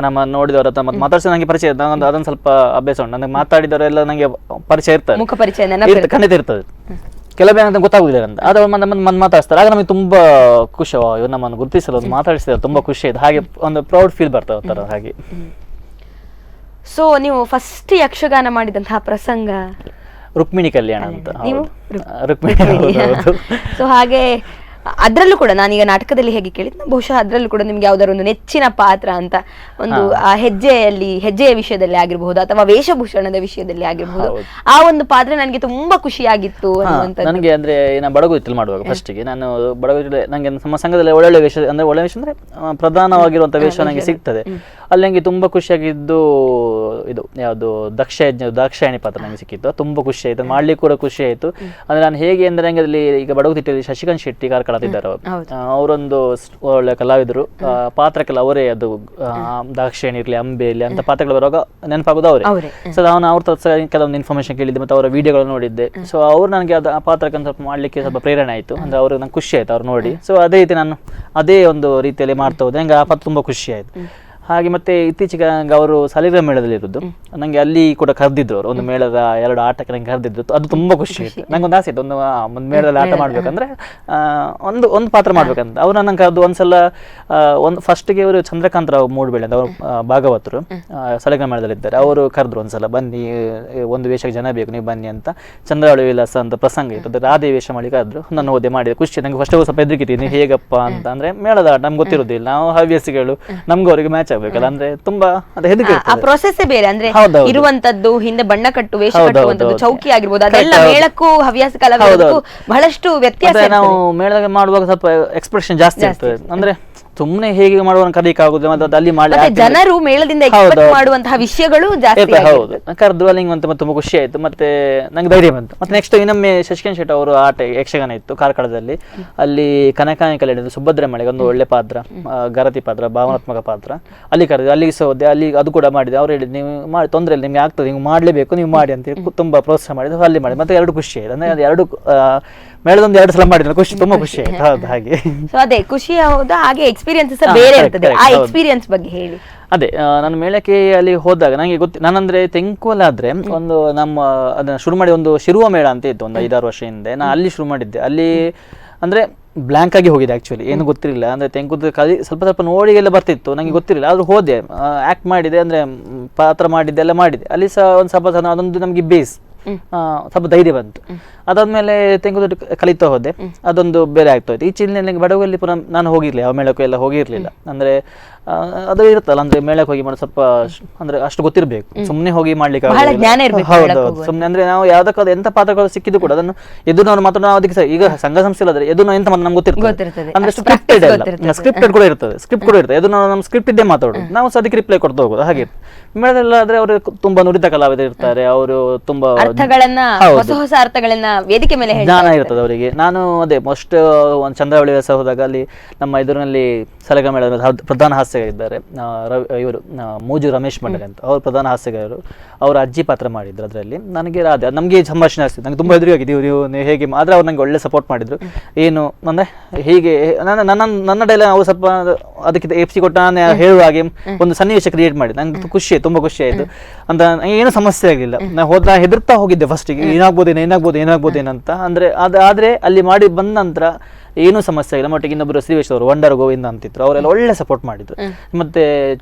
ನಮ್ಮ ನೋಡಿದವರ ಹತ್ರ ಮತ್ತೆ ಮಾತಾಡ್ಸಿ ನಂಗೆ ಪರಿಚಯ ಇರ್ತದೆ, ಅದೊಂದು ಸ್ವಲ್ಪ ಅಭ್ಯಾಸ ಉಂಟು. ನನಗೆ ಮಾತಾಡಿದವರೆಲ್ಲ ನಂಗೆ ಪರಿಚಯ ಇರ್ತಾರೆ, ಮುಖ ಪರಿಚಯ ಖಂಡಿತ ಇರ್ತದೆ. ಕೆಲವೇ ಅಂತ ಗೊತ್ತಾಗುದಿಲ್ಲ ಅಂತ, ಆದ್ರೆ ಮಂದಿ ಮಾತಾಡ್ತಾರೆ, ಆಗ ನಮಗೆ ತುಂಬಾ ಖುಷಿ, ಇವ್ರು ನಮ್ಮನ್ನು ಗುರುತಿಸಲು ಮಾತಾಡಿಸಿದ್ರೆ ತುಂಬಾ ಖುಷಿ ಆಯ್ತು, ಹಾಗೆ ಒಂದು ಪ್ರೌಡ್ ಫೀಲ್ ಬರ್ತಾ ಹೋಗ್ತಾರೆ ಹಾಗೆ. ಸೊ ನೀವು ಫಸ್ಟ್ ಯಕ್ಷಗಾನ ಮಾಡಿದಂತಹ ಪ್ರಸಂಗ ರುಕ್ಮಿಣಿ ಕಲ್ಯಾಣ ಅಂತ. ನೀವು ರುಕ್ಮಿಣಿ. ಸೊ ಹಾಗೆ ಅದ್ರಲ್ಲೂ ಕೂಡ ನಾನೀಗ ನಾಟಕದಲ್ಲಿ ಹೇಗೆ ಕೇಳಿದ್ನ, ಬಹುಶಃ ಅದ್ರಲ್ಲೂ ಕೂಡ ನಿಮ್ಗೆ ಯಾವ್ದಾದ್ರು ಒಂದು ನೆಚ್ಚಿನ ಪಾತ್ರ ಅಂತ ಒಂದು ಆ ಹೆಜ್ಜೆಯ ವಿಷಯದಲ್ಲಿ ಆಗಿರಬಹುದು ಅಥವಾ ವೇಷಭೂಷಣದ ವಿಷಯದಲ್ಲಿ ಆಗಿರಬಹುದು, ಆ ಒಂದು ಪಾತ್ರ ನನಗೆ ತುಂಬಾ ಖುಷಿಯಾಗಿತ್ತು ಅನ್ನುವಂಥದ್ದು. ನನಗೆ ಅಂದ್ರೆ ನಾನು ಬಡಗುತಿಯಲ್ಲಿ ಮಾಡುವಾಗ ಫಸ್ಟಿಗೆ ನಾನು ಬಡಗುತಿಯಲ್ಲಿ ನಂಗೆ ನಮ್ಮ ಸಂಘದಲ್ಲಿ ಒಳ್ಳೊಳ್ಳೆ ವೇಷ ಅಂದ್ರೆ ಒಳ್ಳೆ ವೇಷ ಅಂದ್ರೆ ಪ್ರಧಾನವಾಗಿರುವಂತ ವೇಷ ನಂಗೆ ಸಿಗ್ತದೆ. ಅಲ್ಲಿ ನಂಗೆ ತುಂಬಾ ಖುಷಿಯಾಗಿದ್ದು ಇದು ಯಾವುದು ದಾಕ್ಷಾಯಣಿ ಪಾತ್ರ ನಂಗೆ ಸಿಕ್ಕಿತ್ತು, ತುಂಬಾ ಖುಷಿ ಆಯ್ತು, ಮಾಡ್ಲಿಕ್ಕೆ ಕೂಡ ಖುಷಿ ಆಯ್ತು. ಅಂದ್ರೆ ನಾನು ಹೇಗೆ ಅಂದ್ರೆ ನಂಗೆ ಅಲ್ಲಿ ಈಗ ಬಡಗುತಿಟ್ಟಲ್ಲಿ ಶಶಿಕಾಂತ್ ಶೆಟ್ಟಿ ಕಾರ್ಕಳ ಇದ್ದಾರೆ, ಅವರೊಂದು ಒಳ್ಳೆ ಕಲಾವಿದರು, ಪಾತ್ರಕ್ಕೆಲ್ಲ ಅವರೇ ಅದು ದಾಕ್ಷಾಯಣಿ ಇರ್ಲಿ ಅಂಬೆ ಇರ್ಲಿ ಅಂತ ಪಾತ್ರಗಳು ಬರುವಾಗ ನೆನಪಾಗೋದು ಅವರೇ. ಸೊ ನಾನು ಅವ್ರ ಕೆಲವೊಂದು ಇನ್ಫಾರ್ಮೇಶನ್ ಕೇಳಿದ್ದೆ ಮತ್ತೆ ಅವರ ವಿಡಿಯೋಗಳು ನೋಡಿದ್ದೆ. ಸೊ ಅವ್ರು ನನಗೆ ಆ ಪಾತ್ರಕ್ಕೆ ಸ್ವಲ್ಪ ಮಾಡ್ಲಿಕ್ಕೆ ಸ್ವಲ್ಪ ಪ್ರೇರಣೆ ಆಯ್ತು, ಅಂದ್ರೆ ಅವ್ರಿಗೆ ನಂಗೆ ಖುಷಿ ಆಯ್ತು ಅವ್ರು ನೋಡಿ. ಸೊ ಅದೇ ರೀತಿ ನಾನು ಅದೇ ಒಂದು ರೀತಿಯಲ್ಲಿ ಮಾಡ್ತಾ ಹೋದೆ, ನಂಗೆ ಆ ಪಾತ್ರ ತುಂಬಾ ಖುಷಿ ಆಯ್ತು. ಹಾಗೆ ಮತ್ತೆ ಇತ್ತೀಚೆಗೆ ಅವರು ಸಾಲಿಗ್ರಾಮ ಮೇಳದಲ್ಲಿ ಇರೋದು, ನಂಗೆ ಅಲ್ಲಿ ಕೂಡ ಕರೆದಿದ್ರು ಅವರು, ಒಂದು ಮೇಳದ 2 ಆಟಕ್ಕೆ ನಂಗೆ ಕರೆದಿದ್ರು, ಅದು ತುಂಬಾ ಖುಷಿ ಆಯ್ತು. ನಂಗೆ ಒಂದು ಆಸೆ ಇತ್ತು, ಒಂದು ಮೇಳದಲ್ಲಿ ಆಟ ಮಾಡ್ಬೇಕಂದ್ರೆ ಒಂದು ಪಾತ್ರ ಮಾಡ್ಬೇಕಂತ. ಅವ್ರು ನಂಗೆ ಕರೆದು ಒಂದ್ಸಲ ಒಂದು ಫಸ್ಟ್ಗೆ ಅವರು ಚಂದ್ರಕಾಂತ್ ರಾವ್ ಮೂಡ್ಬೇಳೆ ಅಂತ ಅವರು ಭಾಗವತರು ಸಾಲಿಗ್ರಾಮ ಮೇಳದಲ್ಲಿ ಇದ್ದಾರೆ, ಅವರು ಕರೆದ್ರು ಒಂದ್ಸಲ ಬನ್ನಿ ಒಂದು ವೇಷಕ್ಕೆ ಜನ ಬೇಕು ನೀವು ಬನ್ನಿ ಅಂತ. ಚಂದ್ರಾವಳಿ ವಿಲಾಸ ಅಂತ ಪ್ರಸಂಗ ಇತ್ತು, ಅದು ರಾಧೆ ವೇಷ ಮಾಡಿ ಕರೆದ್ರು, ನಾನು ಹೋದೆ ಮಾಡಿದೆ, ಖುಷಿ. ನಂಗೆ ಫಸ್ಟ್ ಸ್ವಲ್ಪ ಹೆದರಿಕೆ, ನೀವು ಹೇಗಪ್ಪ ಅಂತ, ಅಂದ್ರೆ ಮೇಳದ ಆಟ ನಮ್ಗೆ ಗೊತ್ತಿರೋದಿಲ್ಲ, ನಾವು ಹವ್ಯಾಸಿಗಳು, ನಮ್ಗೆ ಅವರಿಗೆ ಮ್ಯಾಚ್ ಆಗ್ಬೇಕಲ್ಲ, ಅಂದ್ರೆ ತುಂಬಾ ಹೆದರಿಕೆ. ಆ ಪ್ರೊಸೆಸ್ ಬೇರೆ, ಅಂದ್ರೆ ಇರುವಂತದ್ದು ಹಿಂದೆ ಬಣ್ಣ ಕಟ್ಟು ವೇಷ ಕಟ್ಟುವಂತದ್ದು ಚೌಕಿ ಆಗಿರ್ಬೋದು, ಅದೆಲ್ಲ ಮೇಳಕ್ಕೂ ಹವ್ಯಾಸ ಕಲಾವಿದರಿಗೂ ಬಹಳಷ್ಟು ವ್ಯತ್ಯಾಸ. ನಾವು ಮೇಳದಾಗ ಮಾಡುವಾಗ ಸ್ವಲ್ಪ ಎಕ್ಸ್ಪ್ರೆಷನ್ ಜಾಸ್ತಿ ಇರ್ತದೆ, ಅಂದ್ರೆ ಸುಮ್ಮನೆ ಹೇಗೆ ಮಾಡುವ ಕಲಿಯಕ್ಕೆ ಆಗುದಿಲ್ಲ, ಮತ್ತೆ ಅಲ್ಲಿ ಮಾಡಿ ಜನರು ಮೇಳದಿಂದ ಎಕ್ಸ್ಪೆಕ್ಟ್ ಮಾಡುವಂತಹ ವಿಷಯಗಳು ಜಾಸ್ತಿ. ಹೌದು, ಕರೆದು ಅಲ್ಲಿ ಮತ್ತೆ ತುಂಬಾ ಖುಷಿ ಆಯ್ತು, ಮತ್ತೆ ನಂಗೆ ಧೈರ್ಯ ಬಂತು. ಮತ್ತೆ ನೆಕ್ಸ್ಟ್ ಇನ್ನೊಮ್ಮೆ ಶಶಿಕಾಂತ್ ಶೆಟ್ಟಿ ಅವರು ಆಟ ಯಕ್ಷಗಾನ ಇತ್ತು ಕಾರ್ಕಳದಲ್ಲಿ, ಅಲ್ಲಿ ಕನಕಾನಿ ಕಲ್ಯಾಣ ಸುಭದ್ರ ಮಳೆಗೆ ಒಂದು ಒಳ್ಳೆ ಪಾತ್ರ, ಗರತಿ ಪಾತ್ರ, ಭಾವನಾತ್ಮಕ ಪಾತ್ರ, ಅಲ್ಲಿ ಕರೆದು ಅಲ್ಲಿಗೆ ಸಹ ಹೋದೆ, ಅಲ್ಲಿ ಅದು ಕೂಡ ಮಾಡಿದೆ. ಅವ್ರು ಹೇಳಿದ್ರು ನೀವು ಮಾಡಿ ತೊಂದರೆ ಇಲ್ಲ, ನಿಮ್ಗೆ ಆಗ್ತದೆ, ನೀವು ಮಾಡ್ಲೇಬೇಕು, ನೀವು ಮಾಡಿ ಅಂತ ತುಂಬಾ ಪ್ರೋತ್ಸಾಹ ಮಾಡಿದ್ರು, ಅಲ್ಲಿ ಮಾಡಿ ಮತ್ತೆ 2 ಖುಷಿ ಆಯ್ತು. ಅಂದ್ರೆ ಅದು 2 ಮೇಳದೊಂದು 2 ಸಲ ಮಾಡಿದ್ರೆ ಖುಷಿ, ತುಂಬಾ ಖುಷಿ ಆಯ್ತು. ಹೌದು, ಹಾಗೆ. ಸೊ ಅದೇ ಖುಷಿ ಹೌದಾ, ಹಾಗೆ ಎಕ್ಸ್ಪೀರಿಯನ್ಸ್ ಬೇರೆ ಇರ್ತದೆ. ಆ ಎಕ್ಸ್ಪೀರಿಯನ್ಸ್ ಬಗ್ಗೆ ಹೇಳಿ. ಅದೇ ನಾನು ಮೇಳಕ್ಕೆ ಅಲ್ಲಿ ಹೋದಾಗ ನನಗೆ ನಾನಂದ್ರೆ ತೆಂಕುಲಾದ್ರೆ ಒಂದು ನಮ್ಮ ಅದನ್ನ ಶುರು ಮಾಡಿ ಒಂದು ಶಿರುವ ಮೇಳ ಅಂತ ಇತ್ತು ಒಂದು 5-6 ವರ್ಷ ಹಿಂದೆ, ನಾನು ಅಲ್ಲಿ ಶುರು ಮಾಡಿದ್ದೆ. ಅಲ್ಲಿ ಅಂದ್ರೆ ಬ್ಲಾಂಕ್ ಆಗಿ ಹೋಗಿದೆ, ಆಕ್ಚುಲಿ ಏನು ಗೊತ್ತಿರಲಿಲ್ಲ, ಅಂದ್ರೆ ತೆಂಕುದ ಸ್ವಲ್ಪ ನೋಡಿ ಎಲ್ಲ ಬರ್ತಿತ್ತು, ನಂಗೆ ಗೊತ್ತಿರಲಿಲ್ಲ. ಆದ್ರೂ ಹೋದೆ, ಆಕ್ಟ್ ಮಾಡಿದೆ, ಅಂದ್ರೆ ಪಾತ್ರ ಮಾಡಿದ್ದೆ, ಎಲ್ಲ ಮಾಡಿದೆ. ಅಲ್ಲಿ ಸಹ ಒಂದು ಸ್ವಲ್ಪ ಅದೊಂದು ನಮ್ಗೆ ಬೇಸ್ ಸ್ವಲ್ಪ ಧೈರ್ಯ ಬಂತು. ಅದಾದ್ಮೇಲೆ ತೆಂಗುದೊಡ್ಡು ಕಲಿತಾ ಹೋದೆ, ಅದೊಂದು ಬೇರೆ ಆಗ್ತೋಯ್ತು. ಈ ಚಿಲ್ನಲ್ಲಿ ಬಡವಲ್ಲಿ ಪುನಃ ನಾನು ಹೋಗಿರ್ಲಿಲ್ಲ, ಯಾವ ಮೇಳಕ್ಕೂ ಎಲ್ಲ ಹೋಗಿರ್ಲಿಲ್ಲ. ಅಂದ್ರೆ ಅದು ಇರುತ್ತಲ್ಲ, ಅಂದ್ರೆ ಮೇಳಕ್ಕೆ ಹೋಗಿ ಮಾಡಿ ಸ್ವಲ್ಪ ಅಂದ್ರೆ ಅಷ್ಟು ಗೊತ್ತಿರ್ಬೇಕು, ಸುಮ್ನೆ ಹೋಗಿ ಮಾಡ್ಲಿಕ್ಕೆ ಹೌದು. ಸುಮ್ನೆ ಅಂದ್ರೆ ನಾವು ಯಾವ್ದಕ್ಕಾದ ಎಂತ ಪಾತ್ರಗಳು ಸಿಕ್ಕಿದ್ದು ಕೂಡ ಅದನ್ನು ಎದುರು ನಾವು ಮಾತ್ರ ನಾವು ಅದಕ್ಕೆ ಈಗ ಸಂಘ ಸಂಸ್ಥೆ ಆದ್ರೆ ಎದುರು ಎಂತ ಮಾತ್ರ ನಮ್ಗೆ ಗೊತ್ತಿರ್ತದೆ, ಅಂದ್ರೆ ಸ್ಕ್ರಿಪ್ಟೆಡ್ ಕೂಡ ಇರ್ತದೆ, ಸ್ಕ್ರಿಪ್ಟ್ ಕೂಡ ಇರ್ತದೆ, ಎದುರು ನಾವು ಸ್ಕ್ರಿಪ್ಟ್ ಇದ್ದೇ ಮಾತಾಡೋದು, ನಾವು ಸಹ ಅದಕ್ಕೆ ರಿಪ್ಲೈ ಕೊಡ್ತಾ ಹೋಗೋದು. ಹಾಗೆ ಮೇಳದಲ್ಲ ಆದ್ರೆ ಅವರು ತುಂಬಾ ನುರಿತ ಕಲಾವಿದರು ಇರ್ತಾರೆ, ಅವರು ತುಂಬಾ ಹೊಸ ಅರ್ಥಗಳನ್ನ ವೇದಿಕೆ ಮೇಲೆ ಜ್ಞಾನ ಇರ್ತದೆ ಅವರಿಗೆ. ನಾನು ಅದೇ ಮೋಸ್ಟ್ ಒಂದು ಚಂದ್ರಾವಳಿ ವ್ಯಾಸ ಹೋದಾಗ ಅಲ್ಲಿ ನಮ್ಮ ಎದುರಿನಲ್ಲಿ ಸಾಲಿಗ್ರಾಮ ಮೇಳದ ಪ್ರಧಾನ ಹಾಸ್ಯಗಾರ ಇದ್ದಾರೆ, ಇವರು ಮೂಜು ರಮೇಶ್ ಮಂಡಲ ಅಂತ, ಅವರು ಪ್ರಧಾನ ಹಾಸ್ಯಗಾರರು. ಅವರ ಅಜ್ಜಿ ಪಾತ್ರ ಮಾಡಿದ್ರು ಅದರಲ್ಲಿ. ನನಗೆ ನಮಗೆ ಸಂಭಾಷಣೆ ಆಗ್ತಿತ್ತು, ನಂಗೆ ತುಂಬಾ ಎದುರಿಗಾಗಿದೆ, ನೀವು ಹೇಗೆ, ಆದ್ರೆ ಅವ್ರು ನಂಗೆ ಒಳ್ಳೆ ಸಪೋರ್ಟ್ ಮಾಡಿದ್ರು. ಏನು ಅಂದ್ರೆ ಹೀಗೆ ನನ್ನ ಡೈಲಾಗ್ ಅವ್ರು ಸ್ವಲ್ಪ ಅದಕ್ಕೆ ಎಫ್ಸಿ ಕೊಟ್ಟ ಹೇಳುವ ಹಾಗೆ ಒಂದು ಸನ್ನಿವೇಶ ಕ್ರಿಯೇಟ್ ಮಾಡಿ ನಂಗೆ ಖುಷಿ ಆಯ್ತು, ತುಂಬಾ ಖುಷಿ ಆಯ್ತು ಅಂತ. ಏನು ಸಮಸ್ಯೆ ಆಗಲಿಲ್ಲ, ನಾನು ಹೆದರ್ತಾ ಹೋಗಿದ್ದೆ ಫಸ್ಟಿಗೆ, ಏನಾಗ್ಬೋದೇನಂತ. ಅಂದ್ರೆ ಆದ್ರೆ ಅಲ್ಲಿ ಮಾಡಿ ಬಂದ ನಂತರ ಏನೂ ಸಮಸ್ಯೆ ಇಲ್ಲ. ಮಟ್ಟಿಗೆ ಇನ್ನೊಬ್ಬರು ಶ್ರೀವೇಶ್ ಅವರು ವಂಡರ್ ಗೋವಿಂದ ಅಂತಿದ್ರು, ಅವರೆಲ್ಲ ಒಳ್ಳೆ ಸಪೋರ್ಟ್ ಮಾಡಿದ್ರು. ಮತ್ತೆ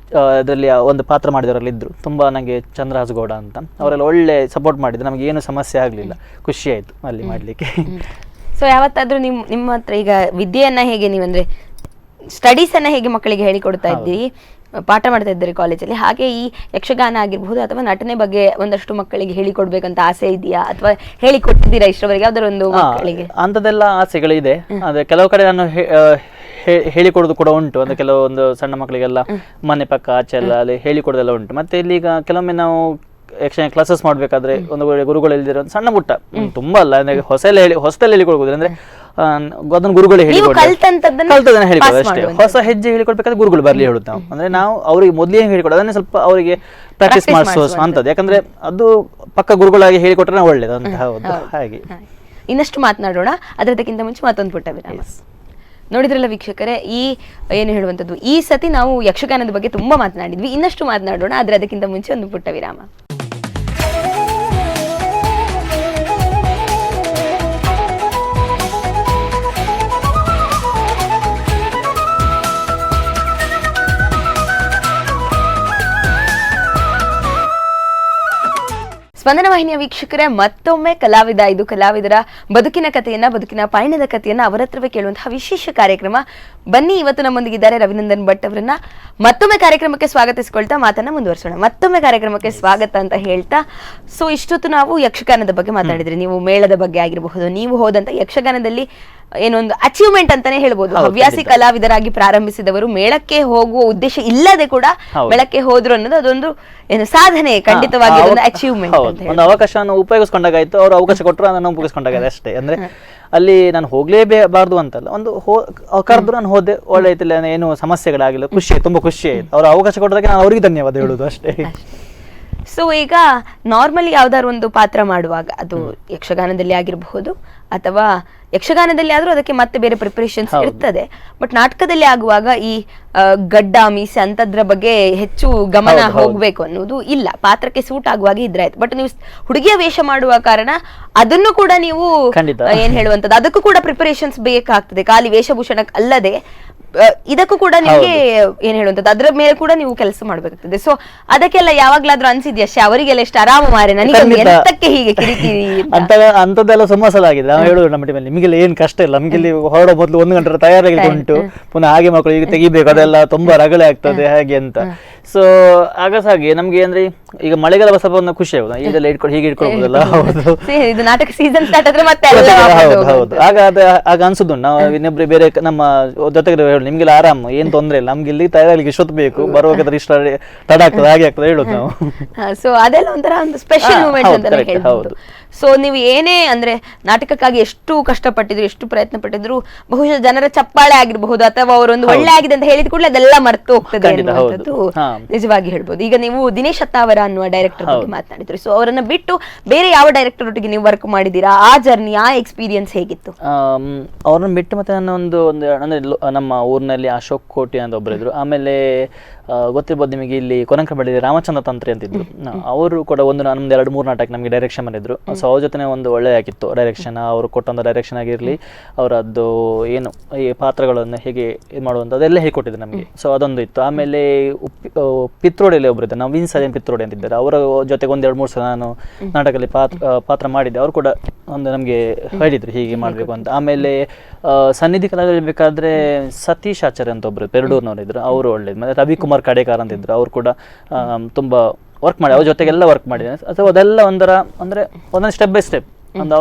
ಅದರಲ್ಲಿ ಒಂದು ಪಾತ್ರ ಮಾಡಿದವರಲ್ಲಿ ಇದ್ರು ತುಂಬಾ ನಂಗೆ ಚಂದ್ರಹಾಸ್ ಗೌಡ ಅಂತ, ಅವರೆಲ್ಲ ಒಳ್ಳೆ ಸಪೋರ್ಟ್ ಮಾಡಿದ್ರು, ನಮಗೆ ಏನು ಸಮಸ್ಯೆ ಆಗಲಿಲ್ಲ, ಖುಷಿ ಆಯ್ತು ಅಲ್ಲಿ ಮಾಡ್ಲಿಕ್ಕೆ. ಸೊ ಯಾವತ್ತಾದ್ರೂ ನಿಮ್ಮ ಹತ್ರ ಈಗ ವಿದ್ಯೆಯನ್ನ ಹೇಗೆ ನೀವಂದ್ರೆ ಸ್ಟಡೀಸ್ ಅನ್ನ ಹೇಗೆ ಮಕ್ಕಳಿಗೆ ಹೇಳಿಕೊಡ್ತಾ ಇದ್ದೀರಿ, ಪಾಠ ಮಾಡ್ತಾ ಇದ್ದಾರೆ ಕಾಲೇಜಲ್ಲಿ, ಹಾಗೆ ಈ ಯಕ್ಷಗಾನ ಆಗಿರ್ಬಹುದು ಅಥವಾ ನಟನೆ ಬಗ್ಗೆ ಒಂದಷ್ಟು ಮಕ್ಕಳಿಗೆ ಹೇಳಿಕೊಡ್ಬೇಕಂತ ಆಸೆ ಇದೆಯಾ, ಅಥವಾ ಹೇಳಿಕೊಟ್ಟಿದ್ದೀರಾ ಇಷ್ಟರವರೆಗೆ ಯಾವ್ದಾದ್ರು ಒಂದು ಮಕ್ಕಳಿಗೆ? ಅಂತದೆಲ್ಲ ಆಸೆಗಳಿದೆ. ಅದೇ ಕೆಲವು ಕಡೆ ನಾನು ಹೇಳಿಕೊಡೋದು ಕೂಡ ಉಂಟು, ಅಂದ್ರೆ ಕೆಲವೊಂದು ಸಣ್ಣ ಮಕ್ಕಳಿಗೆಲ್ಲ ಮನೆ ಪಕ್ಕ ಆಚೆ ಎಲ್ಲ ಅಲ್ಲಿ ಹೇಳಿಕೊಡೋದೆಲ್ಲ ಉಂಟು. ಮತ್ತೆ ಇಲ್ಲಿಗ ಕೆಲವೊಮ್ಮೆ ನಾವು ಯಕ್ಷಗಾನ ಕ್ಲಾಸಸ್ ಮಾಡ್ಬೇಕಾದ್ರೆ ಒಂದು ಗುರುಗಳು ಹೇಳಿದಿರೋ ಸಣ್ಣ ಪುಟ್ಟ, ತುಂಬಾ ಅಲ್ಲ, ಅಂದ್ರೆ ಹೊಸದಲ್ಲಿ ಹೇಳಿಕೊಡ್ಬೋದು, ಅಂದ್ರೆ ಅದನ್ನು ಗುರುಗಳೇ ಕಲ್ತದನ್ನ ಹೇಳಿಕೊಡೋದು ಅಷ್ಟೇ. ಹೊಸ ಹೆಜ್ಜೆ ಹೇಳಿಕೊಡ್ಬೇಕಾದ್ರೆ ಗುರುಗಳು ಬರ್ಲಿ ಹೇಳುದು ನಾವು, ಅಂದ್ರೆ ನಾವು ಅವ್ರಿಗೆ ಮೊದಲೇ ಹೇಳಿಕೊಡೋದು, ಅದನ್ನೇ ಸ್ವಲ್ಪ ಅವರಿಗೆ ಪ್ರಾಕ್ಟೀಸ್ ಮಾಡಿಸೋ ಅಂತದ್ದು. ಯಾಕಂದ್ರೆ ಅದು ಪಕ್ಕ ಗುರುಗಳಾಗಿ ಹೇಳಿಕೊಟ್ರೆ ಒಳ್ಳೇದು ಅಂತ. ಹೌದು, ಹಾಗೆ. ಇನ್ನಷ್ಟು ಮಾತನಾಡೋಣ, ಅದಕ್ಕಿಂತ ಮುಂಚೆ ಮತ್ತೊಂದು ಪುಟ್ಟ ವಿರಾಮ. ನೋಡಿದ್ರಲ್ಲ ವೀಕ್ಷಕರೇ, ಏನು ಹೇಳುವಂಥದ್ದು, ಈ ಸತಿ ನಾವು ಯಕ್ಷಗಾನದ ಬಗ್ಗೆ ತುಂಬಾ ಮಾತನಾಡಿದ್ವಿ. ಇನ್ನಷ್ಟು ಮಾತನಾಡೋಣ, ಆದ್ರೆ ಅದಕ್ಕಿಂತ ಮುಂಚೆ ಒಂದು ಪುಟ್ಟ ವಿರಾಮ. ಸ್ಪಂದನ ವಾಹಿನಿಯ ವೀಕ್ಷಕರೇ, ಮತ್ತೊಮ್ಮೆ ಇದು ಕಲಾವಿದರ ಬದುಕಿನ ಕಥೆಯನ್ನ, ಬದುಕಿನ ಪಯಣದ ಕಥೆಯನ್ನ ಅವರ ಹತ್ರವೇ ಕೇಳುವಂತಹ ವಿಶೇಷ ಕಾರ್ಯಕ್ರಮ. ಬನ್ನಿ, ಇವತ್ತು ನಮ್ಮೊಂದಿಗಿದ್ದಾರೆ ರವಿನಂದನ್ ಭಟ್ ಅವರನ್ನ. ಮತ್ತೊಮ್ಮೆ ಕಾರ್ಯಕ್ರಮಕ್ಕೆ ಸ್ವಾಗತಿಸ್ಕೊಳ್ತಾ ಮಾತನ್ನ ಮುಂದುವರಿಸೋಣ. ಮತ್ತೊಮ್ಮೆ ಕಾರ್ಯಕ್ರಮಕ್ಕೆ ಸ್ವಾಗತ ಅಂತ ಹೇಳ್ತಾ, ಸೊ ಇಷ್ಟೊತ್ತು ನಾವು ಯಕ್ಷಗಾನದ ಬಗ್ಗೆ ಮಾತಾಡಿದ್ರಿ. ನೀವು ಮೇಳದ ಬಗ್ಗೆ ಆಗಿರಬಹುದು, ನೀವು ಹೋದಂತ ಯಕ್ಷಗಾನದಲ್ಲಿ ಏನೊಂದು ಅಚೀವ್ಮೆಂಟ್ ಅಂತಾನೆ ಹೇಳ್ಬೋದು. ಹವ್ಯಾಸಿ ಕಲಾವಿದರಾಗಿ ಪ್ರಾರಂಭಿಸಿದವರು ಮೇಳಕ್ಕೆ ಹೋಗುವ ಉದ್ದೇಶ ಇಲ್ಲದೆ ಕೂಡ ಮೇಳಕ್ಕೆ ಹೋದ್ರು ಅನ್ನೋದು ಅದೊಂದು ಏನು ಸಾಧನೆ, ಖಂಡಿತವಾಗಿ ಅಚೀವ್ಮೆಂಟ್. ಒಂದು ಅವಕಾಶವನ್ನು ಉಪಯೋಗಿಸ್ಕೊಂಡಾಗಾಯ್ತು, ಅವರು ಅವಕಾಶ ಕೊಟ್ಟರು, ನಾನು ಉಪಯೋಗಿಸ್ಕೊಂಡಾಗ ಅಷ್ಟೇ. ಅಂದ್ರೆ ಅಲ್ಲಿ ನಾನು ಹೋಗ್ಲೇಬಾರ್ದು ಅಂತಲ್ಲ, ಒಂದು ಕರೆದ್ರು ನಾನು ಹೋದೆ, ಒಳ್ಳೆ ಐತಿಲ್ಲ, ಏನು ಸಮಸ್ಯೆಗಳಾಗಿಲ್ಲ, ಖುಷಿ, ತುಂಬಾ ಖುಷಿ ಆಯ್ತು. ಅವ್ರ ಅವಕಾಶ ಕೊಟ್ಟದಾಗ ನಾನು ಅವ್ರಿಗೆ ಧನ್ಯವಾದ ಹೇಳುದು ಅಷ್ಟೇ. ಸೊ ಈಗ ನಾರ್ಮಲಿ ಯಾವ್ದಾದ್ರು ಒಂದು ಪಾತ್ರ ಮಾಡುವಾಗ, ಅದು ಯಕ್ಷಗಾನದಲ್ಲಿ ಆಗಿರಬಹುದು ಅಥವಾ ಯಕ್ಷಗಾನದಲ್ಲಿ ಆದ್ರೂ ಅದಕ್ಕೆ ಮತ್ತೆ ಬೇರೆ ಪ್ರಿಪರೇಷನ್ಸ್ ಇರ್ತದೆ. ಬಟ್ ನಾಟಕದಲ್ಲಿ ಆಗುವಾಗ ಈ ಗಡ್ಡ ಮೀಸೆ ಅಂತದ್ರ ಬಗ್ಗೆ ಹೆಚ್ಚು ಗಮನ ಹೋಗ್ಬೇಕು ಅನ್ನೋದು ಇಲ್ಲ. ಪಾತ್ರಕ್ಕೆ ಸೂಟ್ ಆಗುವಾಗ ಇದ್ರಾಯ್ತು. ಬಟ್ ನೀವು ಹುಡುಗಿಯ ವೇಷ ಮಾಡುವ ಕಾರಣ ಅದನ್ನು ಕೂಡ ನೀವು ಏನ್ ಹೇಳುವಂತದ್ದು, ಅದಕ್ಕೂ ಕೂಡ ಪ್ರಿಪರೇಷನ್ಸ್ ಬೇಕಾಗ್ತದೆ. ಖಾಲಿ ವೇಷಭೂಷಣ ಅಲ್ಲದೆ ಇದಕ್ಕೂ ಕೂಡ ನಿಮ್ಗೆ ಏನ್ ಹೇಳುವಂತದ್ದು, ಅದ್ರ ಮೇಲೆ ಕೂಡ ನೀವು ಕೆಲಸ ಮಾಡ್ಬೇಕಾಗ್ತದೆ. ಸೊ ಅದಕ್ಕೆಲ್ಲ ಯಾವಾಗ್ಲಾದ್ರೂ ಅನ್ಸಿದ್ಯಾ, ಅವರಿಗೆಲ್ಲ ಎಷ್ಟು ಆರಾಮ ಮಾರೆ, ನನಗೆ ಎಂತಕ್ಕೆ ಹೀಗೆ ಕಿರಿಕಿರಿ ಅಂತದೆಲ್ಲ ತುಂಬಾ ಸಲ ಆಗಿದೆ. ನಾವು ಹೇಳುದು ನಮ್ಮ ಟೀಮಲ್ಲಿ, ನಿಮಗೆಲ್ಲ ಏನ್ ಕಷ್ಟ ಇಲ್ಲ, ನಮ್ಗೆ ಇಲ್ಲಿ ಹೊರಡೋ ಮೊದಲು 1 ಗಂಟೆ ತಯಾರಾಗಿ ಉಂಟು, ಪುನಃ ಹಾಗೆ ಮಕ್ಕಳು ಈಗ ತೆಗಿಬೇಕು, ಅದೆಲ್ಲ ತುಂಬಾ ರಗಳೆ ಆಗ್ತದೆ ಹಾಗೆ ಅಂತ. ಸೊ ಹಾಗೆ ನಮ್ಗೆ ಅಂದ್ರೆ ಈಗ ಮಳೆಗಾಲ ಸ್ವಲ್ಪ ಒಂದು ಖುಷಿ ಆಗುದು, ಇದೆಲ್ಲ ಇಟ್ಕೊಂಡು ಹೀಗೆ ಇಟ್ಕೊಳ್ಬೋದಲ್ಲ. ಇದು ನಾಟಕ ಸೀಸನ್ ಸ್ಟಾರ್ಟ್ ಆದ್ರೆ ಮತ್ತೆ ಹೌದು, ಆಗ ಅನ್ಸುದು ನಾವು ಇನ್ನೊಬ್ರು ಬೇರೆ ನಮ್ಮ ಜೊತೆಗೆ ನಿಮ್ಗೆಲ್ಲ ಆರಾಮ್, ಏನ್ ತೊಂದ್ರೆ ಇಲ್ಲ, ನಮ್ಗೆ ಇಲ್ಲಿ ತಯಾರಾಗಲಿಕ್ಕೆ ಇಷ್ಟೊತ್ತು ಬೇಕು, ಬರುವಾಗ ಇಷ್ಟ ತಡ ಆಗ್ತದೆ, ಹಾಗೆ ಆಗ್ತದೆ ಹೇಳುದು ನಾವು. ಸೊ ಅದೆಲ್ಲ ಒಂಥರ ಒಂದು ಸ್ಪೆಷಲ್ ಮೂಮೆಂಟ್ ಅಂತ ಹೇಳ್ಬೋದು. ಸೊ ನೀವು ಏನೇ ಅಂದ್ರೆ ನಾಟಕಕ್ಕಾಗಿ ಎಷ್ಟು ಕಷ್ಟಪಟ್ಟಿದ್ರು, ಎಷ್ಟು ಪ್ರಯತ್ನ ಪಟ್ಟಿದ್ರು, ಬಹುಶಃ ಜನರ ಚಪ್ಪಾಳೆ ಆಗಿರಬಹುದು ಅಥವಾ ಅವರೊಂದು ಒಳ್ಳೆ ಆಗಿದೆ ಅಂತ ಹೇಳಿದ ಕೂಡಲೇ ಅದೆಲ್ಲ ಮರ್ತು ಹೋಗ್ತದೆ ಅನ್ನುವಂಥದ್ದು ನಿಜವಾಗಿ ಹೇಳ್ಬೋದು. ಈಗ ನೀವು ದಿನೇಶ್ ಅತ್ತಾವರ ಅನ್ನುವ ಡೈರೆಕ್ಟರ್ ಬಗ್ಗೆ ಮಾತನಾಡಿದ್ರಿ. ಸೊ ಅವರನ್ನ ಬಿಟ್ಟು ಬೇರೆ ಯಾವ ಡೈರೆಕ್ಟರ್ ಒಟ್ಟಿಗೆ ನೀವು ವರ್ಕ್ ಮಾಡಿದೀರಾ? ಆ ಜರ್ನಿ, ಆ ಎಕ್ಸ್ಪೀರಿಯನ್ಸ್ ಹೇಗಿತ್ತು? ಅವ್ರನ್ನ ಬಿಟ್ಟು ಮತ್ತೆ ನನ್ನ ಒಂದು ಅಂದ್ರೆ ನಮ್ಮ ಊರಿನಲ್ಲಿ ಅಶೋಕ್ ಕೋಟಿ ಅಂತ ಒಬ್ಬರು ಇದ್ರು. ಆಮೇಲೆ ಗೊತ್ತಿರ್ಬೋದು ನಿಮಗೆ, ಇಲ್ಲಿ ಕೊನಂಕರಬಳ್ಳಿ ರಾಮಚಂದ್ರ ತಂತ್ರಿ ಅಂತಿದ್ರು. ಅವರು ಕೂಡ ನಮ್ದು 2-3 ನಾಟಕ ನಮಗೆ ಡೈರೆಕ್ಷನ್ ಮಾಡಿದ್ರು. ಸೊ ಅವ್ರ ಜೊತೆ ಒಂದು ಒಳ್ಳೆ ಆಗಿತ್ತು ಡೈರೆಕ್ಷನ್. ಅವರು ಕೊಟ್ಟಂತ ಡೈರೆಕ್ಷನ್ ಆಗಿರ್ಲಿ, ಅವರದ್ದು ಏನು ಈ ಪಾತ್ರಗಳನ್ನು ಹೇಗೆ ಇದು ಮಾಡುವಂತ ಅದೆಲ್ಲ ಹೇಳ್ಕೊಟ್ಟಿದ್ರು ನಮಗೆ. ಸೊ ಅದೊಂದು ಇತ್ತು. ಆಮೇಲೆ ಪಿತ್ರೋಡಿಯಲ್ಲಿ ಒಬ್ರು ಇದ್ದಾರೆ, ನವೀನ್ ಸಜನ್ ಪಿತ್ರೋಡಿ ಅಂತಿದ್ದಾರೆ. ಅವರ ಜೊತೆಗೆ 1-2-3 ಸಲ ನಾನು ನಾಟಕದಲ್ಲಿ ಪಾತ್ರ ಮಾಡಿದ್ದೆ. ಅವರು ಕೂಡ ಒಂದು ನಮಗೆ ಹೇಳಿದ್ರು ಹೀಗೆ ಮಾಡ್ಬೇಕು ಅಂತ. ಆಮೇಲೆ ಸನ್ನಿಧಿ ಕಲಾವಿದರು ಬೇಕಾದ್ರೆ ಸತೀಶ್ ಆಚಾರ್ಯ ಅಂತ ಒಬ್ರು ಪೆರಡೂರ್ನವ್ರು ಇದ್ರು, ಅವರು ಒಳ್ಳೇದು. ಮತ್ತೆ ರವಿಕುಮಾರ್ ಕಡೇಕಾರ್ ಅಂತಿದ್ರು, ಅವರು ಕೂಡ ತುಂಬಾ ವರ್ಕ್ ಮಾಡಿ, ಅವ್ರ ಜೊತೆಗೆಲ್ಲ ವರ್ಕ್ ಮಾಡಿದ್ದೇನೆ. ಅಥವಾ ಅದೆಲ್ಲ ಅಂದ್ರೆ ಒಂದೊಂದು ಸ್ಟೆಪ್ ಬೈ ಸ್ಟೆಪ್ ಒಂದು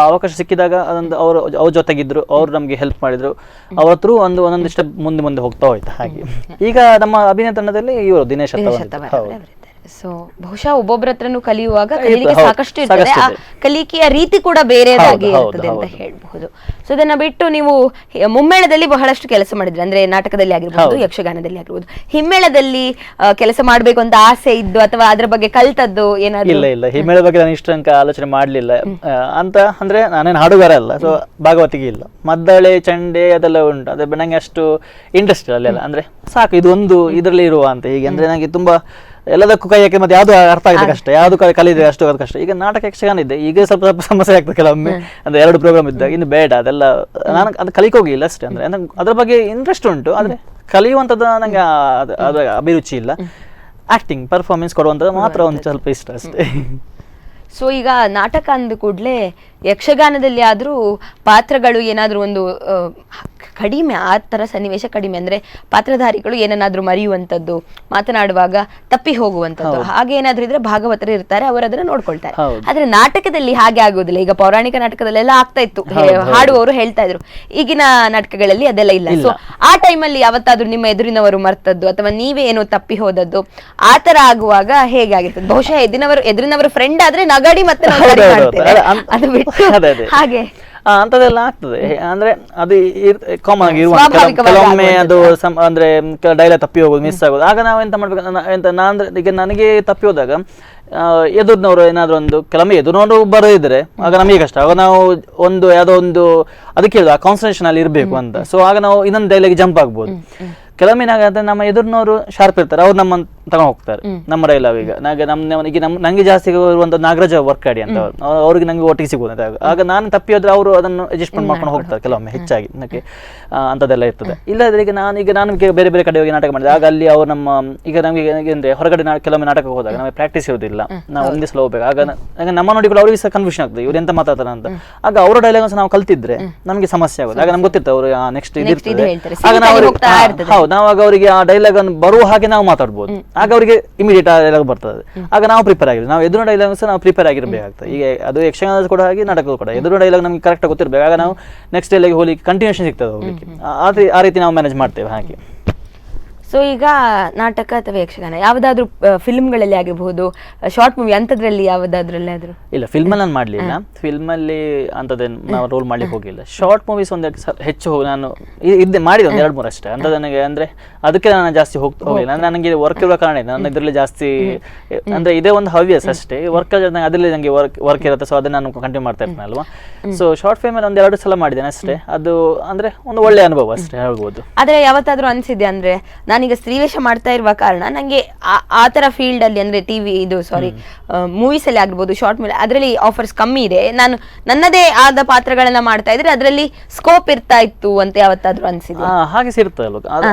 ಅವಕಾಶ ಸಿಕ್ಕಿದಾಗ ಅದೊಂದು ಅವ್ರ ಜೊತೆಗಿದ್ರು, ಅವ್ರು ನಮ್ಗೆ ಹೆಲ್ಪ್ ಮಾಡಿದ್ರು. ಅವ್ರ ಹತ್ರ ಒಂದೊಂದು ಸ್ಟೆಪ್ ಮುಂದೆ ಹೋಗ್ತಾ ಹೋಯ್ತು. ಹಾಗೆ ಈಗ ನಮ್ಮ ಅಭಿನಯ ತಂಡದಲ್ಲಿ ಇವರು ದಿನೇಶ್ ಅತ್ತಾವರ. ಸೊ ಬಹುಶಃ ಒಬ್ಬೊಬ್ಬರ ಹತ್ರನು ಕಲಿಯುವಾಗ ಕಲಿಲಿಕ್ಕೆ ಸಾಕಷ್ಟು ಇರ್ತದೆ, ಆ ಕಲಿಕೆಯ ರೀತಿ ಕೂಡ ಬೇರೆದಾಗಿ ಇರ್ತದೆ ಅಂತ ಹೇಳ್ಬಹುದು. ಸೊ ಇದನ್ನ ಬಿಟ್ಟು ನೀವು ಮುಮ್ಮೇಳದಲ್ಲಿ ಬಹಳಷ್ಟು ಕೆಲಸ ಮಾಡಿದ್ರಿ, ಅಂದ್ರೆ ನಾಟಕದಲ್ಲಿ ಆಗಿರ್ಬಹುದು, ಯಕ್ಷಗಾನದಲ್ಲಿ ಆಗಿರ್ಬಹುದು. ಹಿಮ್ಮೇಳದಲ್ಲಿ ಕೆಲಸ ಮಾಡ್ಬೇಕು ಅಂತ ಆಸೆ ಇದ್ದು ಅಥವಾ ಅದ್ರ ಬಗ್ಗೆ ಕಲ್ತದ್ದು ಏನಾದ್ರು? ಇಲ್ಲ, ಹಿಮ್ಮೇಳ ಬಗ್ಗೆ ನಾನು ಇಷ್ಟ ಆಲೋಚನೆ ಮಾಡ್ಲಿಲ್ಲ ಅಂತ. ಅಂದ್ರೆ ನಾನೇನು ಹಾಡುಗಾರ ಅಲ್ಲ, ಸೊ ಭಾಗವತಿಗೆ ಇಲ್ಲ, ಮದ್ದಳೆ ಚಂಡೆ ಅದೆಲ್ಲ ಉಂಟು, ಅದೇ ನಂಗೆ ಅಷ್ಟು ಇಂಟ್ರೆಸ್ಟ್ ಇಲ್ಲ ಅಲ್ಲೆಲ್ಲ. ಅಂದ್ರೆ ಸಾಕು ಇದು ಒಂದು ಇದರಲ್ಲಿ ಇರುವ ಅಂತ ಹೀಗೆ. ಅಂದ್ರೆ ನನಗೆ ತುಂಬಾ ಎಲ್ಲದಕ್ಕೂ ಕೈ ಹಾಕಿ ಮತ್ತೆ ಯಾವ್ದು ಅರ್ಥ ಆಗಿದೆ ಕಷ್ಟ, ಯಾವ್ದು ಕಲಿದ್ರೆ ಅಷ್ಟು ಕಷ್ಟ. ಈಗ ನಾಟಕ ಯಕ್ಷಗಾನ ಇದೆ, ಈಗ ಸ್ವಲ್ಪ ಸಮಸ್ಯೆ ಆಗ್ತದೆ ಕೆಲವೊಮ್ಮೆ. ಅಂದ್ರೆ 2 ಪ್ರೋಗ್ರಾಮ್ ಇದ್ದಾಗ ಇನ್ನು ಬೇಡ ಅದೆಲ್ಲ, ನಾನು ಅದು ಕಲಿಕೋಗಿಲ್ಲ ಅಷ್ಟೇ. ಅಂದ್ರೆ ಅದ್ರ ಬಗ್ಗೆ ಇಂಟ್ರೆಸ್ಟ್ ಉಂಟು, ಆದ್ರೆ ಕಲಿಯುವಂಥದ್ದು ನಂಗೆ ಅದು ಅಭಿರುಚಿ ಇಲ್ಲ. ಆಕ್ಟಿಂಗ್ ಪರ್ಫಾರ್ಮೆನ್ಸ್ ಕೊಡುವಂಥದ್ದು ಮಾತ್ರ ಒಂದು ಸ್ವಲ್ಪ ಇಷ್ಟ ಅಷ್ಟೇ. ಸೊ ಈಗ ನಾಟಕ ಅಂದ ಕೂಡಲೇ ಯಕ್ಷಗಾನದಲ್ಲಿ ಆದ್ರೂ ಪಾತ್ರಗಳು ಏನಾದ್ರೂ ಒಂದು ಕಡಿಮೆ, ಆ ತರ ಸನ್ನಿವೇಶ ಕಡಿಮೆ, ಅಂದ್ರೆ ಪಾತ್ರಧಾರಿಗಳು ಏನನ್ನಾದ್ರೂ ಮರೆಯುವಂಥದ್ದು, ಮಾತನಾಡುವಾಗ ತಪ್ಪಿ ಹೋಗುವಂಥದ್ದು, ಹಾಗೆ ಏನಾದ್ರೂ ಇದ್ರೆ ಭಾಗವತರು ಇರ್ತಾರೆ, ಅವರು ಅದನ್ನ ನೋಡ್ಕೊಳ್ತಾರೆ. ಆದ್ರೆ ನಾಟಕದಲ್ಲಿ ಹಾಗೆ ಆಗೋದಿಲ್ಲ. ಈಗ ಪೌರಾಣಿಕ ನಾಟಕದಲ್ಲೆಲ್ಲ ಆಗ್ತಾ ಇತ್ತು, ಹಾಡುವವರು ಹೇಳ್ತಾ ಇದ್ರು. ಈಗಿನ ನಾಟಕಗಳಲ್ಲಿ ಅದೆಲ್ಲ ಇಲ್ಲ. ಸೊ ಆ ಟೈಮಲ್ಲಿ ಯಾವತ್ತಾದ್ರೂ ನಿಮ್ಮ ಎದುರಿನವರು ಮರ್ತದ್ದು ಅಥವಾ ನೀವೇ ಏನೋ ತಪ್ಪಿ ಹೋದದ್ದು, ಆ ತರ ಆಗುವಾಗ ಹೇಗಾಗಿರ್ತದೆ? ಬಹುಶಃ ಎದುರಿನವರು ಫ್ರೆಂಡ್ ಆದ್ರೆ ನಗಡಿ ಮತ್ತೆ ಅದು ಬಿಟ್ಟು ಹಾಗೆ ಅಂತದೆಲ್ಲ ಆಗ್ತದೆ. ಅಂದ್ರೆ ಅದು ಕಾಮನ್ ಆಗಿ ಇರುವಂತ ಕೆಲವೊಮ್ಮೆ ಅದು ಅಂದ್ರೆ ಡೈಲಾಗ್ ತಪ್ಪಿ ಹೋಗೋದು, ಮಿಸ್ ಆಗೋದು. ಆಗ ನಾವು ಎಂತ ಮಾಡ್ಬೇಕು, ಈಗ ನನಗೆ ತಪ್ಪಿ ಹೋದಾಗ ಎದುರಿನವರು ಏನಾದ್ರು ಕೆಲವೊಮ್ಮೆ ಎದುರಿನವರು ಬರೋದಿದ್ರೆ ಆಗ ನಮಗೆ ಕಷ್ಟ. ಆಗ ನಾವು ಯಾವುದೋ ಒಂದು ಅದಕ್ಕೆ ಹೇಳುದು ಆ ಕಾನ್ಸಂಟ್ರೇಷನ್ ಅಲ್ಲಿ ಇರಬೇಕು ಅಂತ. ಸೊ ಆಗ ನಾವು ಇನ್ನೊಂದು ಡೈಲಾಗ್ ಜಂಪ್ ಆಗ್ಬೋದು. ಕೆಲವೊಮ್ಮೆ ಏನಾಗುತ್ತೆ, ನಮ್ಮ ಎದುರಿನವರು ಶಾರ್ಪ್ ಇರ್ತಾರೆ, ಅವ್ರು ನಮ್ಮನ್ನು ತಗೊಂಡು ಹೋಗ್ತಾರೆ ನಮ್ಮ ಡೈಲಾಗ್. ಈಗ ನಂಗೆ ಜಾಸ್ತಿ ಇರುವಂತ ನಾಗರಾಜ ವರ್ಕಾಡಿ ಅಂತ ಅವ್ರಿಗೆ ನಂಗೆ ಒಟ್ಟಿಗೆ ಸಿಗೋದು. ಆಗ ನಾನು ತಪ್ಪಿ ಹೋದ್ರೆ ಅವರು ಅದನ್ನು ಅಡ್ಜಸ್ಟ್ಮೆಂಟ್ ಮಾಡ್ಕೊಂಡು ಹೋಗ್ತಾರೆ ಕೆಲವೊಮ್ಮೆ ಹೆಚ್ಚಾಗಿ ನನಗೆ ಅಂಥದ್ದೆಲ್ಲ ಇರ್ತದೆ. ಇಲ್ಲದ್ರೆ ಈಗ ನಾನು ಬೇರೆ ಬೇರೆ ಕಡೆ ಹೋಗಿ ನಾಟಕ ಮಾಡಿದೆ. ಆಗ ಅಲ್ಲಿ ಅವ್ರು ಈಗ ನಮಗೆ ಅಂದ್ರೆ ಹೊರಗಡೆ ಕೆಲವೊಮ್ಮೆ ನಾಟಕ ಹೋದಾಗ ನಮಗೆ ಪ್ರಾಕ್ಟೀಸ್ ಇರೋದಿಲ್ಲ, ನಾವು ಒಂದೇ ಸಲ ಹೋಗ್ಬೇಕು. ಆಗ ನಮ್ಮ ನೋಡಿ ಕೂಡ ಅವ್ರಿಗೆ ಸಹ ಕನ್ಫ್ಯೂಷನ್ ಆಗ್ತದೆ, ಇವ್ರು ಎಂತ ಮಾತಾಡ್ತಾರೆ ಅಂತ. ಆಗ ಅವರ ಡೈಲಾಗ್ ನಾವು ಕಲ್ತಿದ್ರೆ ನಮಗೆ ಸಮಸ್ಯೆ ಆಗೋದು. ಆಗ ನಮ್ಗೆ ಗೊತ್ತಿತ್ತು ಅವರು ನೆಕ್ಸ್ಟ್ ಇದಿರ್ತದೆ. ಆಗ ನಾವು ನಾವಾಗ ಅವರಿಗೆ ಆ ಡೈಲಾಗ್ ಅನ್ನು ಬರುವ ಹಾಗೆ ನಾವು ಮಾತಾಡ್ಬೋದು. ಆಗ ಅವರಿಗೆ ಇಮಿಡಿಯೇಟ್ ಆ ಡೈಲಾಗ್ ಬರ್ತದೆ. ಆಗ ನಾವು ಪ್ರಿಪೇರ್ ಆಗಿರ್ತೀವಿ. ನಾವು ಎದುರು ಡೈಲಾಗ್ ಸಹ ನಾವು ಪ್ರಿಪೇರ್ ಆಗಿರಬೇಕಾಗ್ತದೆ. ಈಗ ಅದು ಯಕ್ಷಗಾನದ ಕೂಡ ಹಾಗೆ ನಾಟಕದ ಕೂಡ ಎದುರು ಡೈಲಾಗ್ ನಮ್ಗೆ ಕರೆಕ್ಟ್ ಗೊತ್ತಿರಬೇಕು. ಆಗ ನಾವು ನೆಕ್ಸ್ಟ್ ಡೈಲಾಗ್ ಹೋಗ್ಲಿಕ್ಕೆ ಕಂಟಿನ್ಯೂಷನ್ ಸಿಗ್ತದೆ ಹೋಗ್ಲಿಕ್ಕೆ. ಆ ರೀತಿ ನಾವು ಮ್ಯಾನೇಜ್ ಮಾಡ್ತೇವೆ ಹಾಗೆ. ಸೊ ಈಗ ನಾಟಕ ಅಥವಾ ಯಕ್ಷಗಾನ ಯಾವುದಾದ್ರೂ ಫಿಲ್ಮ್ಗಳಲ್ಲಿ ಆಗಿರಬಹುದು, ಶಾರ್ಟ್ ಮೂವಿ ಅಂಥದ್ರಲ್ಲಿ ಯಾವುದಾದ್ರಲ್ಲಿ ಆದ್ರೂ? ಇಲ್ಲ, ಫಿಲ್ಮಲ್ಲಿ ನಾನು ಮಾಡಲಿಲ್ಲ. ಫಿಲ್ಮಲ್ಲಿ ಅಂಥದ್ದೇನು ನಾವು ರೋಲ್ ಮಾಡ್ಲಿಕ್ಕೆ ಹೋಗಿಲ್ಲ. ಶಾರ್ಟ್ ಮೂವೀಸ್ ಒಂದೆರಡು ಹೆಚ್ಚು ನಾನು ಮಾಡಿದೆ, ಒಂದು 2-3 ಅಷ್ಟೇ. ಅಂಥದ್ದು ನನಗೆ ಅಂದರೆ ಅದಕ್ಕೆ ನಾನು ಜಾಸ್ತಿ ಹೋಗಿಲ್ಲ. ನನಗೆ ವರ್ಕ್ ಇರೋ ಕಾರಣ ಇದೆ, ನಾನು ಇದರಲ್ಲಿ ಜಾಸ್ತಿ ಅಂದರೆ ಇದೇ ಒಂದು ಹವ್ಯಾಸ ಅಷ್ಟೇ. ವರ್ಕ್ ಅದರಲ್ಲಿ ನನಗೆ ವರ್ಕ್ ಇರುತ್ತೆ. ಸೊ ಅದನ್ನು ನಾನು ಕಂಟಿನ್ಯೂ ಮಾಡ್ತಾ ಇರ್ತೇನೆ ಅಲ್ವಾ. ಸೊ ಶಾರ್ಟ್ ಫಿಲ್ಮಲ್ಲಿ 1-2 ಸಲ ಮಾಡಿದ್ದೇನೆ ಅಷ್ಟೇ. ಅದು ಅಂದರೆ ಒಂದು ಒಳ್ಳೆಯ ಅನುಭವ ಅಷ್ಟೇ ಹೇಳ್ಬೋದು. ಆದರೆ ಯಾವತ್ತಾದ್ರೂ ಅನಿಸಿದೆ ಅಂದರೆ ನಾನೀಗ ಸ್ತ್ರೀವೇಷ ಮಾಡ್ತಾ ಇರುವ ಕಾರಣ ನಂಗೆ ಆ ತರ ಫೀಲ್ಡ್ ಅಲ್ಲಿ ಅಂದ್ರೆ ಮೂವೀಸ್ ಅಲ್ಲಿ ಆಗಿರ್ಬೋದು, ಶಾರ್ಟ್ ಮೂವಿ ಅದರಲ್ಲಿ ಆಫರ್ಸ್ ಕಮ್ಮಿ ಇದೆ, ನಾನು ನನ್ನದೇ ಆದ ಪಾತ್ರಗಳನ್ನ ಮಾಡ್ತಾ ಇದ್ರೆ ಅದರಲ್ಲಿ ಸ್ಕೋಪ್ ಇರ್ತಾ ಇತ್ತು ಅಂತ ಯಾವತ್ತಾದ್ರೂ ಅನ್ಸಿದೆ? ಹಾಗೆ ಸಿರ್ತದಲ್ವ.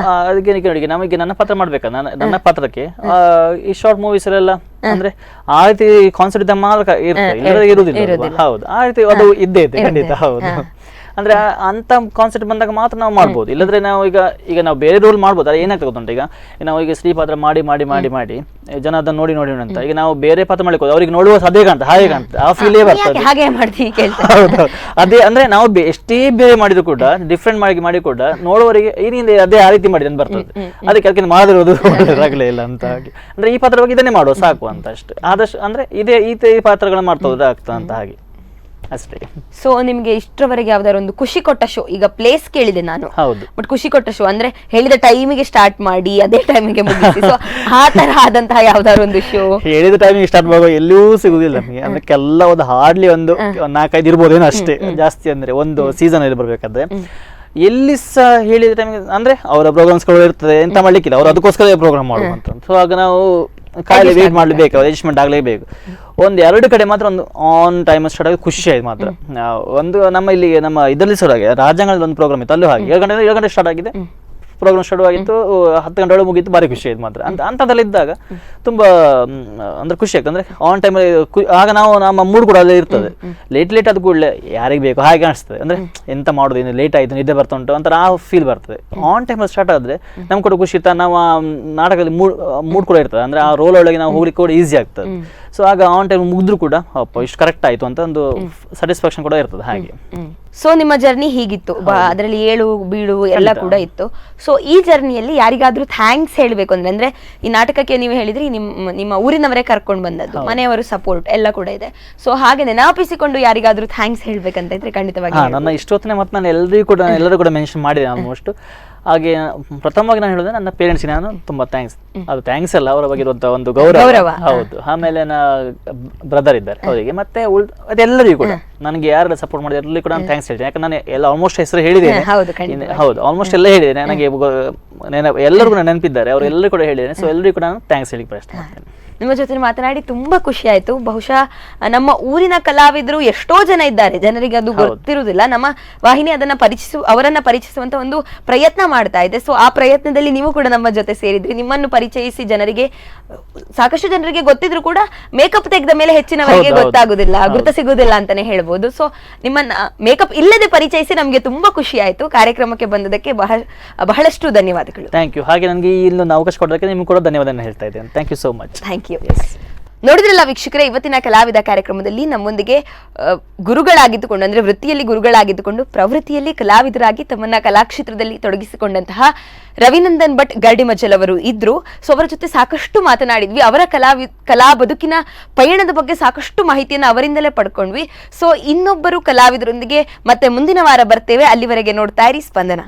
ಅದಕ್ಕೆ ನಮಗೆ ನನ್ನ ಪಾತ್ರ ಮಾಡ್ಬೇಕಾ, ನನ್ನ ಪಾತ್ರಕ್ಕೆ ಈ ಶಾರ್ಟ್ ಮೂವೀಸ್ ಎಲ್ಲ ಅಂದ್ರೆ ಆ ರೀತಿ ಕಾನ್ಸೆಪ್ಟ್ ಇದ್ದ ಮಾತ್ರ ಇರುವುದಿಲ್ಲ. ಹೌದು, ಆ ರೀತಿ ಅದು ಇದ್ದೇ ಇದೆ ಖಂಡಿತ. ಹೌದು, ಅಂದ್ರೆ ಅಂತ ಕಾನ್ಸೆಪ್ಟ್ ಬಂದಾಗ ಮಾತ್ರ ನಾವು ಮಾಡ್ಬೋದು. ಇಲ್ಲದ್ರೆ ನಾವು ಈಗ ನಾವು ಬೇರೆ ರೋಲ್ ಮಾಡ್ಬೋದು. ಅದು ಏನಾಗ್ತದೆ ಗೊತ್ತುಂಟು, ಈಗ ನಾವು ಈಗ ಸ್ತ್ರೀ ಪಾತ್ರ ಮಾಡಿ ಮಾಡಿ ಮಾಡಿ ಮಾಡಿ ಜನ ಅದನ್ನ ನೋಡಿ ನೋಡಿ ಅಂತ ಈಗ ನಾವು ಬೇರೆ ಪಾತ್ರ ಮಾಡ್ಲಿಕ್ಕೆ ಅವ್ರಿಗೆ ನೋಡುವ ಅದೇ ಕಾಣ್ತದೆ, ಹಾಗೆ ಕಾಣ್ತದೆ, ಆ ಫೀಲೇ ಬರ್ತದೆ. ಹಾಗೆ ಮಾಡ್ತೀವಿ. ಹೌದು, ಅದೇ ಅಂದ್ರೆ ನಾವು ಎಷ್ಟೇ ಬೇರೆ ಮಾಡಿದ್ರು ಕೂಡ ಡಿಫ್ರೆಂಟ್ ಮಾಡಿ ಕೂಡ ನೋಡುವವರಿಗೆ ಏನಿದೆ ಅದೇ ಆ ರೀತಿ ಮಾಡಿದ ಬರ್ತದೆ. ಅದಕ್ಕೆ ಅದಕ್ಕೆ ಮಾಡಿರೋದು ಒಳ್ಳೆದಾಗಲೇ ಇಲ್ಲ ಅಂತ ಹಾಗೆ. ಅಂದ್ರೆ ಈ ಪಾತ್ರ ಬಗ್ಗೆ ಇದನ್ನೇ ಮಾಡುವ ಸಾಕು ಅಂತ ಅಷ್ಟೇ. ಆದಷ್ಟು ಅಂದ್ರೆ ಈ ಪಾತ್ರಗಳನ್ನ ಮಾಡ್ತಾ ಹೋದ್ರೆ ಆಗ್ತದೆ ಅಂತ ಹಾಗೆ ಅಷ್ಟೇ. ಸೊ ನಿಮ್ಗೆ ಇಷ್ಟರವರೆಗೆ ಯಾವ್ದಾದ್ರು ಒಂದು ಖುಷಿ ಕೊಟ್ಟ ಶೋ, ಈಗ ಪ್ಲೇಸ್ ಕೇಳಿದೆ ನಾನು, ಹೌದು, ಬಟ್ ಖುಷಿ ಕೊಟ್ಟ ಶೋ ಅಂದ್ರೆ ಹೇಳಿದ ಟೈಮಿಗೆ ಸ್ಟಾರ್ಟ್ ಮಾಡಿ ಅದೇ ಟೈಮಿಗೆ ಮುಗಿಸಿ, ಸೊ ಆ ತರ ಆದಂತಹ ಯಾವ್ದಾದ್ರು ಒಂದು ಶೋ ಹೇಳಿದ ಟೈಮಿಗೆ ಸ್ಟಾರ್ಟ್ ಮಾಡುವ ಎಲ್ಲೂ ಸಿಗುದಿಲ್ಲ ನಮಗೆ. ಅದಕ್ಕೆಲ್ಲ ಒಂದು ಹಾರ್ಡ್ಲಿ ಒಂದು 4-5 ಇರ್ಬೋದೇನೋ ಅಷ್ಟೇ, ಜಾಸ್ತಿ ಅಂದ್ರೆ ಒಂದು ಸೀಸನ್ ಅಲ್ಲಿ ಬರ್ಬೇಕಾದ್ರೆ. ಎಲ್ಲಿ ಸಹ ಹೇಳಿದ ಟೈಮಿಗೆ ಅಂದ್ರೆ ಅವರ ಪ್ರೋಗ್ರಾಮ್ಸ್ಗಳು ಇರ್ತದೆ, ಎಂತ ಮಾಡ್ಲಿಕ್ಕಿಲ್ಲ, ಅವ್ರು ಅದಕ್ಕೋಸ್ಕರ ಪ್ರೋಗ್ರಾಮ್ ಮಾಡುವಂತ. ಸೊ ಆಗ ನಾವು ಕಾಯಿಲೆ ವೇಟ್ ಮಾಡಲೇಬೇಕು, ಅಡ್ಜಸ್ಟ್ಮೆಂಟ್ ಆಗಲೇಬೇಕು. 1-2 ಕಡೆ ಮಾತ್ರ ಒಂದು ಆನ್ ಟೈಮ್ ಸ್ಟಾರ್ಟ್ ಆಗಿ ಖುಷಿ ಆಯ್ತು ಮಾತ್ರ. ಒಂದು ನಮ್ಮ ಇಲ್ಲಿ ನಮ್ಮ ಇದರಲ್ಲಿ ಶುರು ಆಗಿದೆ, ರಾಜ್ಯಾಂಗದಲ್ಲಿ ಒಂದು ಪ್ರೋಗ್ರಾಮ್ ಇತ್ತು, ಅಲ್ಲೂ ಹಾಗೆ 7 ಗಂಟೆ ಸ್ಟಾರ್ಟ್ ಆಗಿದೆ ಪ್ರೋಗ್ರಾಮ್ ಶುರು ಆಗಿತ್ತು, 10 ಗಂಟೆ ಒಳಗೆ ಮುಗಿತ್ತು. ಭಾರಿ ಖುಷಿ ಆಯ್ತು ಮಾತ್ರ. ಅಂಥದ್ದೆಲ್ಲ ಇದ್ದಾಗ ತುಂಬಾ ಅಂದ್ರೆ ಖುಷಿ ಆಗ್ತದೆ. ಅಂದ್ರೆ ಆನ್ ಟೈಮ್ ಆಗ ನಮ್ಮ ಮೂಡ್ ಕೂಡ ಅಲ್ಲೇ ಇರ್ತದೆ. ಲೇಟ್ ಆದ ಕೂಡಲೇ ಯಾರಿಗೆ ಬೇಕು ಹಾಗೆ ಕಾಣಿಸ್ತದೆ. ಅಂದ್ರೆ ಎಂತ ಮಾಡೋದು, ಇನ್ನು ಲೇಟ್ ಆಯ್ತು, ನಿದ್ದೆ ಬರ್ತಾ ಉಂಟು ಅಂತ ಆ ಫೀಲ್ ಬರ್ತದೆ. ಆನ್ ಟೈಮಲ್ಲಿ ಸ್ಟಾರ್ಟ್ ಆದ್ರೆ ನಮ್ಗೆ ಕೂಡ ಖುಷಿ ಇರ್ತಾ, ನಾವು ಆ ನಾಟಕದಲ್ಲಿ ಮೂಡ್ ಕೂಡ ಇರ್ತದೆ. ಅಂದ್ರೆ ಆ ರೋಲ್ ಒಳಗೆ ನಾವು ಹೋಗ್ಲಿಕ್ಕೆ ಕೂಡ ಈಸಿ ಆಗ್ತದೆ. ಸೊ ಆಗ ಆನ್ ಟೈಮ್ ಮುಗಿದ್ರು ಕೂಡ ಇಷ್ಟು ಕರೆಕ್ಟ್ ಆಯ್ತು ಅಂತ ಒಂದು ಸ್ಯಾಟಿಸ್ಫ್ಯಾಕ್ಷನ್ ಕೂಡ ಇರ್ತದೆ ಹಾಗೆ. ಸೊ ನಿಮ್ಮ ಜರ್ನಿ ಹೀಗಿತ್ತು, ಅದರಲ್ಲಿ ಏಳು ಬೀಳು ಎಲ್ಲ ಕೂಡ ಇತ್ತು. ಸೊ ಈ ಜರ್ನಿಯಲ್ಲಿ ಯಾರಿಗಾದ್ರೂ ಥ್ಯಾಂಕ್ಸ್ ಹೇಳಬೇಕು ಅಂದ್ರೆ ಈ ನಾಟಕಕ್ಕೆ ನೀವು ಹೇಳಿದ್ರಿ ನಿಮ್ಮ ಊರಿನವರೇ ಕರ್ಕೊಂಡು ಬಂದದ್ದು, ಮನೆಯವರು ಸಪೋರ್ಟ್ ಎಲ್ಲ ಕೂಡ ಇದೆ. ಸೊ ಹಾಗೆ ನೆನಪಿಸಿಕೊಂಡು ಯಾರಿಗಾದ್ರೂ ಥ್ಯಾಂಕ್ಸ್ ಹೇಳ್ಬೇಕಂತ ಇದ್ರೆ ಖಂಡಿತವಾಗಿ ನನ್ನ ಇಷ್ಟೊತ್ತನೇ ಮತ್ತೆ ನಾನು ಎಲ್ಲರೂ ಕೂಡ ಮೆನ್ಷನ್ ಮಾಡಿದೆ ಆಲ್ಮೋಸ್ಟ್. ಹಾಗೆ ಪ್ರಥಮವಾಗಿ ನಾನು ಹೇಳಿದ್ರೆ ನನ್ನ ಪೇರೆಂಟ್ಸ್ಗೆ ನಾನು ತುಂಬಾ ಥ್ಯಾಂಕ್ಸ್. ಅದು ಥ್ಯಾಂಕ್ಸ್ ಅಲ್ಲ, ಅವರ ಬಗ್ಗೆ ಇರುವಂತಹ ಒಂದು ಗೌರವ. ಹೌದು. ಆಮೇಲೆ ಬ್ರದರ್ ಇದ್ದಾರೆ ಅವರಿಗೆ, ಮತ್ತೆ ಅದೆಲ್ಲರಿಗೂ ಕೂಡ ನನಗೆ ಯಾರೆಲ್ಲ ಸಪೋರ್ಟ್ ಮಾಡಿದ್ರೆ ಎಲ್ಲರಿಗೂ ಕೂಡ ನಾನು ಥ್ಯಾಂಕ್ಸ್ ಹೇಳ್ತೇನೆ. ಯಾಕಂದ್ರೆ ನಾನು ಎಲ್ಲ ಆಲ್ಮೋಸ್ಟ್ ಹೆಸರು ಹೇಳಿದ್ದೇನೆ. ಹೌದು, ಆಲ್ಮೋಸ್ಟ್ ಎಲ್ಲ ಹೇಳಿದ್ದೇನೆ. ನನಗೆ ಎಲ್ಲರಿಗೂ ನೆನಪಿದ್ದಾರೆ, ಅವರೆಲ್ಲರೂ ಕೂಡ ಹೇಳಿದ್ದೇನೆ. ಸೊ ಎಲ್ಲರಿಗೂ ಕೂಡ ನಾನು ಥ್ಯಾಂಕ್ಸ್ ಹೇಳಿ ಪ್ರಯತ್ನ ಮಾಡ್ತೇನೆ. ನಿಮ್ಮ ಜೊತೆ ಮಾತನಾಡಿ ತುಂಬಾ ಖುಷಿ ಆಯ್ತು. ಬಹುಶಃ ನಮ್ಮ ಊರಿನ ಕಲಾವಿದರು ಎಷ್ಟೋ ಜನ ಇದ್ದಾರೆ, ಜನರಿಗೆ ಅದು ಗೊತ್ತಿರುವುದಿಲ್ಲ. ನಮ್ಮ ವಾಹಿನಿ ಅವರನ್ನ ಪರಿಚಯಿಸುವಂತ ಒಂದು ಪ್ರಯತ್ನ ಮಾಡ್ತಾ ಇದೆ. ಸೊ ಆ ಪ್ರಯತ್ನದಲ್ಲಿ ನೀವು ಕೂಡ ನಮ್ಮ ಜೊತೆ ಸೇರಿದ್ರಿ. ನಿಮ್ಮನ್ನು ಪರಿಚಯಿಸಿ ಸಾಕಷ್ಟು ಜನರಿಗೆ ಗೊತ್ತಿದ್ರು ಕೂಡ ಮೇಕಪ್ ತೆಗೆದ ಮೇಲೆ ಹೆಚ್ಚಿನವರಿಗೆ ಗೊತ್ತಾಗುದಿಲ್ಲ, ಗುರುತ ಸಿಗುದಿಲ್ಲ ಅಂತಾನೆ ಹೇಳ್ಬೋದು. ಸೊ ನಿಮ್ಮನ್ನ ಮೇಕಪ್ ಇಲ್ಲದೆ ಪರಿಚಯಿಸಿ ನಮ್ಗೆ ತುಂಬಾ ಖುಷಿ ಆಯ್ತು. ಕಾರ್ಯಕ್ರಮಕ್ಕೆ ಬಂದದಕ್ಕೆ ಬಹಳಷ್ಟು ಧನ್ಯವಾದಗಳು. Thank you. ಹಾಗೆ ನನಗೆ ಇಲ್ಲೊಂದು ಅವಕಾಶ ಕೊಡೋದಕ್ಕೆ ನಿಮ್ಗೆ ಕೂಡ ಧನ್ಯವಾದ ಹೇಳ್ತಾ ಇದ್ದೇನೆ. Thank you so much. Thank you. ನೋಡಿದ್ರಲ್ಲ ವೀಕ್ಷಕರೇ, ಇವತ್ತಿನ ಕಲಾವಿದ ಕಾರ್ಯಕ್ರಮದಲ್ಲಿ ನಮ್ಮೊಂದಿಗೆ ಗುರುಗಳಾಗಿದ್ದುಕೊಂಡು ಅಂದ್ರೆ ವೃತ್ತಿಯಲ್ಲಿ ಗುರುಗಳಾಗಿದ್ದುಕೊಂಡು ಪ್ರವೃತ್ತಿಯಲ್ಲಿ ಕಲಾವಿದರಾಗಿ ತಮ್ಮನ್ನ ಕಲಾಕ್ಷೇತ್ರದಲ್ಲಿ ತೊಡಗಿಸಿಕೊಂಡಂತಹ ರವಿನಂದನ್ ಭಟ್ ಗರ್ಡಿಮಜ್ಜಲ್ ಅವರು ಇದ್ರು. ಸೊ ಅವರ ಜೊತೆ ಸಾಕಷ್ಟು ಮಾತನಾಡಿದ್ವಿ. ಅವರ ಕಲಾ ಬದುಕಿನ ಪಯಣದ ಬಗ್ಗೆ ಸಾಕಷ್ಟು ಮಾಹಿತಿಯನ್ನು ಅವರಿಂದಲೇ ಪಡ್ಕೊಂಡ್ವಿ. ಸೊ ಇನ್ನೊಬ್ಬರು ಕಲಾವಿದರೊಂದಿಗೆ ಮತ್ತೆ ಮುಂದಿನ ವಾರ ಬರ್ತೇವೆ. ಅಲ್ಲಿವರೆಗೆ ನೋಡ್ತಾ ಇರಿ ಸ್ಪಂದನ.